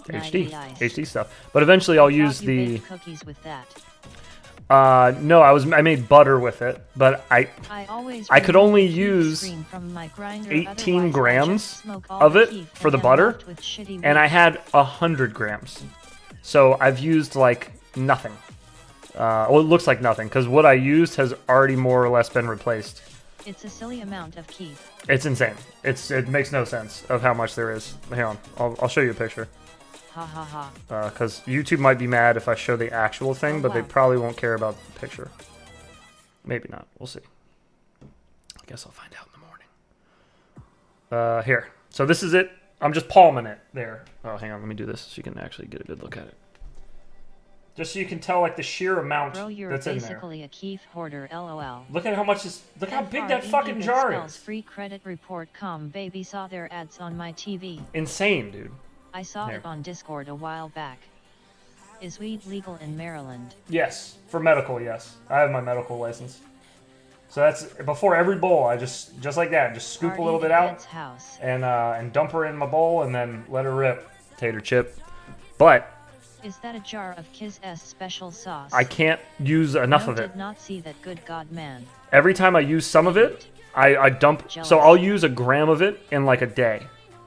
HD stuff. But eventually I'll use You the baked cookies with that. no, I made butter with it, but I always could remove only the keef use screen from my grinder, 18 otherwise I'll grams just smoke all of the it keef for the and am butter, left with shitty and I weed. had 100 grams. So I've used like nothing. Well, it looks like nothing because what I used has already more or less been replaced. It's a silly amount of keef. It's insane. It makes no sense of how much there is. Hang on, I'll show you a picture. Ha ha ha. Because YouTube might be mad if I show the actual thing, but they probably won't care about the picture. Maybe not. We'll see. I guess I'll find out in the morning. Here. So this is it. I'm just palming it there. Oh, hang on. Let me do this so you can actually get a good look at it. Just so you can tell like the sheer amount Bro, you're that's in there. basically a keef hoarder, lol. Look at how much is. Look how big that FREE fucking that jar spells is. Free credit report. Baby saw their ads on my TV. Insane, dude. I saw Here. it on Discord a while back. Is weed legal in Maryland? Yes, for medical. Yes, I have my medical license. So that's before every bowl. I just like that, just scoop a little bit out House. and dump her in my bowl and then let her rip. Tater chip. But Is that a jar of Kiss S special sauce? I can't use enough of it. Did not see that. Good God, man. Every time I use some of it, I dump. So I'll use a gram of it in like a day.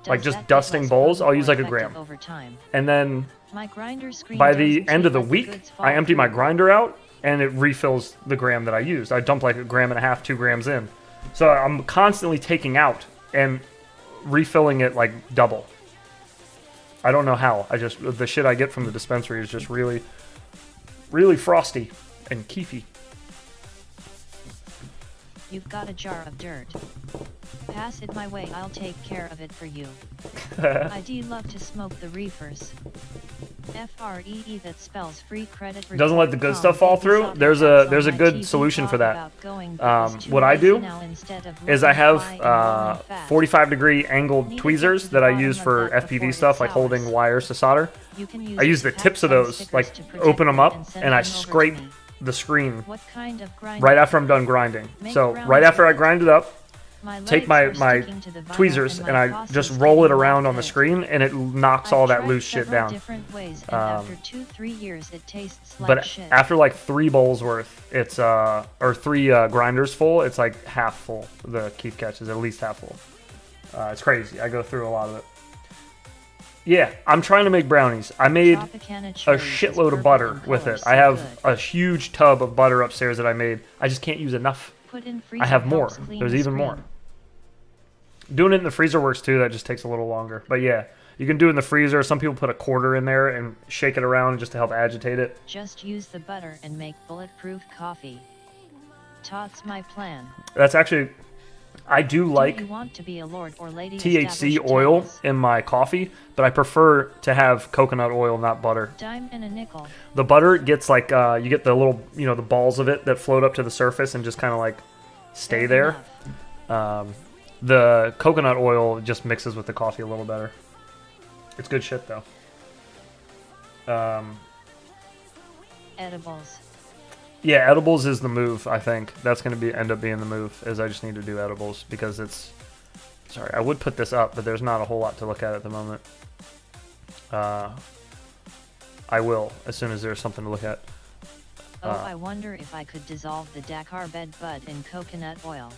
Like just dusting bowls, I'll use like a gram. Over time. And then My grinder screen by the doesn't end of the let the week, goods fall I empty my through. grinder out and it refills the gram that I used. I dump like a gram and a half, 2 grams in. So I'm constantly taking out and refilling it like double. I don't know how. The shit I get from the dispensary is just really, really frosty and keefy. You've got a jar of dirt. Pass it my way, I'll take care of it for you. I'd love to smoke the reefers. FREE that spells free credit. Doesn't let the good stuff fall through. There's a good solution for that. What I do is I have 45-degree angled tweezers that I use for FPV stuff, like holding wires to solder. I use the tips of those, like open them up, and I scrape the screen right after I'm done grinding. So right after I grind it up, take my tweezers and I just roll it around on the screen, and it knocks all that loose shit down. But after like 3 bowls worth, it's or 3 grinders full, it's like half full. The keef catch is at least half full. It's crazy. I go through a lot of it. Yeah, I'm trying to make brownies. I made a shitload of butter with it. I have a huge tub of butter upstairs that I made. I just can't use enough. I have more. There's even more. Doing it in the freezer works too. That just takes a little longer. But yeah, you can do it in the freezer. Some people put a quarter in there and shake it around just to help agitate it. Just use the butter and make bulletproof coffee. That's my plan. That's actually... I do like you want to be a lord or lady THC oil in my coffee, but I prefer to have coconut oil, not butter. Dime and a nickel. The butter gets like, you get the little, the balls of it that float up to the surface and just kind of like stay there. The coconut oil just mixes with the coffee a little better. It's good shit though. Edibles. Yeah, edibles is the move, I think. That's going to end up being the move, is I just need to do edibles, because it's... Sorry, I would put this up, but there's not a whole lot to look at the moment. I will, as soon as there's something to look at. I wonder if I could dissolve the Dakar bed bud in coconut oil.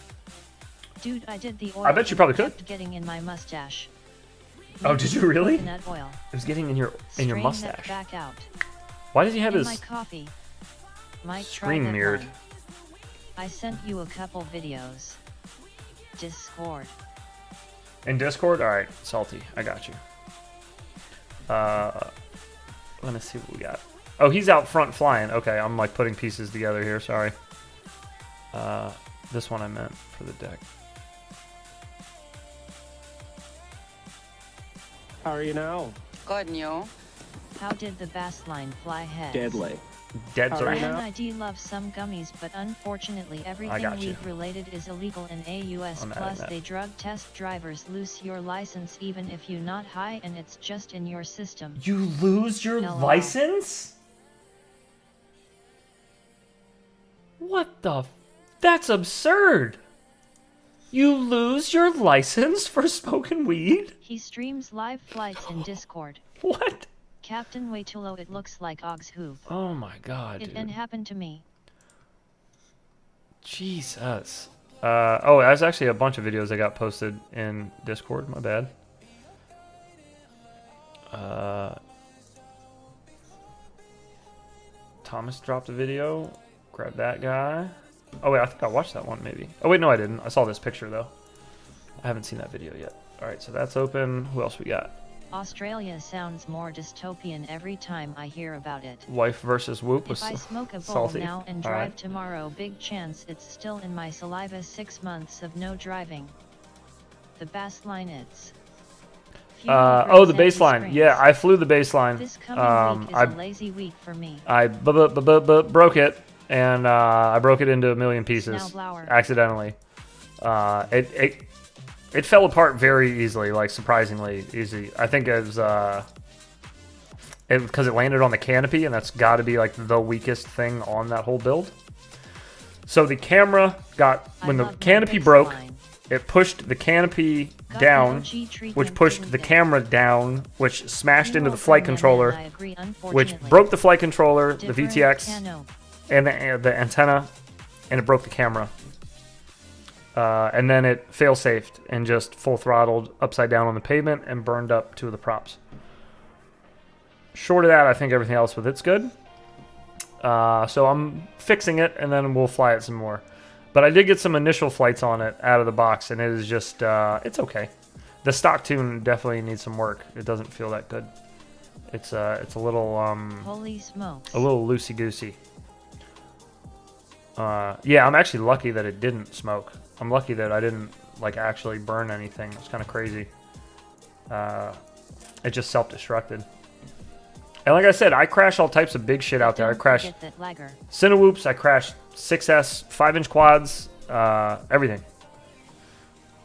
Dude, I did the oil. I bet you probably kept could. Getting in my mustache. Oh, did you really? Coconut oil. It was getting in your mustache. Back out. Why does he have in his my coffee? Might screen mirrored? I sent you a couple videos. Discord. In Discord? Alright, Salty. I got you. Let me see what we got. Oh, he's out front flying. Okay, I'm like putting pieces together here. Sorry. This one I meant for the deck. How are you now? Good, and you? How did the bass line fly heads? Deadly. Dead How are sorry. you now? NID loves some gummies, but unfortunately everything got you. weed related is illegal in AUS. I'm adding Plus that. they drug test drivers, lose your license even if you're not high and it's just in your system. You lose your LOL. license? What the? That's absurd. You lose your license for smoking weed? He streams live flights in Discord. What? Captain Waitulo, it looks like Og's hoop. Oh my god, It dude. didn't happen to me. Jesus. Oh, there's actually a bunch of videos that got posted in Discord. My bad. Thomas dropped a video. Grab that guy. Oh wait, I think I watched that one maybe. Oh wait, no I didn't. I saw this picture though. I haven't seen that video yet. Alright, so that's open. Who else we got? Australia sounds more dystopian every time I hear about it. Wife versus Whoop was If I smoke a bowl salty. now and All drive right. tomorrow, big chance it's still in my saliva. 6 months of no driving. The bass line it's. Oh, the baseline. Yeah, I flew the baseline. This coming week is a lazy week for me. I broke it, and I broke it into a million pieces Snowblower. accidentally. It fell apart very easily, like surprisingly easy. I think it was because it landed on the canopy, and that's got to be like the weakest thing on that whole build. So the camera got when the canopy broke, it pushed the canopy down, which pushed the camera down, which smashed into the flight controller, which broke the flight controller, the VTX, and the antenna, and it broke the camera. And then it fail-safed and just full throttled upside down on the pavement and burned up two of the props. Short of that, I think everything else with it's good. So I'm fixing it, and then we'll fly it some more. But I did get some initial flights on it out of the box, and it is just, it's okay. The stock tune definitely needs some work. It doesn't feel that good. It's a little, Holy smokes. a little loosey-goosey. Yeah, I'm actually lucky that it didn't smoke. I'm lucky that I didn't, like, actually burn anything. It's kind of crazy. It just self-destructed. And like I said, I crash all types of big shit out there. I crash Cinewhoops, I crash 6S, 5-inch quads, everything.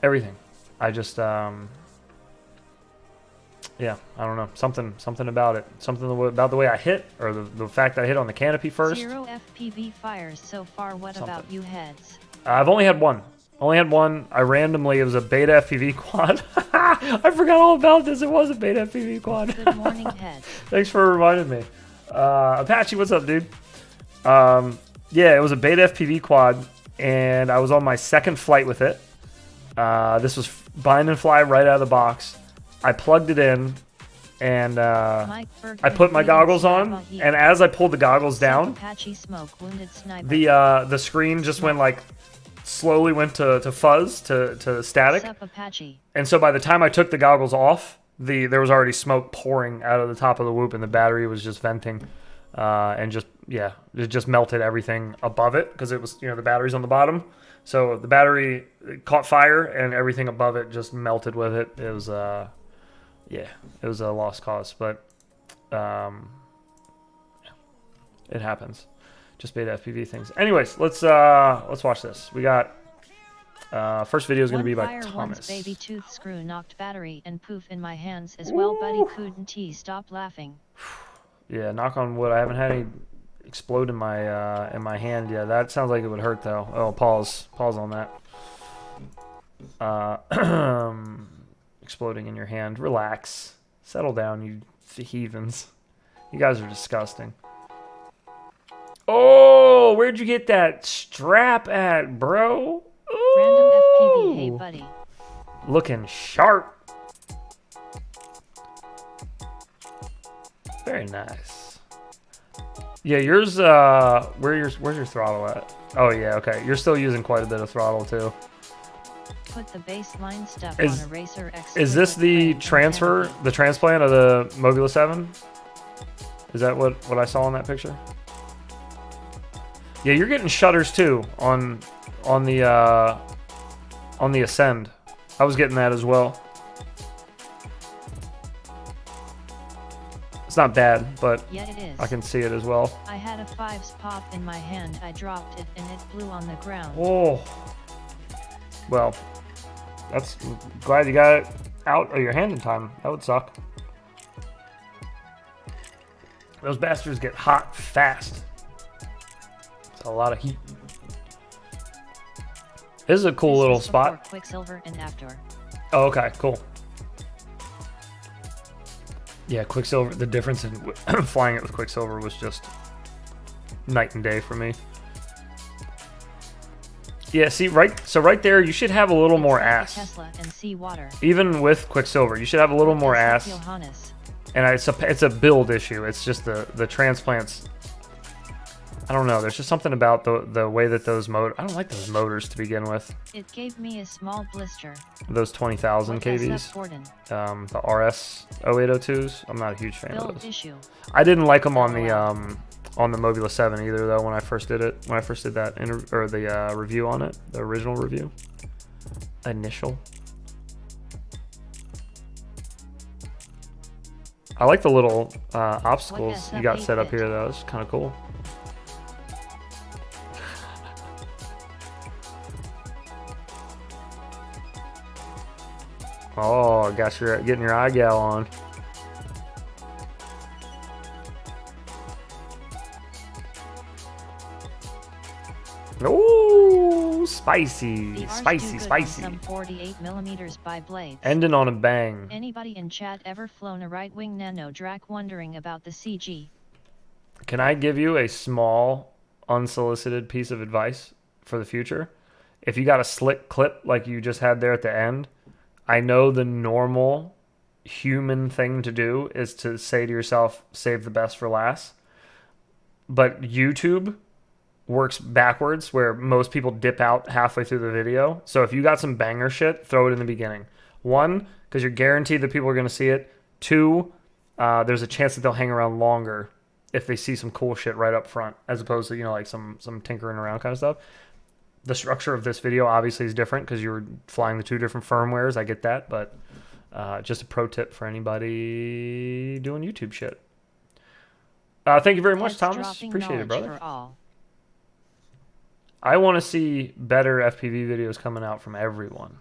Everything. I just, yeah, I don't know. Something about it. Something about the way I hit, or the fact that I hit on the canopy first. 0 FPV fires so far. What about you heads? I've only had one. I randomly, it was a beta FPV quad. I forgot all about this. It was a beta FPV quad. Good morning, heads. Thanks for reminding me. Apache, what's up, dude? Yeah, it was a beta FPV quad, and I was on my second flight with it. This was bind and fly right out of the box. I plugged it in, and I put my goggles on, and as I pulled the goggles down, the screen just went like, slowly went to fuzz, to static. And so by the time I took the goggles off, there was already smoke pouring out of the top of the whoop, and the battery was just venting. And just, yeah, it just melted everything above it, because it was, the battery's on the bottom. So the battery caught fire, and everything above it just melted with it. It was, yeah, it was a lost cause, but it happens. Just beta FPV things. Anyways, let's watch this. We got first video is going to be by Thomas. Once baby tooth screw knocked battery and poof in my hands as well. Buddy couldn't stop laughing. Yeah, knock on wood. I haven't had any explode in my hand. Yeah, that sounds like it would hurt though. Oh, pause on that. Exploding in your hand. Relax. Settle down, you heathens. You guys are disgusting. Oh, where'd you get that strap at, bro? Ooh. Random FPV, hey buddy. Looking sharp. Very nice. Yeah, yours. Where's your throttle at? Oh yeah, okay. You're still using quite a bit of throttle too. Put the baseline stuff on a Racer X. Is this the transfer, the transplant of the Mobula 7? Is that what I saw in that picture? Yeah, you're getting shutters too on the Ascend. I was getting that as well. It's not bad, but yeah, it is. I can see it as well. I had a 5's pop in my hand. I dropped it and it flew on the ground. Oh. Well, that's glad you got it out of your hand in time. That would suck. Those bastards get hot fast. It's a lot of heat. This is a cool little spot. Quicksilver and after. Oh, okay, cool. Yeah, Quicksilver, the difference in flying it with Quicksilver was just night and day for me. Yeah, see, right there, you should have a little more ass. Tesla and sea water. Even with Quicksilver, you should have a little more ass. And it's a build issue. It's just the transplants. I don't know. There's just something about the way that those I don't like those motors to begin with. It gave me a small blister. Those 20,000 kVs. The RS 0802s. I'm not a huge fan of those. Issue. I didn't like them on the Mobula 7 either, though. When I first did it, when I first did that review on it, the original review, initial. I like the little obstacles you got set up here, though. It's kind of cool. Oh, I guess you're getting your eye gal on. Ooh, spicy, spicy, spicy. Some 48mm by blades. Ending on a bang. Anybody in chat ever flown a right-wing nano drac wondering about the CG? Can I give you a small, unsolicited piece of advice for the future? If you got a slick clip like you just had there at the end, I know the normal human thing to do is to say to yourself, save the best for last. But YouTube works backwards, where most people dip out halfway through the video. So if you got some banger shit, throw it in the beginning. One, because you're guaranteed that people are going to see it. Two, there's a chance that they'll hang around longer if they see some cool shit right up front, as opposed to, like some tinkering around kind of stuff. The structure of this video obviously is different because you're flying the two different firmwares. I get that, but just a pro tip for anybody doing YouTube shit. Thank you very much, Thomas. Appreciate it, brother. I want to see better FPV videos coming out from everyone.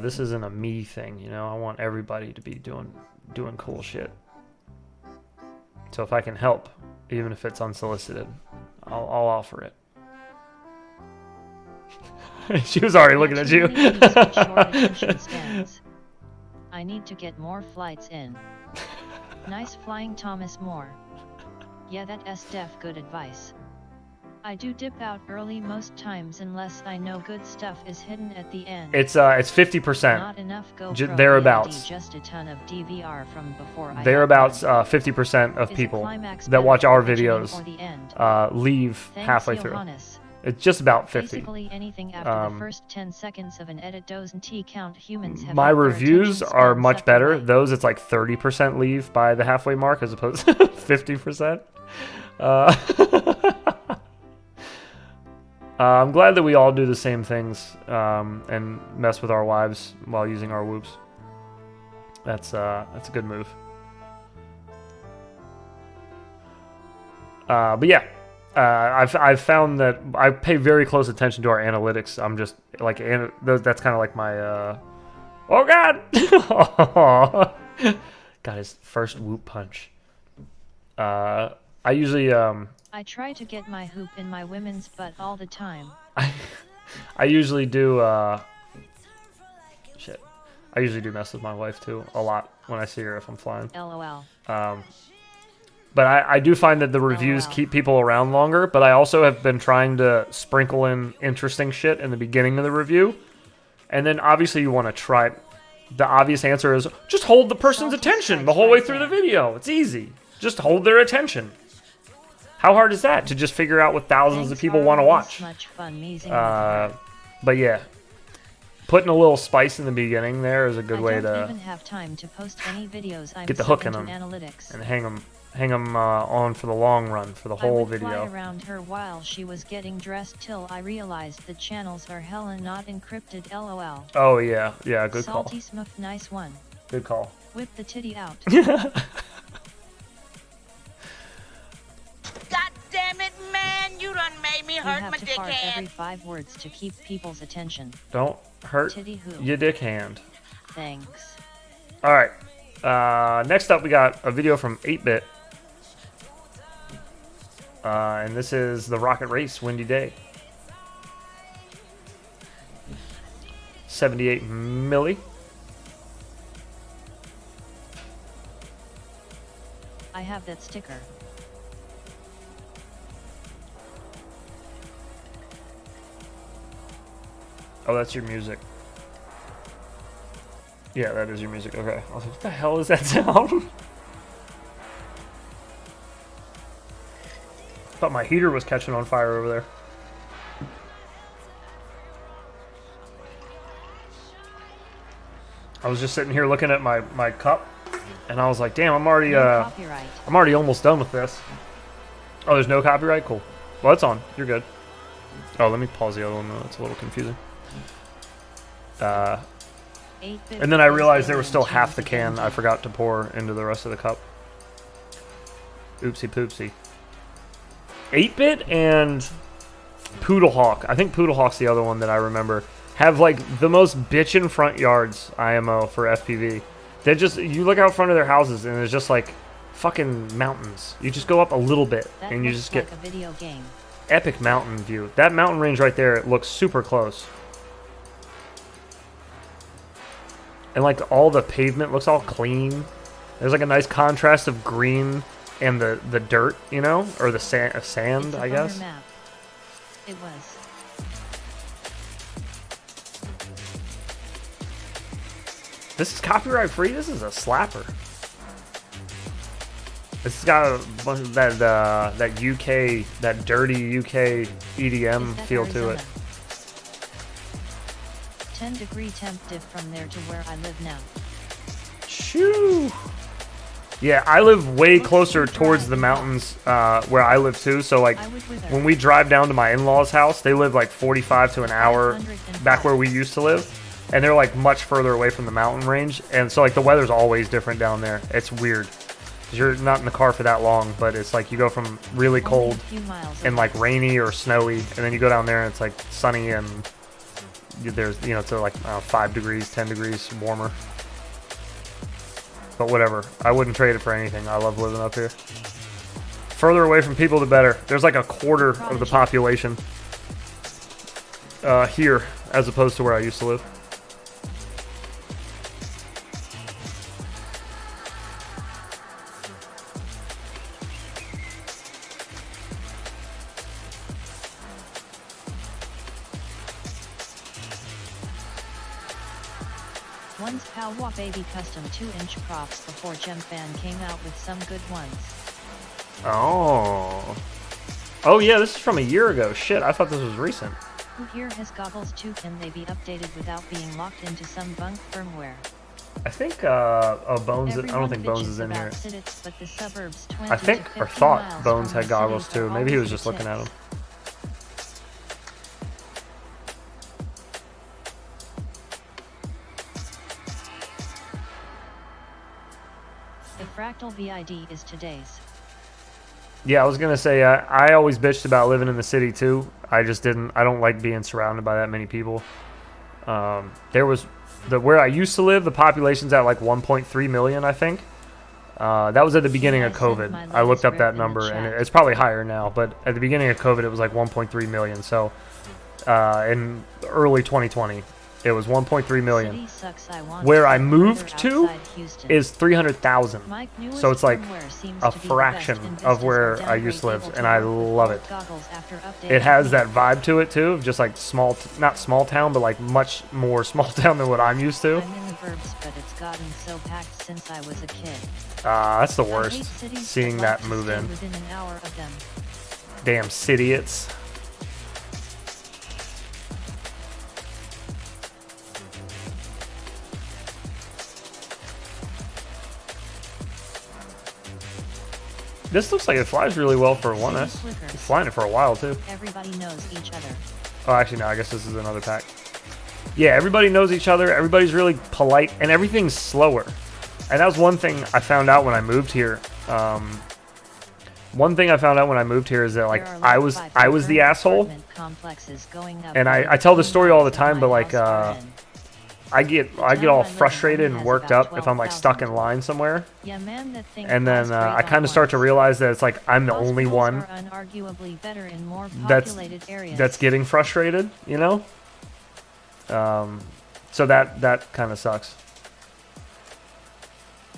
This isn't a me thing, I want everybody to be doing cool shit. So if I can help, even if it's unsolicited, I'll offer it. She was already looking at you. I need to get more flights in. Nice flying, Thomas Moore. Yeah, that's def good advice. I do dip out early most times unless I know good stuff is hidden at the end. It's 50%. Not enough thereabouts. Just a ton of DVR from before. Thereabouts 50% of people that watch our videos leave halfway through. It's just about 50. Basically anything after the first 10 seconds of an edit doesn't count. Humans have my reviews are much better. Away. Those it's like 30% leave by the halfway mark as opposed to 50%. I'm glad that we all do the same things and mess with our wives while using our whoops. That's a good move. But yeah. I've found that I pay very close attention to our analytics. I'm just like that's kind of like my oh god. Got his first whoop punch. I usually I try to get my hoop in my women's butt all the time. I usually do shit. I usually do mess with my wife too a lot when I see her if I'm flying. LOL. But I do find that the reviews keep people around longer, but I also have been trying to sprinkle in interesting shit in the beginning of the review. And then obviously you want to try. The obvious answer is just hold the person's attention the whole way through the video. It's easy. Just hold their attention. How hard is that to just figure out what thousands of people want to watch? Much fun But yeah, putting a little spice in the beginning there is a good way I don't to even have time to post any videos. I'm get the so hook in into them analytics. and hang them on for the long run, for the whole I would video. fly around her while she was getting dressed till I realized the channels are hella not encrypted. LOL. Oh yeah, yeah, good call. Salty Smurf, nice one. Good call. Whip the titty out. God damn it, man! You done made me hurt my dick hand. You have to fart every dickhead. 5 words to keep people's attention. Don't hurt Titty who? your dick hand. Thanks. All right. Next up, we got a video from 8-Bit. And this is the Rocket Race Windy Day. 78 milli. I have that sticker. Oh, that's your music. Yeah, that is your music. Okay. I was like, what the hell is that sound? Thought my heater was catching on fire over there. I was just sitting here looking at my cup, and I was like, damn, I'm already almost done with this. Oh, there's no copyright? Cool. Well, it's on. You're good. Oh, let me pause the other one, though. It's a little confusing. And then I realized there was still half the can I forgot to pour into the rest of the cup. Oopsie poopsie. 8-Bit and Poodlehawk. I think Poodlehawk's the other one that I remember. Have like the most bitchin' front yards IMO for FPV. They just, you look out front of their houses and it's just like fucking mountains. You just go up a little bit and you just get a video game. Epic mountain view. That mountain range right there, it looks super close. And like all the pavement looks all clean. There's like a nice contrast of green and the dirt, you know, or the sand, I guess. Map. It was. This is copyright free. This is a slapper. It's got a bunch of that UK, that dirty UK EDM feel to it. 10-degree temp diff from there to where I live now. Shoo! Yeah, I live way closer towards the mountains where I live too. So like when we drive down to my in-laws' house, they live like 45 to an hour back where we used to live. And they're like much further away from the mountain range. And so like the weather's always different down there. It's weird. 'Cause you're not in the car for that long, but it's like you go from really cold and like rainy or snowy, and then you go down there and it's like sunny and there's, you know, it's like 5 degrees, 10 degrees warmer. But whatever, I wouldn't trade it for anything. I love living up here. Further away from people, the better. There's like a quarter of the population here as opposed to where I used to live. Once Powwa Baby custom 2-inch props before Gem Fan came out with some good ones. Oh. Oh yeah, this is from a year ago. Shit, I thought this was recent. Who here has goggles too? Can they be updated without being locked into some bunk firmware? I think Bones. I don't think Bones is in here. Cities, but the suburbs 20 I think to or 50 thought miles Bones from had the goggles cities too. are Maybe he was always just the looking at tips. them. The fractal VID is today's. Yeah, I was gonna say I always bitched about living in the city too. I don't like being surrounded by that many people. There was where I used to live, the population's at like 1.3 million, I think. That was at the beginning of COVID. I looked up that number and it's probably higher now, but at the beginning of COVID it was like 1.3 million. So in early 2020 it was 1.3 million. Where I moved to is 300,000. So it's like a fraction of where I used to live, and I love it. It has that vibe to it too, of just like not small town, but like much more small town than what I'm used to. I'm in the burbs, but it's gotten so packed since I was a kid. That's the worst, seeing that move in. Within an hour of them. Damn citiots. This looks like it flies really well for one. It's flying it for a while too. Everybody knows each other. Oh, actually, no. I guess this is another pack. Yeah, everybody knows each other. Everybody's really polite, and everything's slower. And that was one thing I found out when I moved here. One thing I found out when I moved here is that like I was the asshole. And I tell this story all the time, but like I get all frustrated and worked up if I'm like stuck in line somewhere. And then I kind of start to realize that it's like I'm the only one that's getting frustrated, you know? So that kind of sucks.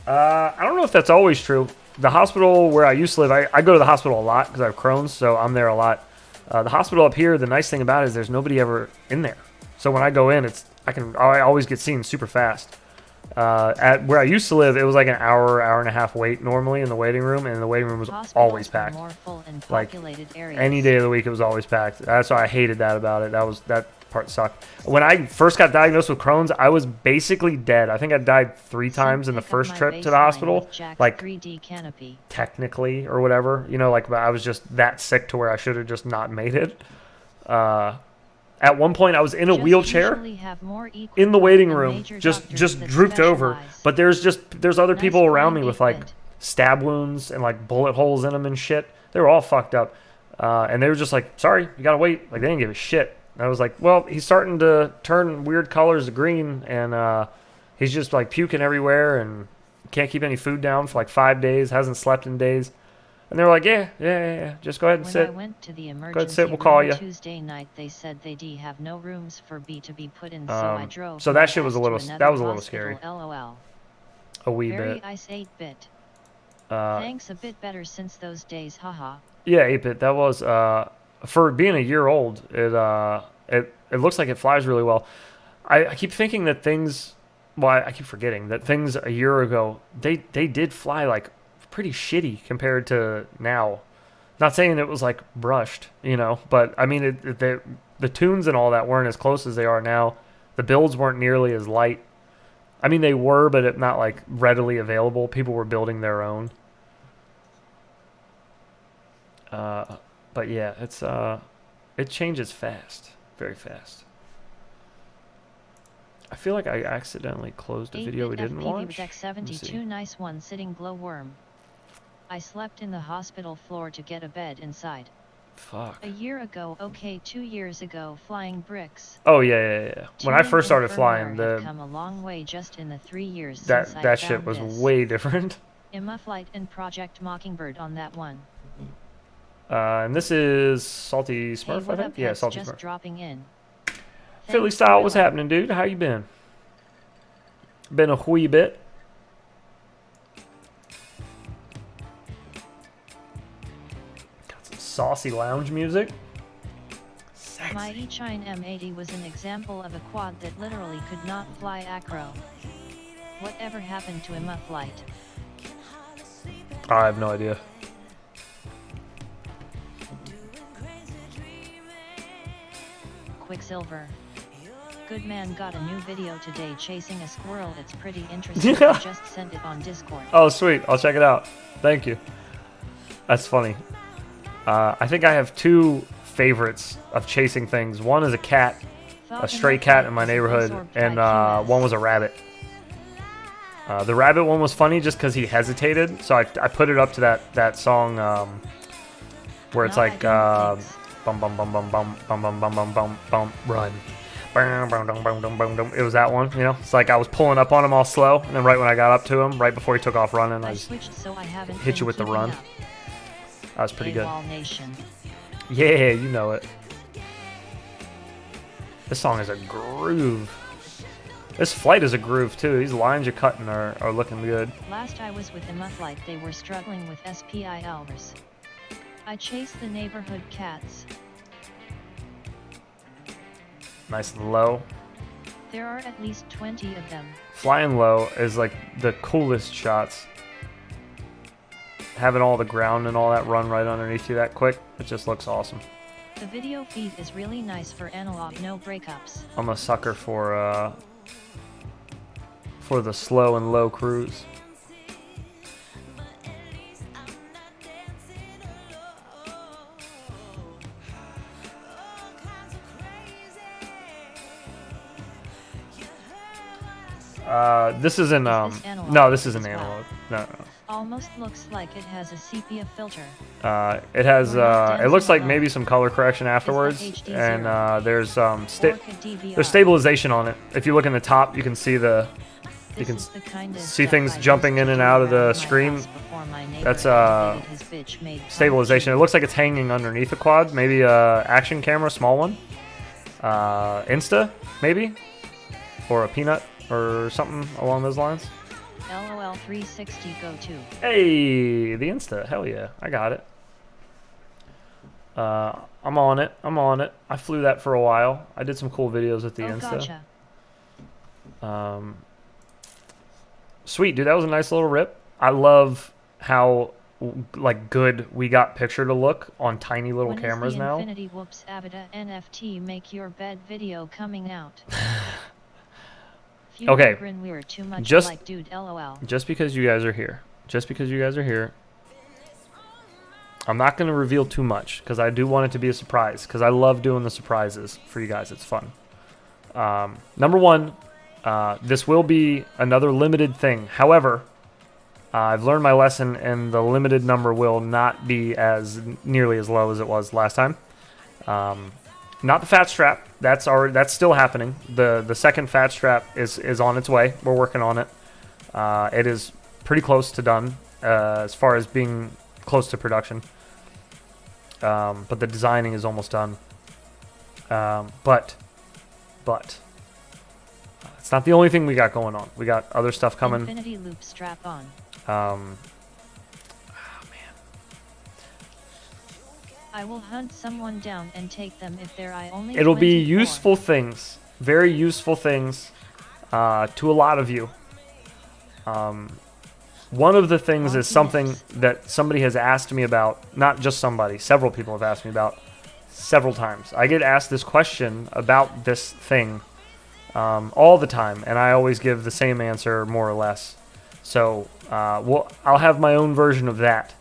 I don't know if that's always true. The hospital where I used to live, I go to the hospital a lot because I have Crohn's, so I'm there a lot. The hospital up here, the nice thing about it is there's nobody ever in there. So when I go in, I always get seen super fast. At where I used to live, it was like an hour and a half wait normally in the waiting room, and the waiting room was always packed. Like any day of the week, it was always packed. That's why I hated that about it. That part sucked. When I first got diagnosed with Crohn's, I was basically dead. I think I died 3 times in the first trip to the hospital. Like 3D canopy. Technically or whatever, you know, like I was just that sick to where I should have just not made it. At one point, I was in a wheelchair in the waiting room, just drooped over. But there's other people around me with like stab wounds and like bullet holes in them and shit. They were all fucked up, and they were just like, "Sorry, you gotta wait." Like they didn't give a shit. And I was like, "Well, he's starting to turn weird colors to green, and he's just like puking everywhere, and can't keep any food down for like 5 days. Hasn't slept in days." And they were like, yeah, just go ahead and sit. When I went to the emergency go ahead and sit, we'll call you. Tuesday night, they said they have no rooms for B to be put in, so I drove. So that shit was a little scary. LOL. A wee Very bit. ice 8-bit. Thanks, a bit better since those days, haha. Yeah, 8-bit. That was for being a year old. It looks like it flies really well. I keep thinking that things. Well, I keep forgetting that things a year ago they did fly like pretty shitty compared to now. Not saying it was like brushed, you know, but I mean the tunes and all that weren't as close as they are now. The builds weren't nearly as light. I mean they were, but not like readily available. People were building their own. But yeah, it changes fast, very fast. I feel like I accidentally closed a video we didn't watch. 72 nice one sitting glowworm. I slept in the hospital floor to get a bed inside. Fuck. A year ago, okay, 2 years ago, flying bricks. Oh yeah. When I first started flying, come a long way just in the 3 years that shit was way different. Emma Flight and Project Mockingbird on that one. And this is Salty Smurf, hey, I think. Yeah, Salty just Smurf. Dropping in. Philly style, what's happening, dude? How you been? Been a wee bit. Got some saucy lounge music. Sexy. My E-Chine M80 was an example of a quad that literally could not fly acro. Whatever happened to Emma Flight? I have no idea. Quicksilver. Good man got a new video today chasing a squirrel. It's pretty interesting. I just sent it on Discord. Oh, sweet. I'll check it out. Thank you. That's funny. I think I have 2 favorites of chasing things. One is a cat, a stray cat in my neighborhood, and one was a rabbit. The rabbit one was funny just because he hesitated, so I put it up to that song where it's like bum bum bum bum bum bum bum bum bum bum bum bum run. It was that one, you know. It's like I was pulling up on him all slow, and then right when I got up to him, right before he took off running, I just hit you with the run. That was pretty good. Yeah, you know it. This song is a groove. This flight is a groove too. These lines you're cutting are looking good. Last I was with Emma Flight, they were struggling with SPILs. I chased the neighborhood cats. Nice and low. There are at least 20 of them. Flying low is like the coolest shots. Having all the ground and all that run right underneath you that quick. It just looks awesome. The video feed is really nice for analog, no breakups. I'm a sucker for the slow and low cruise. This isn't no, this isn't analog. No. Almost looks like it has a sepia filter. It has it looks like maybe some color correction afterwards, and there's stabilization on it. If you look in the top, you can see see things jumping in and out of the screen. That's stabilization. It looks like it's hanging underneath a quad, maybe a action camera, small one. Insta, maybe, or a Peanut, or something along those lines. LOL 360 Go 2. Hey, the Insta. Hell yeah. I got it. I'm on it. I flew that for a while. I did some cool videos with the Insta. Gotcha. Sweet, dude. That was a nice little rip. I love how like good we got picture to look on tiny little cameras now. Infinity Whoops Avida NFT make your bed video coming out. Okay, too much just like dude, LOL. Just because you guys are here, I'm not going to reveal too much because I do want it to be a surprise because I love doing the surprises for you guys. It's fun. Number one, this will be another limited thing. However, I've learned my lesson and the limited number will not be as nearly as low as it was last time. Not the fat strap. That's still happening. The second fat strap is on its way. We're working on it. It is pretty close to done as far as being close to production. But the designing is almost done. But it's not the only thing we got going on. We got other stuff coming. Infinity loop strap on. I will hunt someone down and take them if they're only. It'll be useful things, very useful things, to a lot of you. One of the things is something that somebody has asked me about. Not just somebody, several people have asked me about several times. I get asked this question about this thing all the time, and I always give the same answer more or less. So I'll have my own version of that.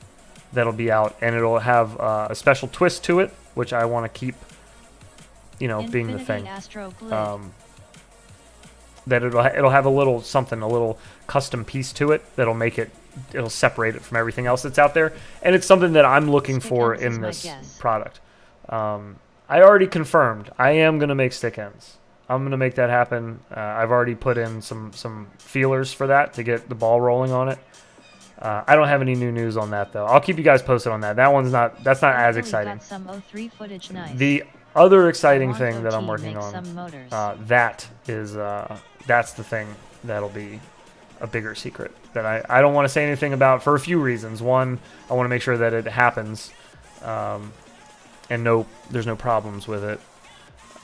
That'll be out, and it'll have a special twist to it, which I want to keep, being the thing. That it'll have a little something, a little custom piece to it that'll it'll separate it from everything else that's out there, and it's something that I'm looking for in this product. I already confirmed I am gonna make stick ends. I'm gonna make that happen. I've already put in some feelers for that to get the ball rolling on it. I don't have any new news on that though. I'll keep you guys posted on that. That's not as exciting. Got some O3 footage, nice. The other exciting thing that I'm working on, that's the thing that'll be a bigger secret that I don't want to say anything about for a few reasons. One, I want to make sure that it happens, and there's no problems with it.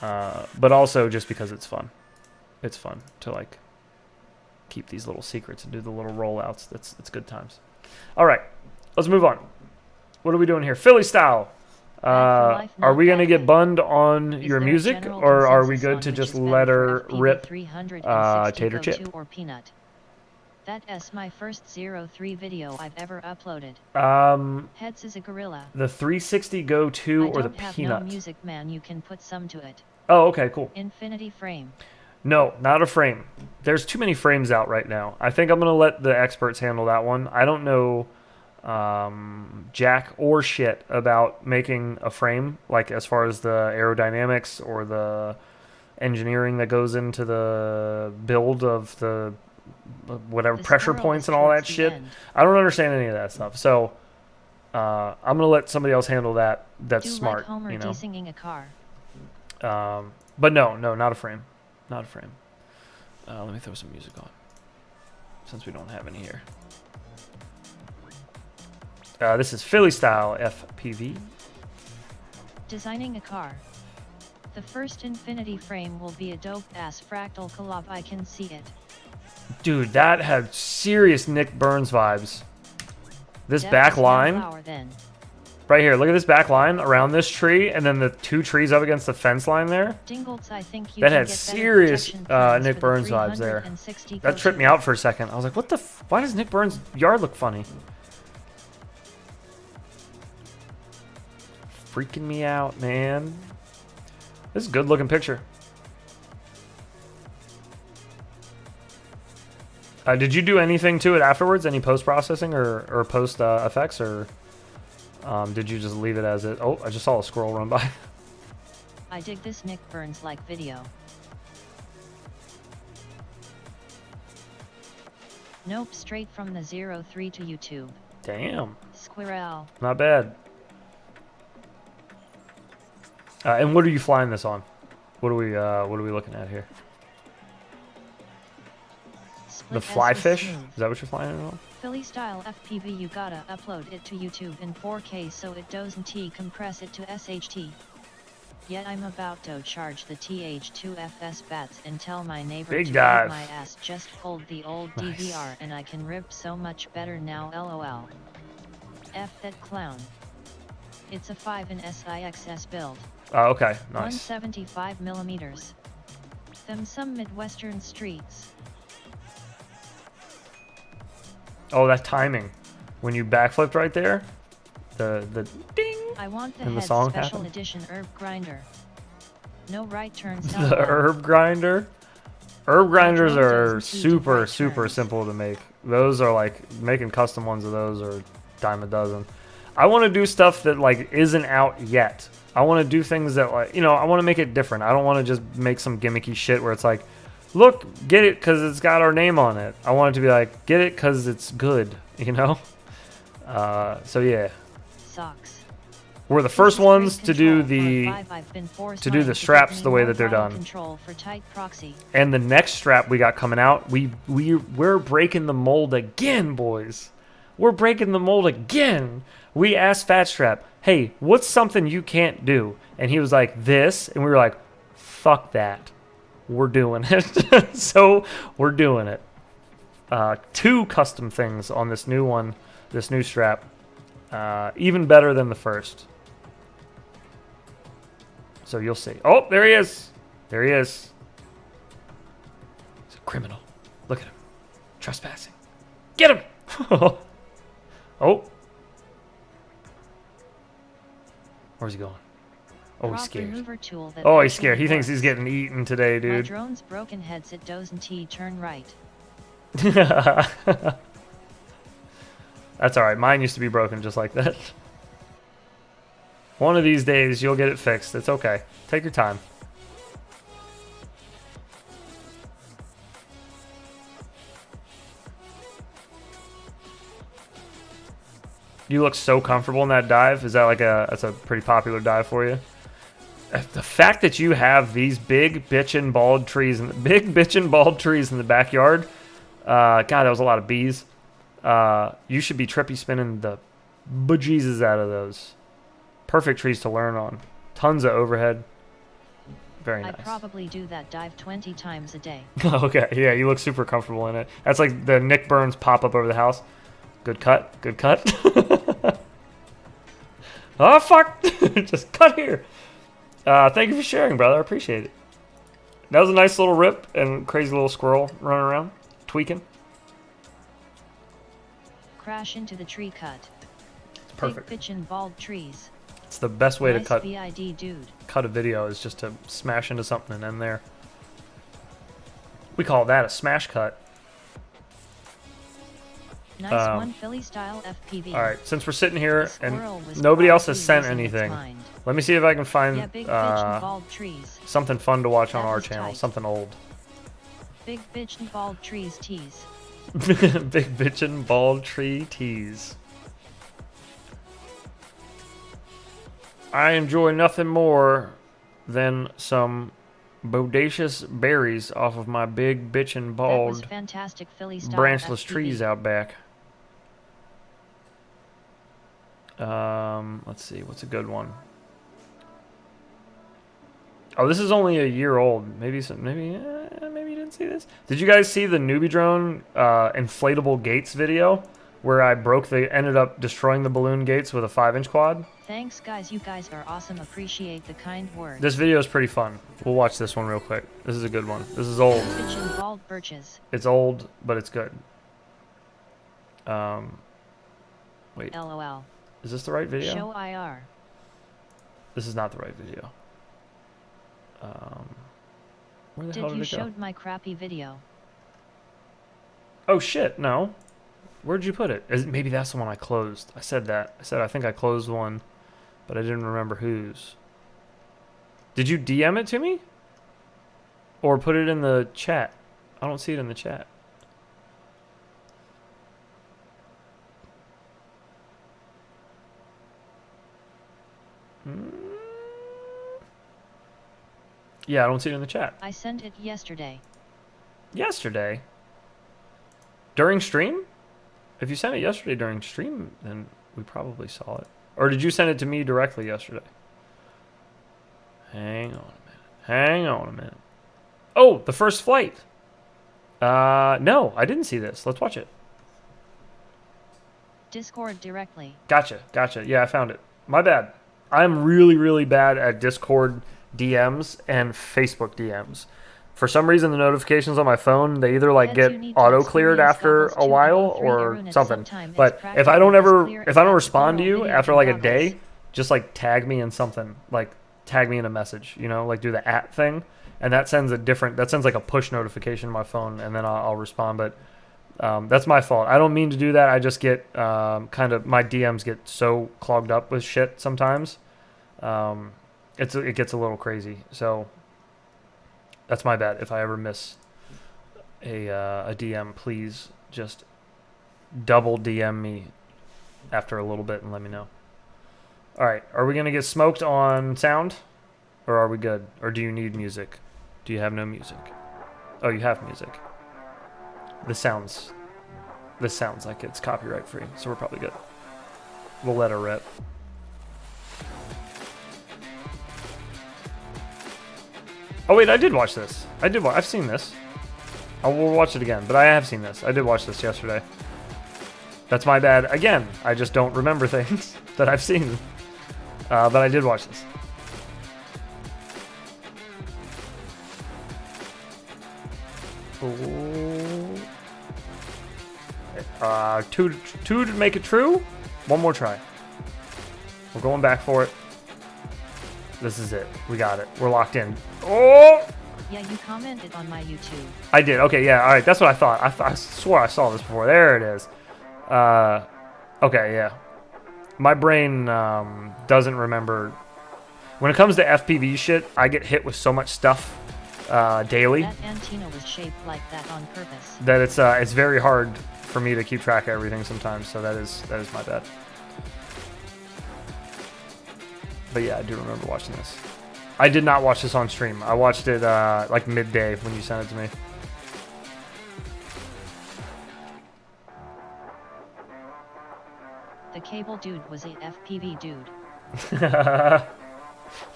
But also just because it's fun. It's fun to keep these little secrets and do the little rollouts. It's good times. All right, let's move on. What are we doing here? Philly style. Are we gonna get bunned on your music, or are we good to just let her rip? Tater chip. Or peanut. That's my first 03 video I've ever uploaded. Heads is a gorilla. The 360 Go 2 or the have peanut? No music, man. You can put some to it. Oh, okay, cool. Infinity frame. No, not a frame. There's too many frames out right now. I think I'm going to let the experts handle that one. I don't know jack or shit about making a frame, as far as the aerodynamics or the engineering that goes into the build of the whatever pressure points and all that shit. I don't understand any of that stuff. So I'm going to let somebody else handle that. That's smart. Like Homer de-singing a car. But no, not a frame. Not a frame. Let me throw some music on, since we don't have any here. This is Philly style FPV. Designing a car. The first Infinity frame will be a dope-ass fractal collab. I can see it. Dude, that had serious Nick Burns vibes. This back line. Right here. Look at this back line around this tree, and then the 2 trees up against the fence line there. Dingles, I think you That can had get serious better Nick Burns vibes there. 360 That tripped me out for a second. I was like, what the why does Nick Burns' yard look funny? Freaking me out, man. This is a good looking picture. Did you do anything to it afterwards? Any post-processing or post effects, or did you just leave it as it? Oh, I just saw a squirrel run by. I dig this Nick Burns-like video. Nope, straight from the 03 to YouTube. Damn. Squirrel. Not bad. And what are you flying this on? What are we looking at here? The fly fish? Is that what you're flying it on? Philly style FPV, you gotta upload it to YouTube in 4K so it doesn't compress it to SHT. Yet I'm about to charge the TH2FS bats and tell my neighbor Big to dive. my ass just pulled the old DVR and I can rip so much better now, lol. F that clown. It's a 5 in SIXS build. Oh, okay, nice. 175 millimeters. Them some Midwestern streets. Oh, that timing. When you backflipped right there. The ding. I want the and the head song special happened. edition herb grinder. No right turns. The herb grinder. Herb grinders are doesn't teach super right super turns. simple to make. Those are like making custom ones of those are a dime a dozen. I want to do stuff that like isn't out yet. I want to do things that like, you know, I want to make it different. I don't want to just make some gimmicky shit where it's like, look, get it because it's got our name on it. I want it to be like, get it because it's good, you know? So yeah. Socks. We're the first ones to do the straps the way that they're done. Control for tight proxy. And the next strap we got coming out, we're breaking the mold again, boys. We're breaking the mold again. We asked Fat Strap, hey, what's something you can't do? And he was like, this. And we were like, fuck that. We're doing it. So we're doing it. 2 custom things on this new one, this new strap. Even better than the first. So you'll see. Oh, there he is. There he is. He's a criminal. Look at him. Trespassing. Get him. Oh. Where's he going? Oh, he's scared. Oh, he's scared. He thinks he's getting eaten today, My dude. drone's broken heads, it doesn't turn right. That's alright. Mine used to be broken just like that. One of these days, you'll get it fixed. It's okay. Take your time. You look so comfortable in that dive. Is that like that's a pretty popular dive for you? The fact that you have these big bitchin' bald trees in the backyard, God, that was a lot of bees. You should be trippy spinning the bejesus out of those. Perfect trees to learn on. Tons of overhead. Very nice. I probably do that dive 20 times a day. Okay, yeah, you look super comfortable in it. That's like the Nick Burns pop-up over the house. Good cut, good cut. Oh, fuck! Just cut here. Thank you for sharing, brother. I appreciate it. That was a nice little rip and crazy little squirrel running around, tweaking. Crash into the tree cut. It's perfect. Big bitchin' bald trees. It's the best way Nice to cut VID, dude. cut a video is just to smash into something and end there. We call that a smash cut. Nice one, Philly style FPV. All right, since we're sitting here and nobody else has sent anything, let me see if I can find big bitchin' bald trees. something fun to watch on That our was channel, tight. something old. Big bitchin' bald trees tease. Big bitchin' bald tree tease. I enjoy nothing more than some bodacious berries off of my big bitchin' That was bald fantastic, Philly style branchless FPV. trees out back. Let's see, what's a good one? Oh, this is only a year old. Maybe maybe you didn't see this. Did you guys see the newbie drone inflatable gates video? where I ended up destroying the balloon gates with a 5-inch quad. Thanks guys, you guys are awesome. Appreciate the kind words. This video is pretty fun. We'll watch this one real quick. This is a good one. This is old. Bitch and bald birches. It's old, but it's good. Wait. LOL. Is this the right video? Show IR. This is not the right video. Where the hell did you it go? showed my crappy video? Oh shit, no. Where'd you put it? Maybe that's the one I closed. I said that. I said I think I closed one, but I didn't remember whose. Did you DM it to me? Or put it in the chat? I don't see it in the chat. Yeah, I don't see it in the chat. I sent it yesterday. Yesterday? During stream? If you sent it yesterday during stream, then we probably saw it. Or did you send it to me directly yesterday? Hang on a minute. Hang on a minute. Oh, the first flight. No, I didn't see this. Let's watch it. Discord directly. Gotcha, gotcha. Yeah, I found it. My bad. I'm really, really bad at Discord DMs and Facebook DMs. For some reason, the notifications on my phone, they either like get auto-cleared after a while or something. But if I don't respond to you after like a day, just like tag me in something, like tag me in a message, you know, like do the @ thing, and that sends like a push notification to my phone, and then I'll respond. But that's my fault. I don't mean to do that. I just get kind of, my DMs get so clogged up with shit sometimes. It gets a little crazy. So that's my bad. If I ever miss a DM, please just double DM me after a little bit and let me know. All right, are we gonna get smoked on sound, or are we good? Or do you need music? Do you have no music? Oh, you have music. This sounds like it's copyright free, so we're probably good. We'll let her rip. Oh wait, I did watch this. I've seen this. I will watch it again, but I have seen this. I did watch this yesterday. That's my bad. Again, I just don't remember things that I've seen. But I did watch this. Two to make it true. One more try. We're going back for it. This is it. We got it. We're locked in. Oh! Yeah, you commented on my YouTube. I did. Okay, yeah. All right, that's what I thought. I swore I saw this before. There it is. Okay, yeah. My brain doesn't remember. When it comes to FPV shit, I get hit with so much stuff daily. That antenna was shaped like that on purpose. That it's very hard for me to keep track of everything sometimes. So that is my bad. But yeah, I do remember watching this. I did not watch this on stream. I watched it like midday when you sent it to me. The cable dude was a FPV dude.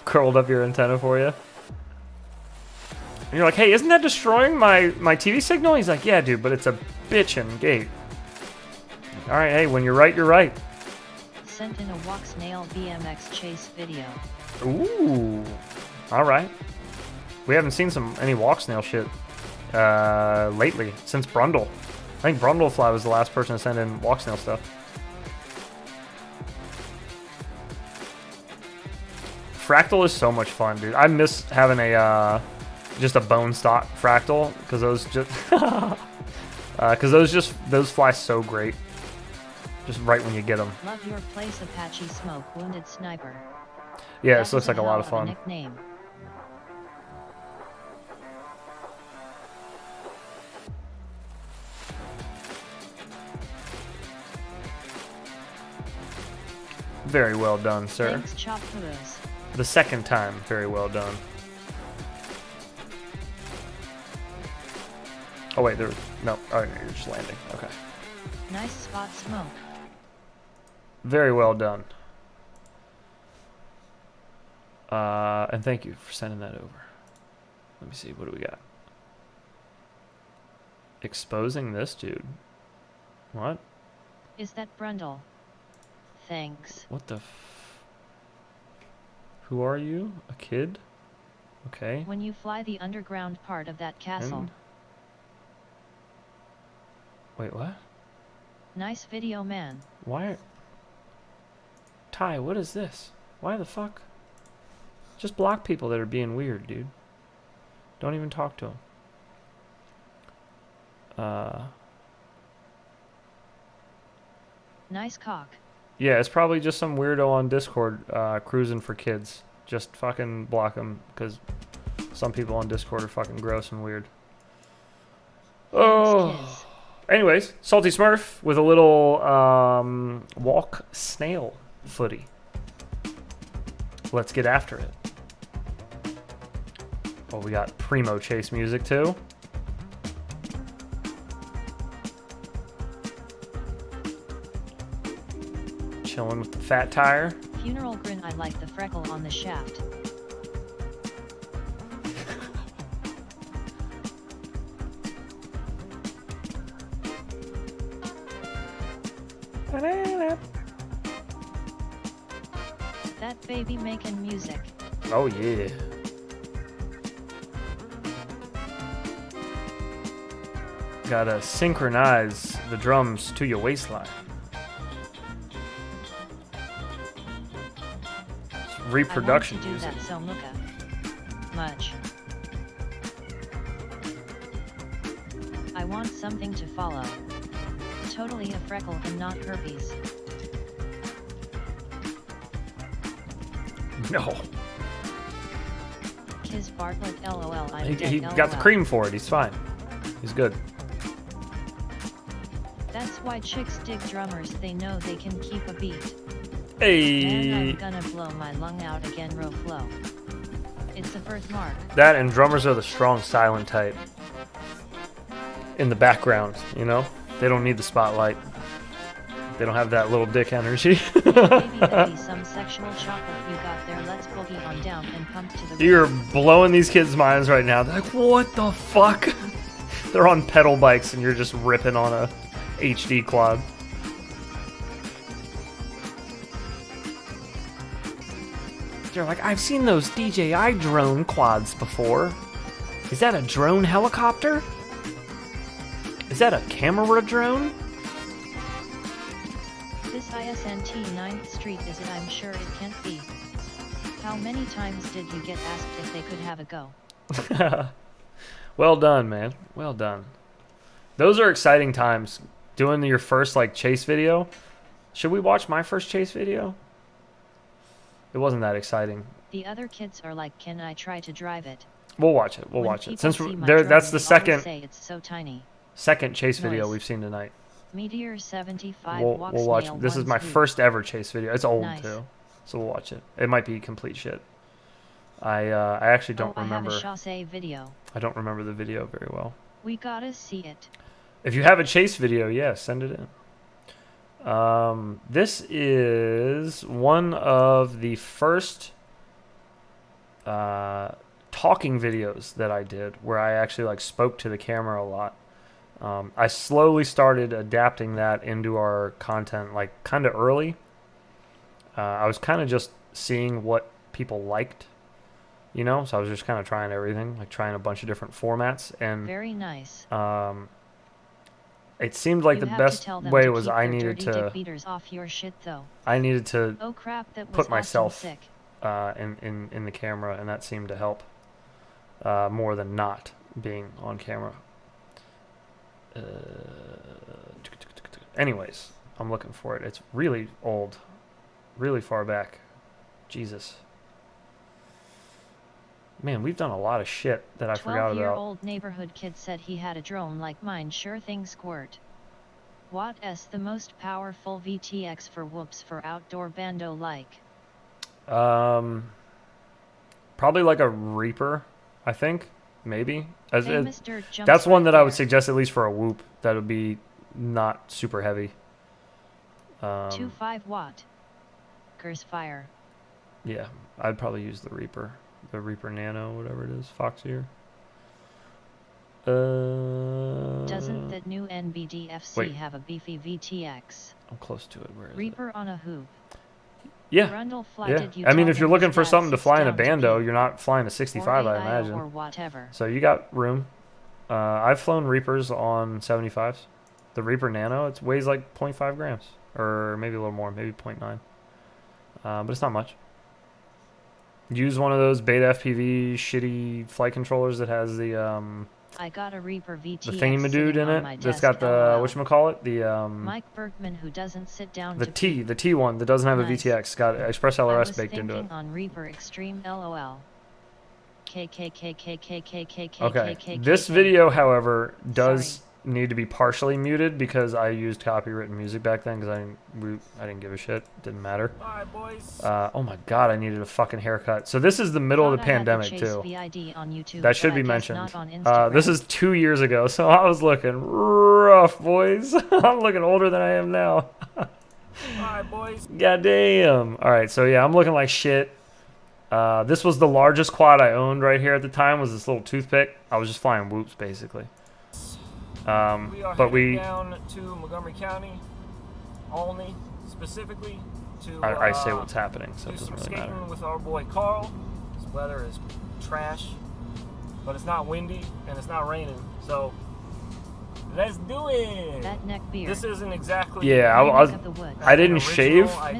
Curled up your antenna for you. And you're like, hey, isn't that destroying my TV signal? He's like, yeah, dude, but it's a bitchin' gate. All right, hey, when you're right, you're right. Sent in a walk snail BMX chase video. Ooh, all right. We haven't seen any walk snail shit lately since Brundle. I think Brundlefly was the last person to send in walk snail stuff. Fractal is so much fun, dude. I miss having a just a bone stock fractal because those fly so great. Just right when you get them. Love your place, Apache Smoke, Wounded Sniper. Yeah, this looks like a lot of fun. Nickname. Very well done, sir. Thanks, Chop Kudos. The second time, very well done. Oh wait, no. Oh, you're just landing. Okay. Nice spot, Smoke. Very well done. And thank you for sending that over. Let me see, what do we got? Exposing this dude. What? Is that Brundle? Thanks. What the Who are you? A kid? Okay. When you fly the underground part of that castle. And... Wait, what? Nice video, man. Why? Ty, what is this? Why the fuck? Just block people that are being weird, dude. Don't even talk to them. Nice cock. Yeah, it's probably just some weirdo on Discord cruising for kids. Just fucking block them, because some people on Discord are fucking gross and weird. Oh. Anyways, Salty Smurf with a little walk snail footy. Let's get after it. Oh, we got primo chase music too. Chilling with the fat tire. Funeral grin, I like the freckle on the shaft. That baby making music. Oh yeah. Gotta synchronize the drums to your waistline. It's reproduction I want to do music. that, so Muka. Much. I want something to follow. Totally a freckle and not herpes. No. Kiss Bartlett, LOL. I'm dead, He LOL. got the cream for it. He's fine. He's good. That's why chicks dig drummers. They know they can keep a beat. Hey. Man, I'm gonna blow my lung out again, row flow. It's a birthmark. That and drummers are the strong silent type. In the background, you know? They don't need the spotlight. They don't have that little dick energy. Maybe that'd be some sexual chocolate you got there. Let's boogie on down and pump to the You're blowing these kids' minds right now. They're like, what the fuck? They're on pedal bikes and you're just ripping on a HD quad. They're like, I've seen those DJI drone quads before. Is that a drone helicopter? Is that a camera drone? This ISNT 9th Street is it? I'm sure it can't be. How many times did you get asked if they could have a go? Well done, man. Well done. Those are exciting times. Doing your first like chase video. Should we watch my first chase video? It wasn't that exciting. The other kids are like, can I try to drive it? We'll watch it. We'll When watch it. people Since see my there, drone, that's the they always second say it's so tiny. second chase video Nice. we've seen tonight. Meteor 75 We'll walks watch. nail This is one my swoop. first ever chase video. It's old Nice. too, so we'll watch it. It might be complete shit. I actually don't remember. I have a chasse video. I don't remember the video very well. We gotta see it. If you have a chase video, yeah, send it in. This is one of the first talking videos that I did where I actually like spoke to the camera a lot. I slowly started adapting that into our content like kind of early. I was kind of just seeing what people liked, you know, so I was just kind of trying everything, like trying a bunch of different formats, and Very nice. it seemed like You the have to best tell them way to was keep I their needed dirty to dick beaters off your shit though. Oh crap, that was put often myself sick. in the camera, and that seemed to help more than not being on camera. Anyways, I'm looking for it. It's really old, really far back. Jesus. Man, we've done a lot of shit that I forgot about. 12-year-old neighborhood kid said he had a drone like mine. Sure thing, squirt. What is the most powerful VTX for whoops for outdoor bando like? Probably like a Reaper, I think. Maybe. Hey, Mr. Jumps That's one right that I would there. suggest at least for a whoop. That would be not super heavy. 2.5 watt. Curse fire. Yeah, I'd probably use the Reaper. The Reaper Nano, whatever it is. Foxier. Doesn't that new NBDFC wait. have a beefy VTX? I'm close to it. Where is Reaper on a hoop. Yeah. Grundle fly, Yeah. did you I mean, tell if you're him looking his for dad something to sits fly in a down to bando, pee? you're not flying a 65, Or I AIO imagine. or whatever. So you got room. I've flown Reapers on 75s. The Reaper Nano, it weighs like 0.5 grams. Or maybe a little more, maybe 0.9. But it's not much. Use one of those beta FPV shitty flight controllers that has the I got a Reaper VTX the thingy-madood in on my it. That's desk, got the LOL. whatchamacallit? The Mike Bergman, who doesn't sit down the to T, pee. the T one that doesn't have Nice. a VTX. Got Express I LRS was baked into it. thinking on Reaper Extreme, LOL. KKKKKKKKKK. Okay. This video, however, does need to be partially muted because I used copywritten music back then because I didn't give a shit. Didn't matter. Alright, boys. Oh my god, I needed a fucking haircut. So this is the middle of the pandemic too. That should be mentioned. This is 2 years ago, so I was looking rough, boys. I'm looking older than I am now. Alright, boys. God damn. Alright, so yeah, I'm looking like shit. This was the largest quad I owned right here at the time, was this little toothpick. I was just flying whoops, basically. We are But heading down to Montgomery County, Olney, specifically to I say what's happening, so do it doesn't some really skating matter. with our boy Carl. This weather is trash, but it's not windy and it's not raining, so let's do it. That neck beard. This isn't exactly Yeah, I didn't shave. I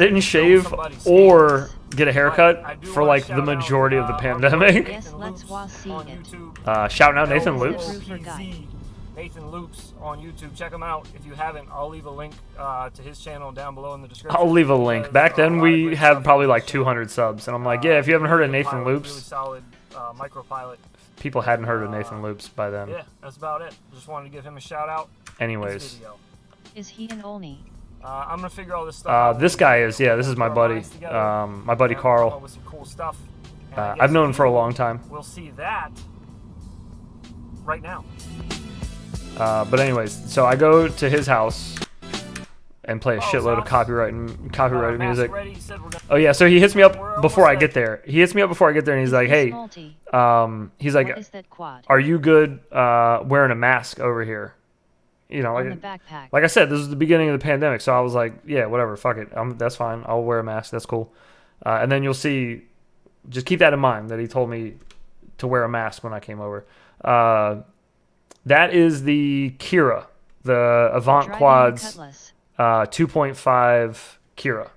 didn't shave or get a haircut for like the majority of the pandemic. Yes, let's see it. Shouting out Nathan Loops. Nathan Loops on YouTube. Check him out if you haven't. I'll leave a link to his channel down below in the description. I'll leave a link. Back then we had probably like 200 subs, and I'm like, yeah, if you haven't heard of Nathan Really Loops, solid micropilot. people hadn't heard of Nathan Loops by then. Yeah, that's about it. Just wanted to give him a shout out. Anyways. Is he an Olney? I'm gonna figure all this stuff out. This guy is, yeah, this is my buddy. My buddy Carl. With some cool stuff. I've known him for a long time. We'll see that right now. But anyways, so I go to his house and play a shitload of copyrighted music. Oh yeah, so he hits me up before I get there. He hits me up before I get there, and he's like, "Hey, he's like, are you good wearing a mask over here?" You know, like I said, this is the beginning of the pandemic, so I was like, "Yeah, whatever, fuck it, that's fine. I'll wear a mask. That's cool." And then you'll see. Just keep that in mind that he told me to wear a mask when I came over. That is the Kira, the Avant Quads 2.5 Kira.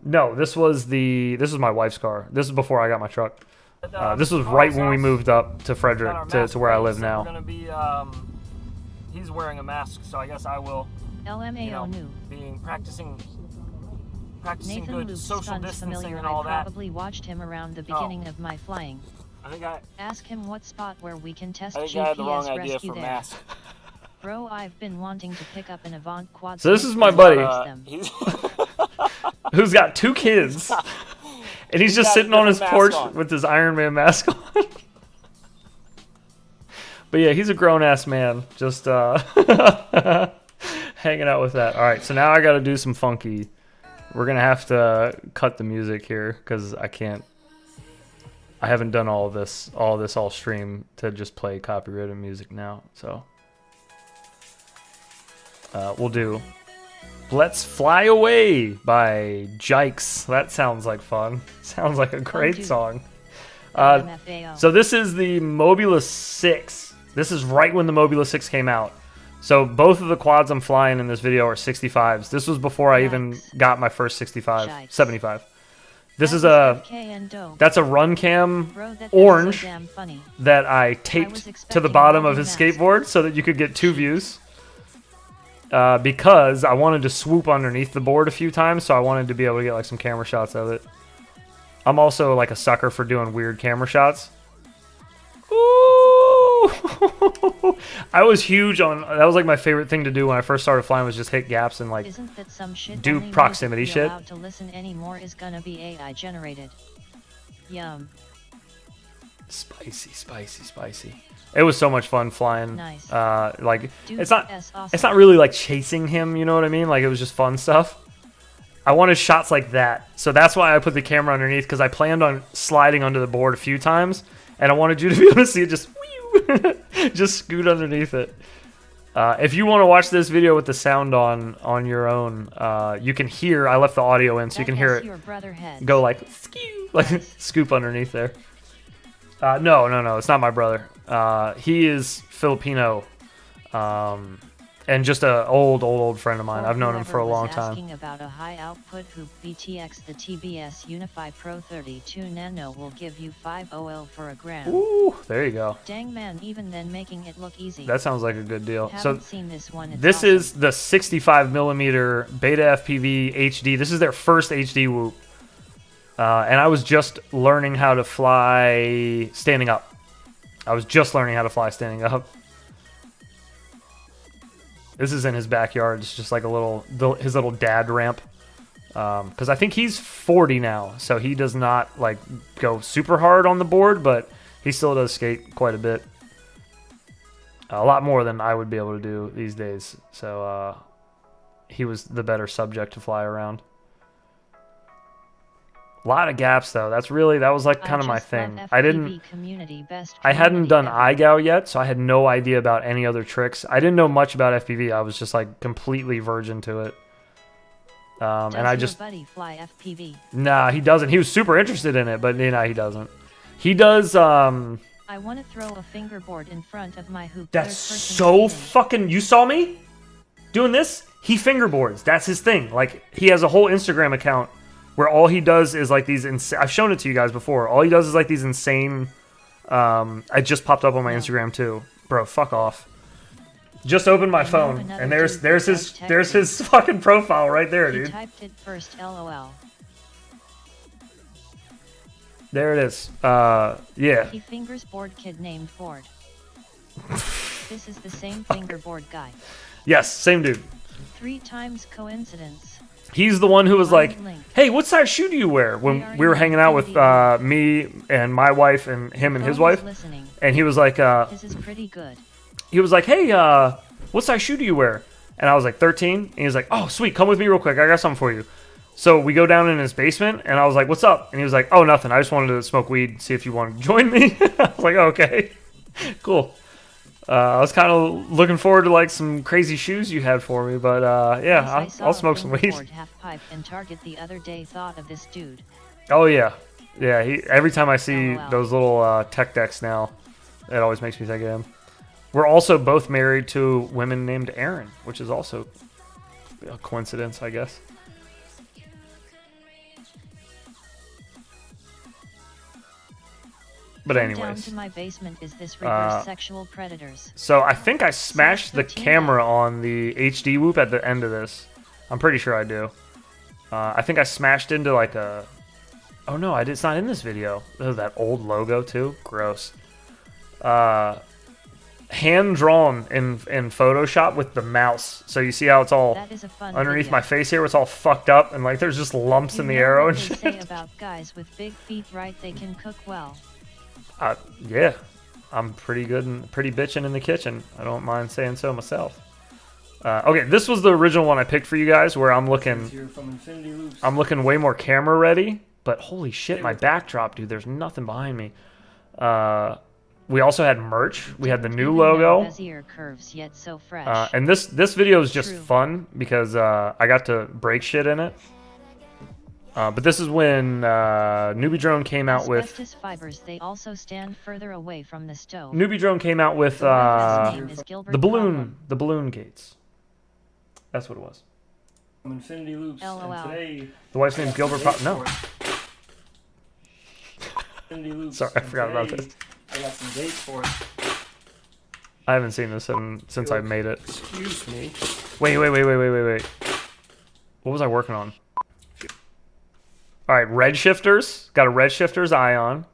No, this was my wife's car. This is before I got my truck. This was right when we moved up to Frederick to where I live now. He's wearing a mask, so I guess I will. LMAO new. Practicing Nathan good Loops social sounds distancing familiar. and all I that. probably watched him around the beginning of my flying. I Ask him what spot where we can test think I had the wrong GPS idea rescue for there. mask. Bro, I've been wanting to pick up an Avant Quad. So this is my buddy, who's got 2 kids, and he's just sitting on his porch with his Iron Man mask on. But yeah, he's a grown-ass man, just hanging out with that. All right, so now I got to do some funky. We're gonna have to cut the music here because I haven't done all this all stream to just play copyrighted music now. So we'll do "Let's Fly Away" by Jikes. That sounds like fun. Sounds like a great song. So this is the Mobula 6. This is right when the Mobula 6 came out. So both of the quads I'm flying in this video are 65s. This was before I even got my first 75. This is that's a run cam orange that I taped to the bottom of his skateboard so that you could get 2 views. Because I wanted to swoop underneath the board a few times, so I wanted to be able to get like some camera shots of it. I'm also like a sucker for doing weird camera shots. Ooh! I was huge on that. Was like my favorite thing to do when I first started flying, was just hit gaps and like do proximity shit. To listen anymore is gonna be AI generated. Yum. Spicy. It was so much fun flying. Nice. Like Dude, it's not really like chasing him, you know what I mean? Like it was just fun stuff. I wanted shots like that, so that's why I put the camera underneath, because I planned on sliding under the board a few times, and I wanted you to be able to see it just scoot underneath it. If you want to watch this video with the sound on your own, you can hear. I left the audio in, so you can hear it go like scoop underneath there. No, it's not my brother. He is Filipino, and just a old friend of mine. I've known him for a long time. Asking about a high output hoop BTX, the TBS Unify Pro 32 Nano will give you 500 for a gram. Ooh, there you go. Dang man, even then making it look easy. That sounds like a good deal. Haven't seen this one. This awesome. is the 65mm Beta FPV HD. This is their first HD whoop. And I was just learning how to fly standing up. This is in his backyard. It's just like his little dad ramp. Because I think he's 40 now, so he does not like go super hard on the board, but he still does skate quite a bit. A lot more than I would be able to do these days. So he was the better subject to fly around. A lot of gaps though. That was like kind of my thing. I hadn't done iGao yet, so I had no idea about any other tricks. I didn't know much about FPV. I was just like completely virgin to it. And I just buddy fly FPV? Nah, he doesn't. He was super interested in it, but nah, he doesn't. He does I want to throw a fingerboard in front of my hoop. That's so fucking. You saw me doing this? He fingerboards. That's his thing. Like he has a whole Instagram account where all he does is like these I've shown it to you guys before. All he does is like these insane I just popped up on my Instagram too. Bro, fuck off. Just opened my phone and there's his fucking profile right there, dude. He typed it first, LOL. There it is. Yeah. He fingers board kid named Ford. This is the same fingerboard guy. Yes, same dude. 3 times coincidence. He's the one who was like, hey, what size shoe do you wear? When we were hanging out with me and my wife and him and his wife. And he was like, this is pretty good. He was like, hey, what size shoe do you wear? And I was like, 13. And he was like, oh, sweet, come with me real quick. I got something for you. So we go down in his basement, and I was like, what's up? And he was like, oh, nothing. I just wanted to smoke weed, see if you wanted to join me. I was like, oh, okay, cool. I was kind of looking forward to like some crazy shoes you had for me, but yeah, I'll smoke some weed. Half pipe and Target the other day thought of this dude. Oh yeah. Every time I see those little tech decks now, it always makes me think of him. We're also both married to women named Erin, which is also a coincidence, I guess. But anyways, down to my basement is this reverse sexual predators. So I think I smashed the camera on the HD whoop at the end of this. I'm pretty sure I do. I think I smashed into like a. Oh no, it's not in this video. Oh, that old logo too. Gross. Hand drawn in Photoshop with the mouse. So you see how it's all underneath my face here. It's all fucked up and like there's just lumps in the arrow and shit. Say about guys with big feet, right? They can cook well. Yeah, I'm pretty good and pretty bitchin' in the kitchen. I don't mind saying so myself. Okay, this was the original one I picked for you guys, where I'm looking way more camera ready. But holy shit, my backdrop, dude. There's nothing behind me. We also had merch. We had the new logo. Curves, yet so fresh. And this video is just fun because I got to break shit in it. But this is when Newbie Drone came out with fibers. They also stand further away from the stove. Newbie Drone came out with the balloon gates. That's what it was. Infinity loops. LOL. And today, the wife's name's Gilbert. No. Infinity loops. Sorry, I forgot about this. I got some dates for it. I haven't seen this since I made it. Excuse me. Wait. What was I working on? All right, red shifters. Got a red shifters ion.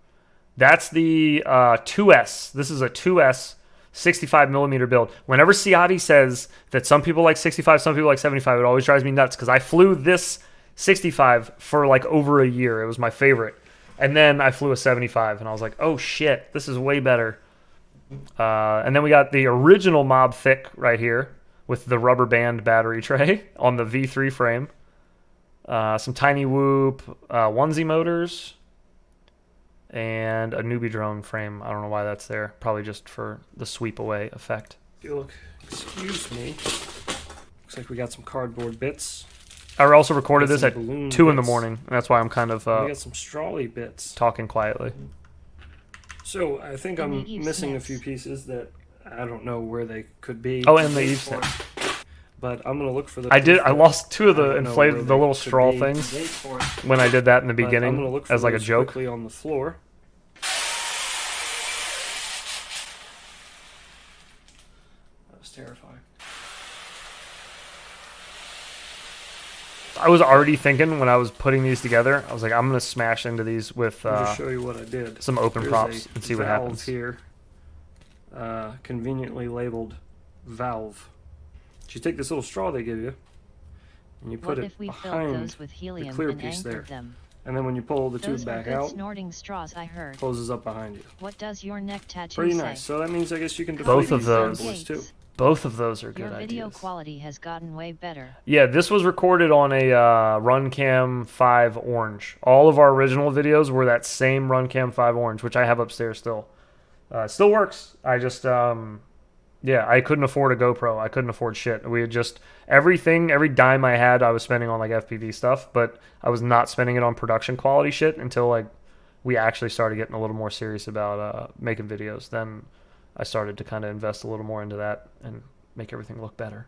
That's the 2S. This is a 2S 65mm build. Whenever Ciati says that some people like 65, some people like 75, it always drives me nuts because I flew this 65 for like over a year. It was my favorite. And then I flew a 75 and I was like, oh shit, this is way better. And then we got the original Mob Thick right here with the rubber band battery tray on the V3 frame. Some Tiny Whoop onesie motors, and a Newbie Drone frame. I don't know why that's there. Probably just for the sweep away effect. Look, excuse me. Looks like we got some cardboard bits. I also recorded this at 2 in the bits. morning, and that's why I'm kind of We got some strawley bits. talking quietly. So I think I'm missing a few pieces that I don't know where they could be. Oh, and the Eve Smith. But I'm gonna look for the. I lost 2 of the inflated, the little straw things when I did that in the beginning I'm gonna look for as like a those joke. quickly on the floor. That was terrifying. I was already thinking when I was putting these together, I was like, I'm gonna smash into these with I'll just show you what I did. some open There's props a and see what valve happens. Here, conveniently labeled valve. So you take this little straw they give you, and you put What it if we filled behind those with helium the clear and piece anchored there, them? and then when you pull the Those tube were back good out, snorting straws, I heard. closes up behind you. What does your neck tattoo Pretty say? nice. So that means I guess you can Both deflate of these those. bad boys too. Both of those are good Your video ideas. quality has gotten way better. Yeah, this was recorded on a Runcam 5 Orange. All of our original videos were that same Runcam 5 Orange, which I have upstairs still. It still works. I just, yeah, I couldn't afford a GoPro. I couldn't afford shit. We had just, everything, every dime I had, I was spending on like FPV stuff, but I was not spending it on production quality shit until like we actually started getting a little more serious about making videos. Then I started to kind of invest a little more into that and make everything look better.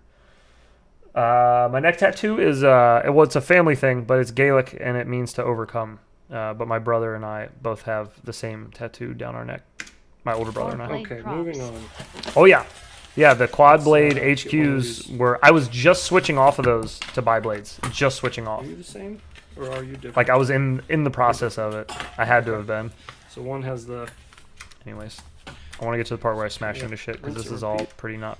My neck tattoo is, well, it's a family thing, but it's Gaelic and it means to overcome. But my brother and I both have the same tattoo down our neck. My older brother and I. Okay, moving on. Oh, yeah. Yeah, the quad blade HQs were, I was just switching off of those to bi-blades. Just switching off. Are you the same, or are you different? Like I was in the process of it. I had to have been. So one has the. Anyways. I want to get to the part where I smash into shit because Rinse this and is all repeat. pretty not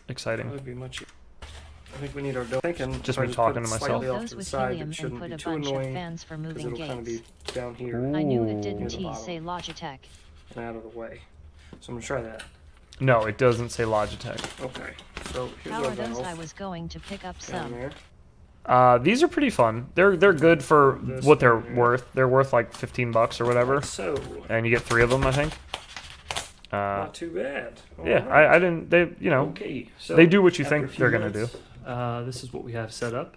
exciting. That would be much. I think we need our dough. Thinking Just if me I talking put to it myself. slightly off Those to the with side, helium it shouldn't and put be a too bunch annoying of fans for because moving it'll kind of be gates. down here. I knew it near didn't the bottom say Logitech. and out of the way. So I'm gonna try that. No, it doesn't say Logitech. Okay. So here's How our are those? valve I was going to pick up down some. there. These are pretty fun. They're good for This what they're one here. worth. They're worth like $15 or whatever. So And you get 3 of them, I think. not too bad. Yeah, Alright. I didn't. They, you know, Okay. So they do what you after a think few they're gonna do. minutes, this is what we have set up.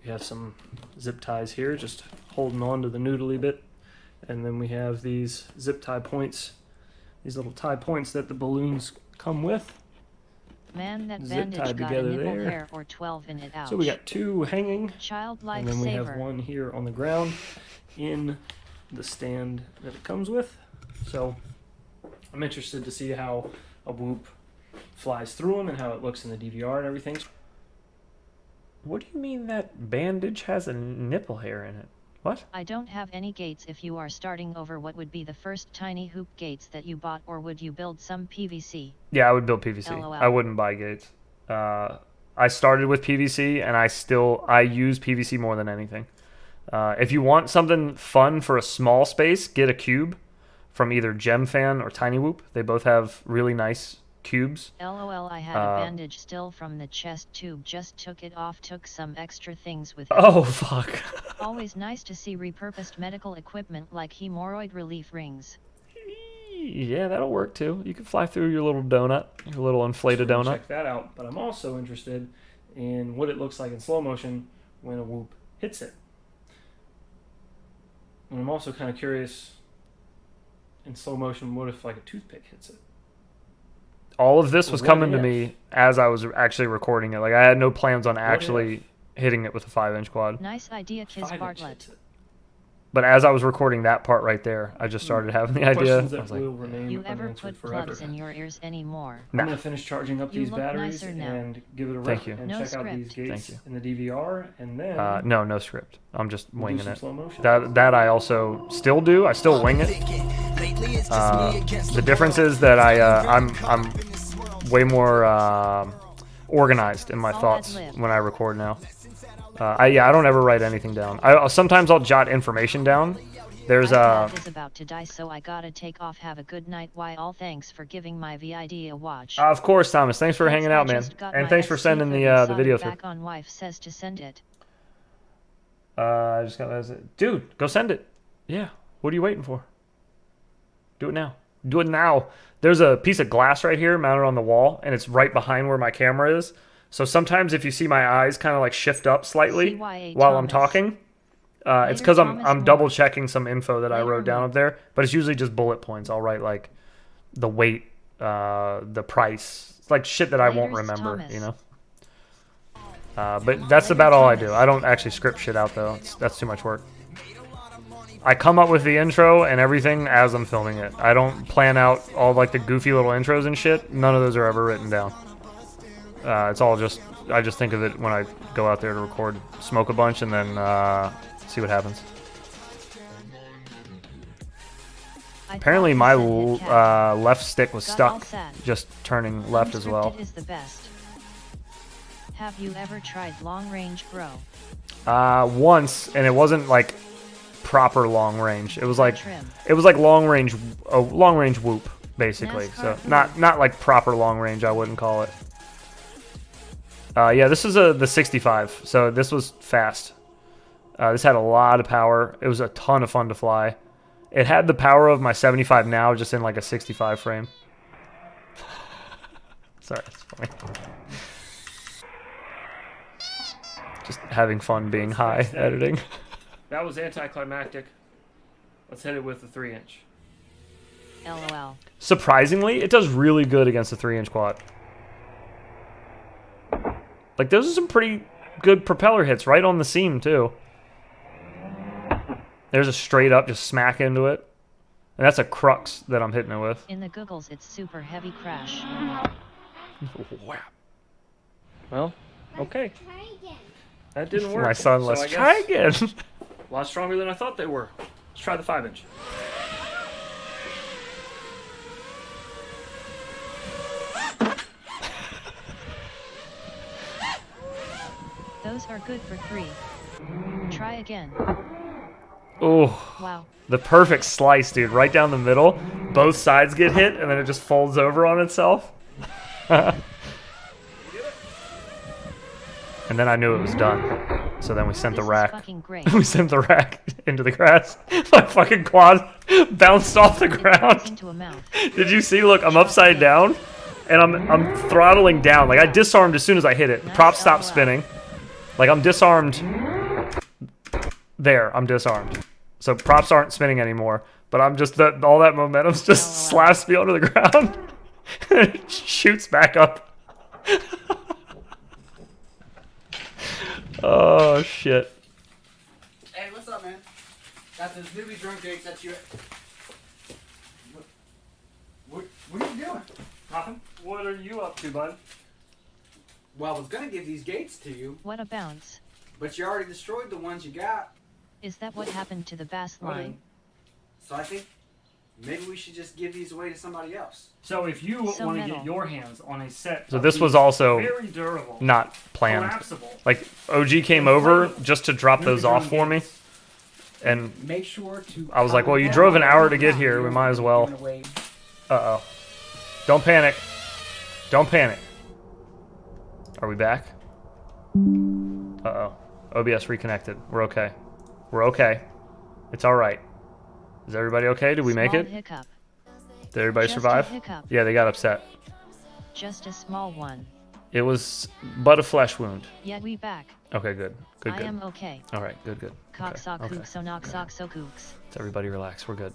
We have some zip ties here, just holding on to the noodly bit, and then we have these zip tie points, these little tie points that the balloons come with. Man, that Zip bandage tied got a together nipple there. hair or 12 in it. Ouch. So we got 2 hanging, Child and then we have lifesaver. 1 here on the ground in the stand that it comes with. So I'm interested to see how a whoop flies through them and how it looks in the DVR and everything. What do you mean that bandage has a nipple hair in it? What? I don't have any gates. If you are starting over, what would be the first tiny hoop gates that you bought, or would you build some PVC? Yeah, I would build PVC. LOL. I wouldn't buy gates. I started with PVC, and I use PVC more than anything. If you want something fun for a small space, get a cube from either GemFan or Tiny Whoop. They both have really nice cubes. LOL, I had a bandage still from the chest tube, just took it off, took some extra things with it. Oh, fuck. Always nice to see repurposed medical equipment like hemorrhoid relief rings. Yeah, that'll work too. You can fly through your little donut, your little inflated So we'll donut. check that out, but I'm also interested in what it looks like in slow motion when a whoop hits it. And I'm also kind of curious in slow motion, what if like a toothpick hits it? All of this was What coming to if? me as I was actually recording it. Like, I had no plans on actually hitting it with a 5-inch quad. Nice idea, Kiz 5-inch Bartlett. hits it. But as I was recording that part right there, I just started having the idea. Questions I that was like, will remain You ever unanswered put forever. plugs in your ears anymore? I'm going to finish charging up You these look batteries nicer now. and give it a Thank rep you. and No check out these script. gates Thank in the DVR, and then no script. I'm just we'll do winging some it. slow motion. That I also still do. I still wing it. The difference is that I'm way more organized in my thoughts when I record now. I don't ever write anything down. Sometimes I'll jot information down. There's My dad is about to die, so I gotta take off. Have a good night. Why all thanks for giving my VID a watch. of course, Thomas. Thanks for hanging out, I man, just got and my thanks for SC sending for the video through. back on. Wife says to send it. I just got that. Dude, go send it. Yeah. What are you waiting for? Do it now. Do it now. There's a piece of glass right here mounted on the wall, and it's right behind where my camera is. So sometimes if you see my eyes kind of like shift up slightly while I'm talking, it's because I'm double checking some info that I wrote down up there. But it's usually just bullet points. I'll write like the weight, the price. It's like shit that I won't remember, you know. But that's about all I do. I don't actually script shit out though. That's too much work. I come up with the intro and everything as I'm filming it. I don't plan out all like the goofy little intros and shit. None of those are ever written down. It's all just, I just think of it when I go out there to record, smoke a bunch, and then see what happens. Apparently my left stick was stuck, just turning left as well. Is the best. Have you ever tried long range bro? Once, and it wasn't like proper long range. It was like long range whoop basically. So not like proper long range. I wouldn't call it. Yeah, this is the 65. So this was fast. This had a lot of power. It was a ton of fun to fly. It had the power of my 75 now, just in like a 65 frame. Sorry, that's funny. Just having fun being high editing. That was anticlimactic. Let's hit it with the 3-inch. LOL. Surprisingly, it does really good against the 3-inch quad. Like, those are some pretty good propeller hits right on the seam, too. There's a straight up, just smack into it. And that's a crux that I'm hitting it with. In the googles, it's super heavy crash. Wow. Well, okay. That didn't work. My son, let's try again. A lot stronger than I thought they were. Let's try the 5-inch. Those are good for 3. Try again. Oh. Wow. The perfect slice, dude. Right down the middle. Both sides get hit, and then it just folds over on itself. And then I knew it was done. So then we sent the rack. We sent the rack into the grass. My fucking quad bounced off the ground. Did you see? Look, I'm upside down, and I'm throttling down. Like I disarmed as soon as I hit it. The prop stopped spinning. Like I'm disarmed. There, I'm disarmed. So props aren't spinning anymore. But I'm just all that momentum just slaps me onto the ground. And it shoots back up. Oh shit. Hey, what's up, man? Got those newbie drunk dates that you. What are you doing? Nothing. What are you up to, bud? Well, I was gonna give these gates to you. What a bounce. But you already destroyed the ones you got. Is that what happened to the bass line? So I think maybe we should just give these away to somebody else. So if you want to get your hands on a set, So this was also very durable, not planned. collapsible. Like OG came over just to drop those off for me, and Make sure to. I was like, "Well, you drove an hour to get here. We might as well." Uh oh. Don't panic. Don't panic. Are we back? Uh oh. OBS reconnected. We're okay. We're okay. It's all right. Is everybody okay? Did we make it? Hiccup. Did everybody Just a survive? hiccup. Yeah, they got upset. Just a small one. It was but a flesh wound. Yet we back. Okay, good. Good, I good. am okay. All right, good, good. Okay, okay. Coxocooksonoxoxocooks. Everybody relax. We're good.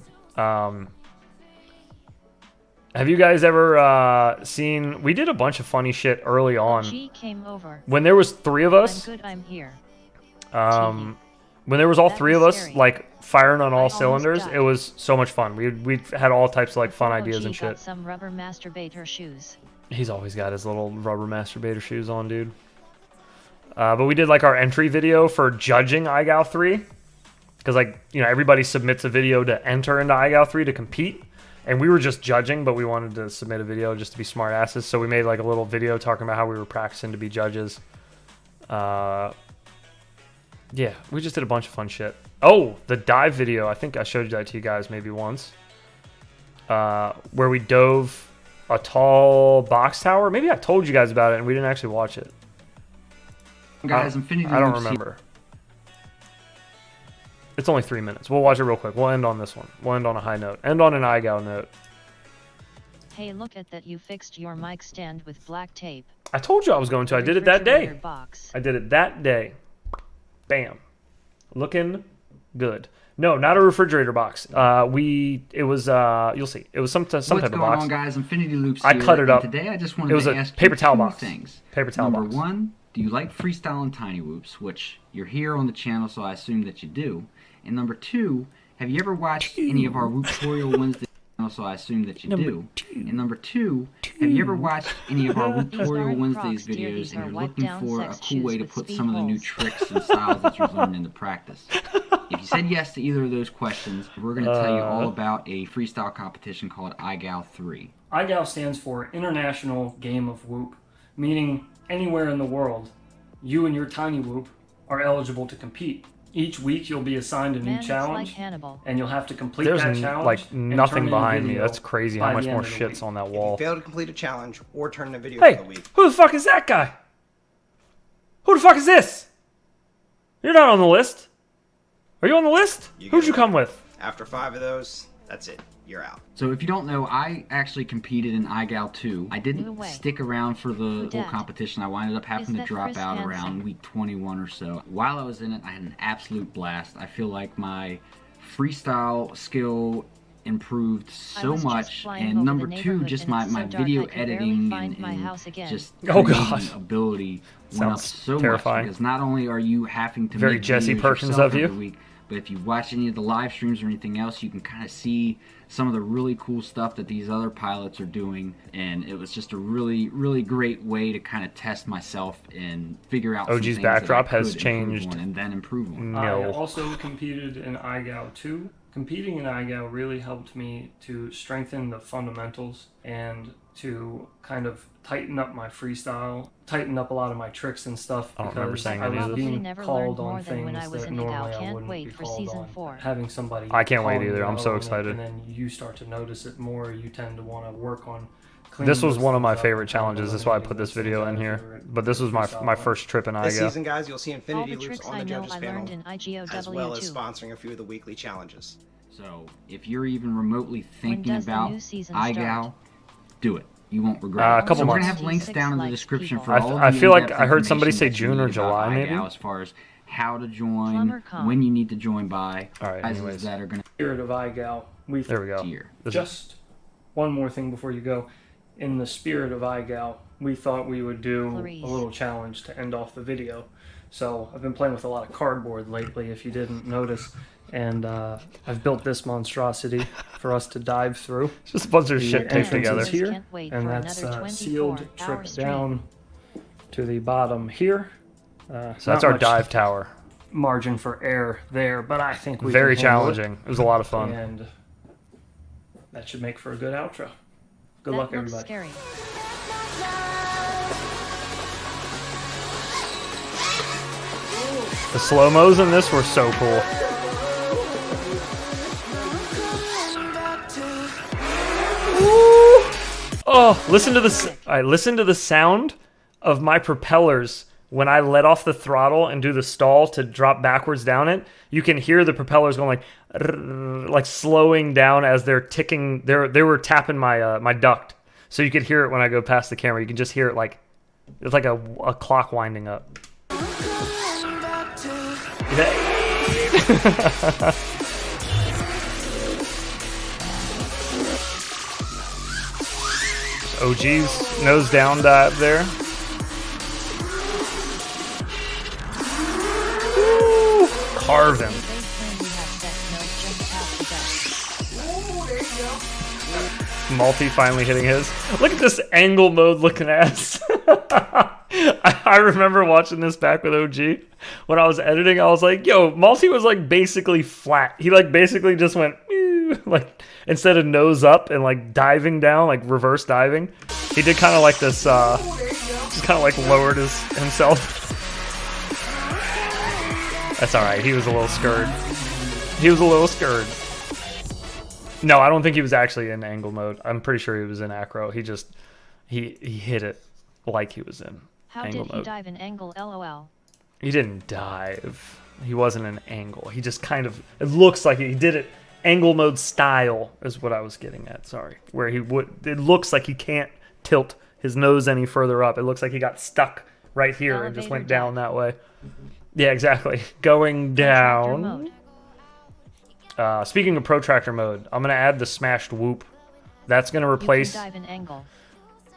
Have you guys ever seen... We did a bunch of funny shit early on. G came over. When there was 3 of us... I'm good, I'm here. When there was all 3 of us, scary. like, firing on all almost cylinders, died. it was so much fun. We had all types of, like, fun ideas OG and shit. got some rubber masturbator shoes. He's always got his little rubber masturbator shoes on, dude. But we did, like, our entry video for judging iGal 3. Because, like, you know, everybody submits a video to enter into iGal 3 to compete. And we were just judging, but we wanted to submit a video just to be smart asses. So we made, like, a little video talking about how we were practicing to be judges. Yeah, we just did a bunch of fun shit. Oh, the dive video. I think I showed that to you guys maybe once. Where we dove a tall box tower. Maybe I told you guys about it and we didn't actually watch it. Guys, Infinity I don't Loop's remember. It's only 3 minutes. We'll watch it real quick. We'll end on this one. We'll end on a high note. End on an iGal note. Hey, look at that, you fixed your mic stand with black tape. I told you I was going to. I did it that day. Box. I did it that day. Bam. Looking good. No, not a refrigerator box. It was you'll see. It was some type of box. What's going on, guys? Infinity Loops I here, cut it up. and today I just wanted it was to a ask paper you towel two box. things. Paper towel Number box. one, do you like freestyle and tiny whoops, which you're here on the channel, so I assume that you do. And number two, have you ever watched any of our Whoop Tutorial Wednesday channel, so I assume that you do. And number two, have you ever watched any of our Whoop Tutorial Wednesdays videos and you're looking for a cool way to put some of the new tricks and styles that you've learned into practice? If you said yes to either of those questions, we're going to tell you all about a freestyle competition called IGAL 3. IGAL stands for International Game of Whoop, meaning anywhere in the world, you and your tiny whoop are eligible to compete. Each week you'll be assigned a new challenge, and you'll have to complete that challenge. There's like nothing behind me. That's crazy how much more shit's on that wall. If you fail to complete a challenge or turn in a video Hey, for the week. who the fuck is that guy? Who the fuck is this? You're not on the list. Are you on the list? Who'd you come with? After 5 of those, that's it. You're out. So if you don't know, I actually competed in IGAL 2. I didn't stick around for the whole competition. I wound up having to drop out around week 21 or so. While I was in it, I had an absolute blast. I feel like my freestyle skill improved so much, and number two, just my video editing and just ability went up so much, because not only are you having to make Jesse videos Perkins yourself of you, every week, but if you watch any of the live streams or anything else, you can kind of see some of the really cool stuff that these other pilots are doing, and it was just a really, really great way to kind of test myself and figure out OG's some backdrop that I has could changed. improve on and then improve on. I also competed in IGAL 2. Competing in IGAL really helped me to strengthen the fundamentals and to kind of tighten up my freestyle, tighten up a lot of my tricks and stuff, I don't remember saying I that was either. being called on things that normally I wouldn't be called on. Having somebody I can't wait calling either. you I'm out so on it, excited. and then you start to notice it more. You tend to want to work on This was one of my favorite challenges. That's why I put this video in here. But this was my first trip in IGAL. This season, guys, you'll see Infinity Loops tricks on the I know judges I panel, learned in as well as sponsoring a few of the weekly challenges. So if you're even remotely thinking does the about new season IGAL, start? do it. You won't regret it. A couple so we're months. gonna have links down in the description for I- all of I the feel like in-depth I heard somebody say information June or that you need about July, maybe? IGAL, as far as how to join, when you need to join by, anyways. that are gonna Spirit of IGAL. There we go. Just one more thing before you go. In the spirit of IGAL, we thought we would do a little challenge to end off the video. So I've been playing with a lot of cardboard lately, if you didn't notice. And I've built this monstrosity for us to dive through. Just a bunch of The shit taped entrance is together. here, and that's sealed trip down to the bottom here. So that's our dive tower. Margin for error there, but I think we Very can handle challenging. It was a lot of fun. And that should make for a good outro. Good luck, everybody. Scary. The slow-mos in this were so cool. Oh, listen to this. Listen to the sound of my propellers when I let off the throttle and do the stall to drop backwards down it. You can hear the propellers going like slowing down as they're ticking. They were tapping my my duct, so you could hear it when I go past the camera. You can just hear it like it's like a clock winding up. OG's nose down dive there. Woo, carving. Multi finally hitting his. Look at this angle mode looking ass. I remember watching this back with OG. When I was editing, I was like, yo, Multi was like basically flat. He like basically just went, like, instead of nose up and like diving down, like reverse diving, he did kind of like this, just kind of like lowered himself. That's alright, he was a little scared. No, I don't think he was actually in angle mode. I'm pretty sure he was in acro. He just, he hit it like he was in How angle did he mode. dive in angle, lol? He didn't dive. He wasn't an angle. He just kind of, it looks like he did it. Angle mode style is what I was getting at. Sorry, where he would. It looks like he can't tilt his nose any further up. It looks like he got stuck right here and just went down that way. Yeah, exactly. Going down. Speaking of protractor mode, I'm gonna add the smashed whoop. That's gonna replace. You can dive an angle.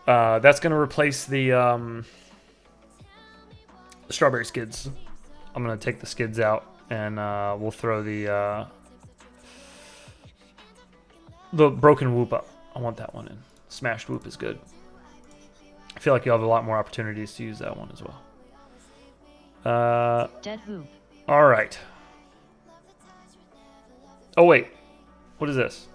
That's gonna replace the strawberry skids. I'm gonna take the skids out and we'll throw the broken whoop up. I want that one in. Smashed whoop is good. I feel like you'll have a lot more opportunities to use that one as well. Dead whoop. All right. Oh wait, what is this?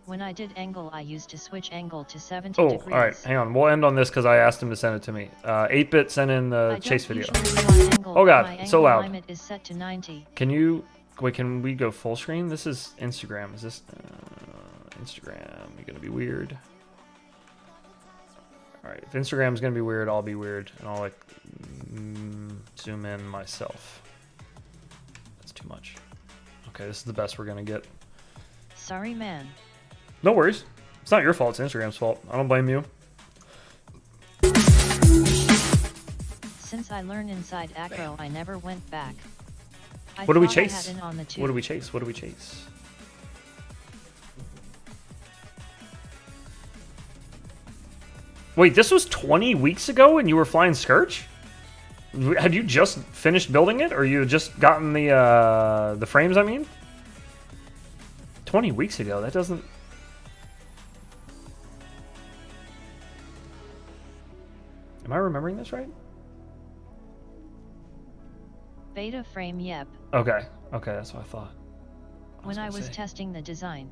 When I did angle, I used to switch angle to 70 Oh, degrees. all right. Hang on. We'll end on this because I asked him to send it to me. 8-bit sent in the chase video. Oh god, it's so loud. Limit is set to 90. Can you wait? Can we go full screen? This is Instagram. Is this Instagram? You're gonna be weird. All right. If Instagram's gonna be weird, I'll be weird, and I'll like zoom in myself. That's too much. Okay, this is the best we're gonna get. Sorry, man. No worries. It's not your fault. It's Instagram's fault. I don't blame you. Since I learned inside acro, I never went back. What do we chase? What do we chase? What do we chase? Wait, this was 20 weeks ago and you were flying Scourge? Had you just finished building it, or you had just gotten the frames? I mean, 20 weeks ago. That doesn't. Am I remembering this right? Beta frame, yep. Okay, okay, that's what I thought. When I was testing the design.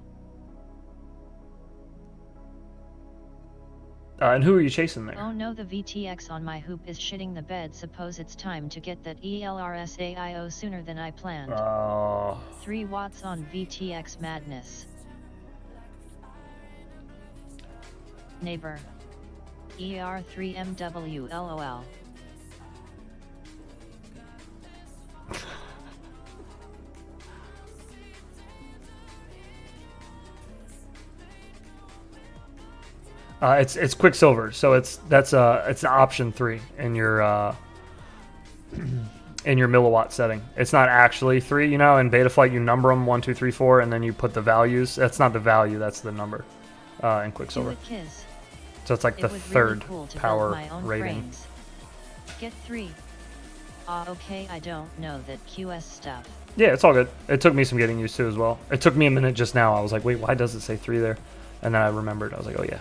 And who are you chasing there? Oh no, the VTX on my hoop is shitting the bed. Suppose it's time to get that ELRSAIO sooner than I planned. 3 watts on VTX madness. Neighbor. ER3MW LOL. It's Quicksilver, so it's an option 3 in your milliwatt setting. It's not actually 3, you know. In Betaflight, you number them 1, 2, 3, 4, and then you put the values. That's not the value; that's the number in Quicksilver. So it's like the third power rating. Frames. Get 3. Okay, I don't know that QS stuff. Yeah, it's all good. It took me some getting used to as well. It took me a minute just now. I was like, wait, why does it say 3 there? And then I remembered. I was like, oh yeah.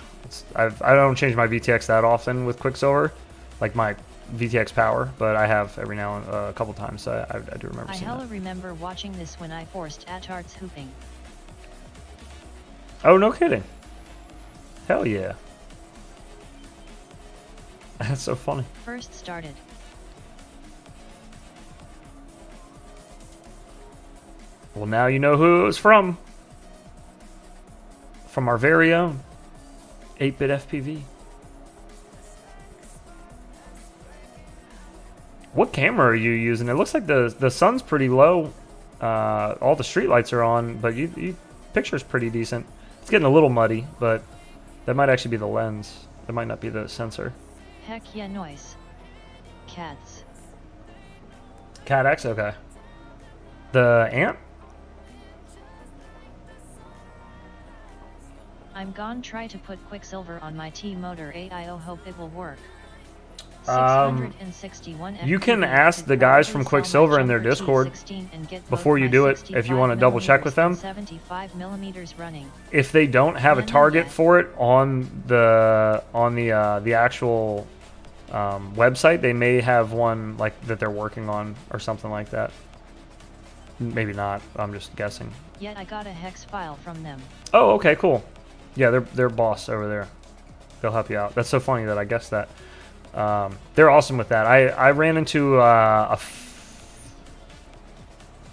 I don't change my VTX that often with Quicksilver, like my VTX power, but I have every now and a couple times. So I do remember seeing that. Remember watching this when I forced Atart's hooping. Oh, no kidding. Hell yeah. That's so funny. First started. Well, now you know who it was from. From our very own 8-bit FPV. What camera are you using? It looks like the sun's pretty low. All the street lights are on, but you picture's pretty decent. It's getting a little muddy, but that might actually be the lens. That might not be the sensor. Heck yeah, noise. Cats. Cat X, okay. The ant? I'm gone try to put Quicksilver on my T-motor AIO, hope it will work. 661 you can ask the guys from Quicksilver in their Discord before you do it if you want to double check with them. 75 millimeters running. If they don't have a target for it on the actual website, they may have one like that they're working on or something like that. Maybe not. I'm just guessing. Yet I got a hex file from them. Oh, okay, cool. Yeah, they're boss over there. They'll help you out. That's so funny that I guessed that. They're awesome with that. I ran into a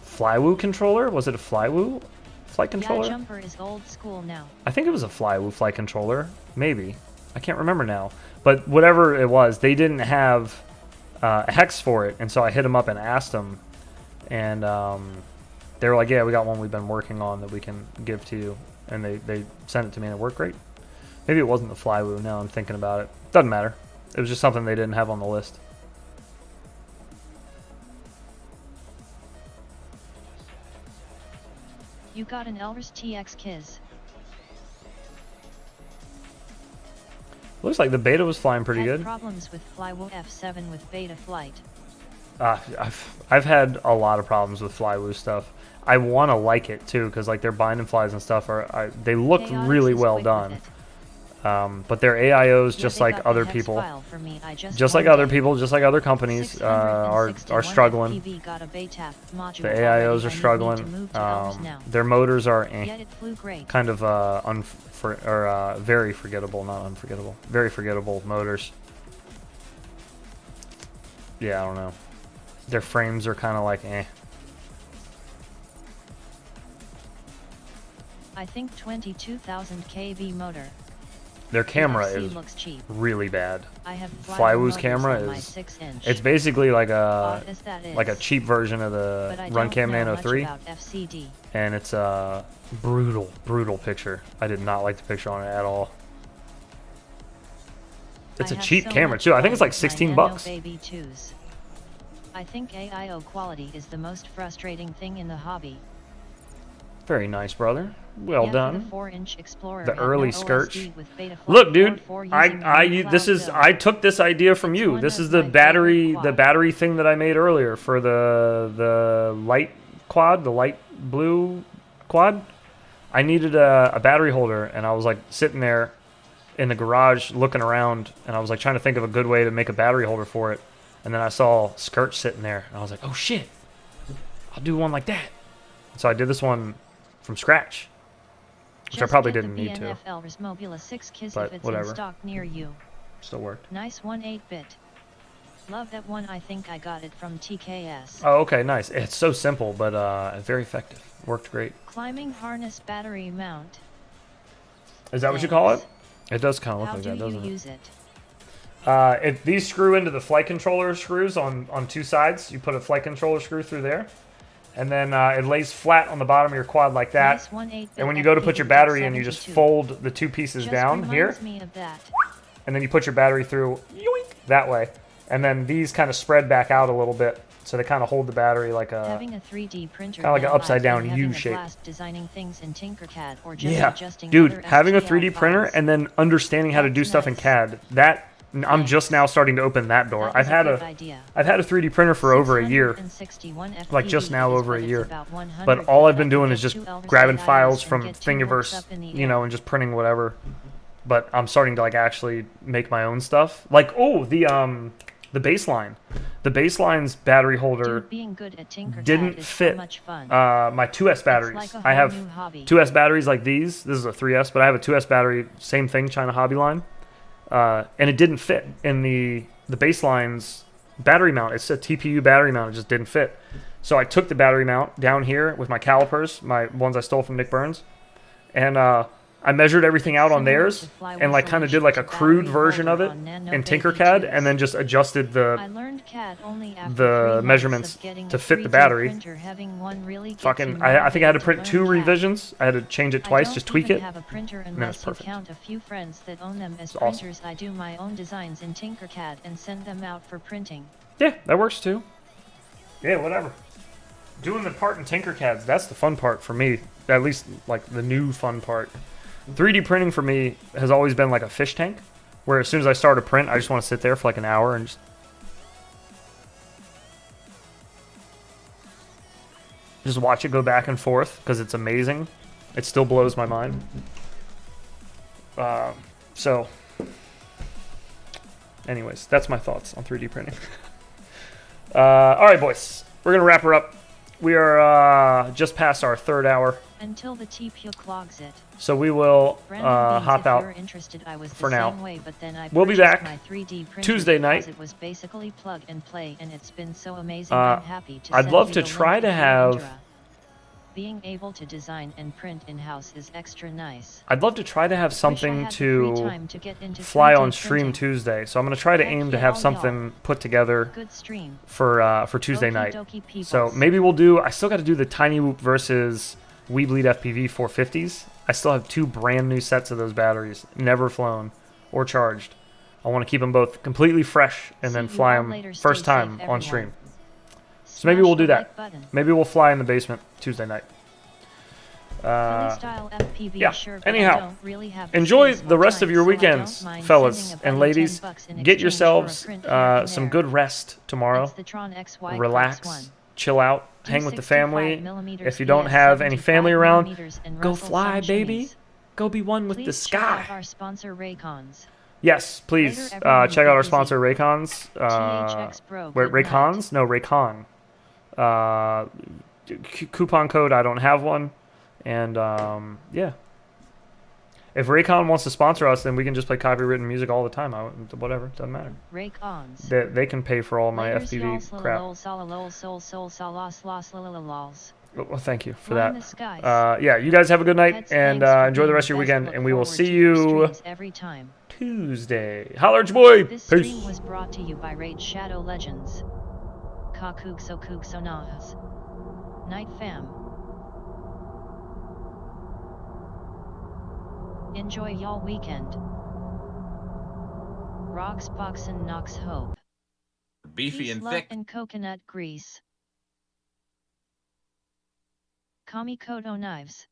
Flywoo controller. Was it a Flywoo flight controller? Yeah, jumper is old school now. I think it was a Flywoo flight controller. Maybe. I can't remember now. But whatever it was, they didn't have a hex for it, and so I hit them up and asked them, and They were like, yeah, we got one we've been working on that we can give to you. And they sent it to me and it worked great. Maybe it wasn't the Flywoo, now I'm thinking about it. Doesn't matter. It was just something they didn't have on the list. You got an Elris TX Kiz. Looks like the beta was flying pretty Had good. problems with Flywoo F7 with beta flight. I've had a lot of problems with Flywoo stuff. I want to like it too, because like their binding flies and stuff they look really well done. But their AIOs, just like other people, just like other companies, are struggling. The AIOs are struggling. Their motors are kind of very forgettable, not unforgettable, very forgettable motors. Yeah, I don't know. Their frames are kind of like eh. I think 22,000 kV motor. Their camera is really bad. Flywoo's camera is it's basically like a cheap version of the Runcam Nano 3, and it's a brutal picture. I did not like the picture on it at all. It's a cheap camera too. I think it's like 16 bucks. I think AIO quality is the most frustrating thing in the hobby. Very nice, brother. Well done. The 4-inch Explorer the early no Scourge. Look, dude, I took this idea from you. This is the battery thing that I made earlier for the light quad, the light blue quad. I needed a battery holder, and I was like sitting there in the garage looking around, and I was like trying to think of a good way to make a battery holder for it. And then I saw Scourge sitting there, and I was like, oh shit, I'll do one like that. So I did this one from scratch, which I probably didn't need to. But whatever. Near you. Still worked. Nice 8-bit. Love that one. I think I got it from TKS. Oh, okay, nice. It's so simple, but very effective. Worked great. Climbing harness battery mount. Is that what you call it? It does kind of look like that, doesn't it? How do you use it? These screw into the flight controller screws on two sides. You put a flight controller screw through there. And then it lays flat on the bottom of your quad like that. And when you go to put your battery in, you just fold the two pieces down here. And then you put your battery through that way. And then these kind of spread back out a little bit. So they kind of hold the battery like a having a 3D printer, kind of like an upside down U shape. Designing things in Tinkercad or just yeah, dude, having a 3D printer and then like how to do stuff in CAD, that I'm just now starting to open that door. I've had a 3D printer for over a year, like just now over a year. But all I've been doing is just grabbing files from Thingiverse, you know, and just printing whatever. But I'm starting to like actually make my own stuff. Like the baseline. The baseline's battery holder didn't fit my 2S batteries. I have 2S batteries like these. This is a 3S, but I have a 2S battery, same thing, China Hobby Line. And it didn't fit in the baseline's battery mount. It's a TPU battery mount. It just didn't fit. So I took the battery mount down here with my calipers, my ones I stole from Nick Burns, and I measured everything out on theirs and like kind of did like a crude version of it in Tinkercad and then just adjusted the measurements to fit the battery. Fucking, I think I had to print 2 revisions. I had to change it twice, just tweak it, and then it's perfect. It's awesome. I do my own designs in Tinkercad and send them out for printing. Yeah, that works too. Yeah, whatever. Doing the part in Tinkercad, that's the fun part for me. At least like the new fun part. 3D printing for me has always been like a fish tank, where as soon as I start a print, I just want to sit there for like an hour and just watch it go back and forth because it's amazing. It still blows my mind. So, anyways, that's my thoughts on 3D printing. All right, boys, we're gonna wrap her up. We are just past our 3rd hour. Until the TPU clogs it. So we will hop out for now. We'll be back Tuesday night. It was basically plug and play, and it's been so amazing. I'm happy to I'd love to try to have Being able to design and print in-house is extra nice. I'd love to try to have something to fly on stream Tuesday. So I'm going to try to aim to have something put together for Tuesday night. So maybe we'll do, I still got to do the Tiny Whoop versus We Bleed FPV 450s. I still have 2 brand new sets of those batteries, never flown or charged. I want to keep them both completely fresh and then fly them first time on stream. So maybe we'll do that. Maybe we'll fly in the basement Tuesday night. Yeah. Anyhow, enjoy the rest of your weekends, fellas and ladies. Get yourselves some good rest tomorrow. Relax, chill out, hang with the family. If you don't have any family around, go fly, baby. Go be one with the sky. Yes, please check out our sponsor, Raycons. Raycons? No, Raycon. Coupon code, I don't have one. And yeah, if Raycon wants to sponsor us, then we can just play copywritten music all the time. Whatever, doesn't matter. Raycons. They can pay for all my FPV crap. Well, thank you for that. Yeah, you guys have a good night and enjoy the rest of your weekend, and we will see you Tuesday. Holler at your boy. This Peace. stream was brought to you by Raid Shadow Legends. Kakukso Night fam. Enjoy y'all weekend. Rocks, box, and knocks hope. Beefy Peace, and love, thick. and coconut grease. Kami Kodo knives.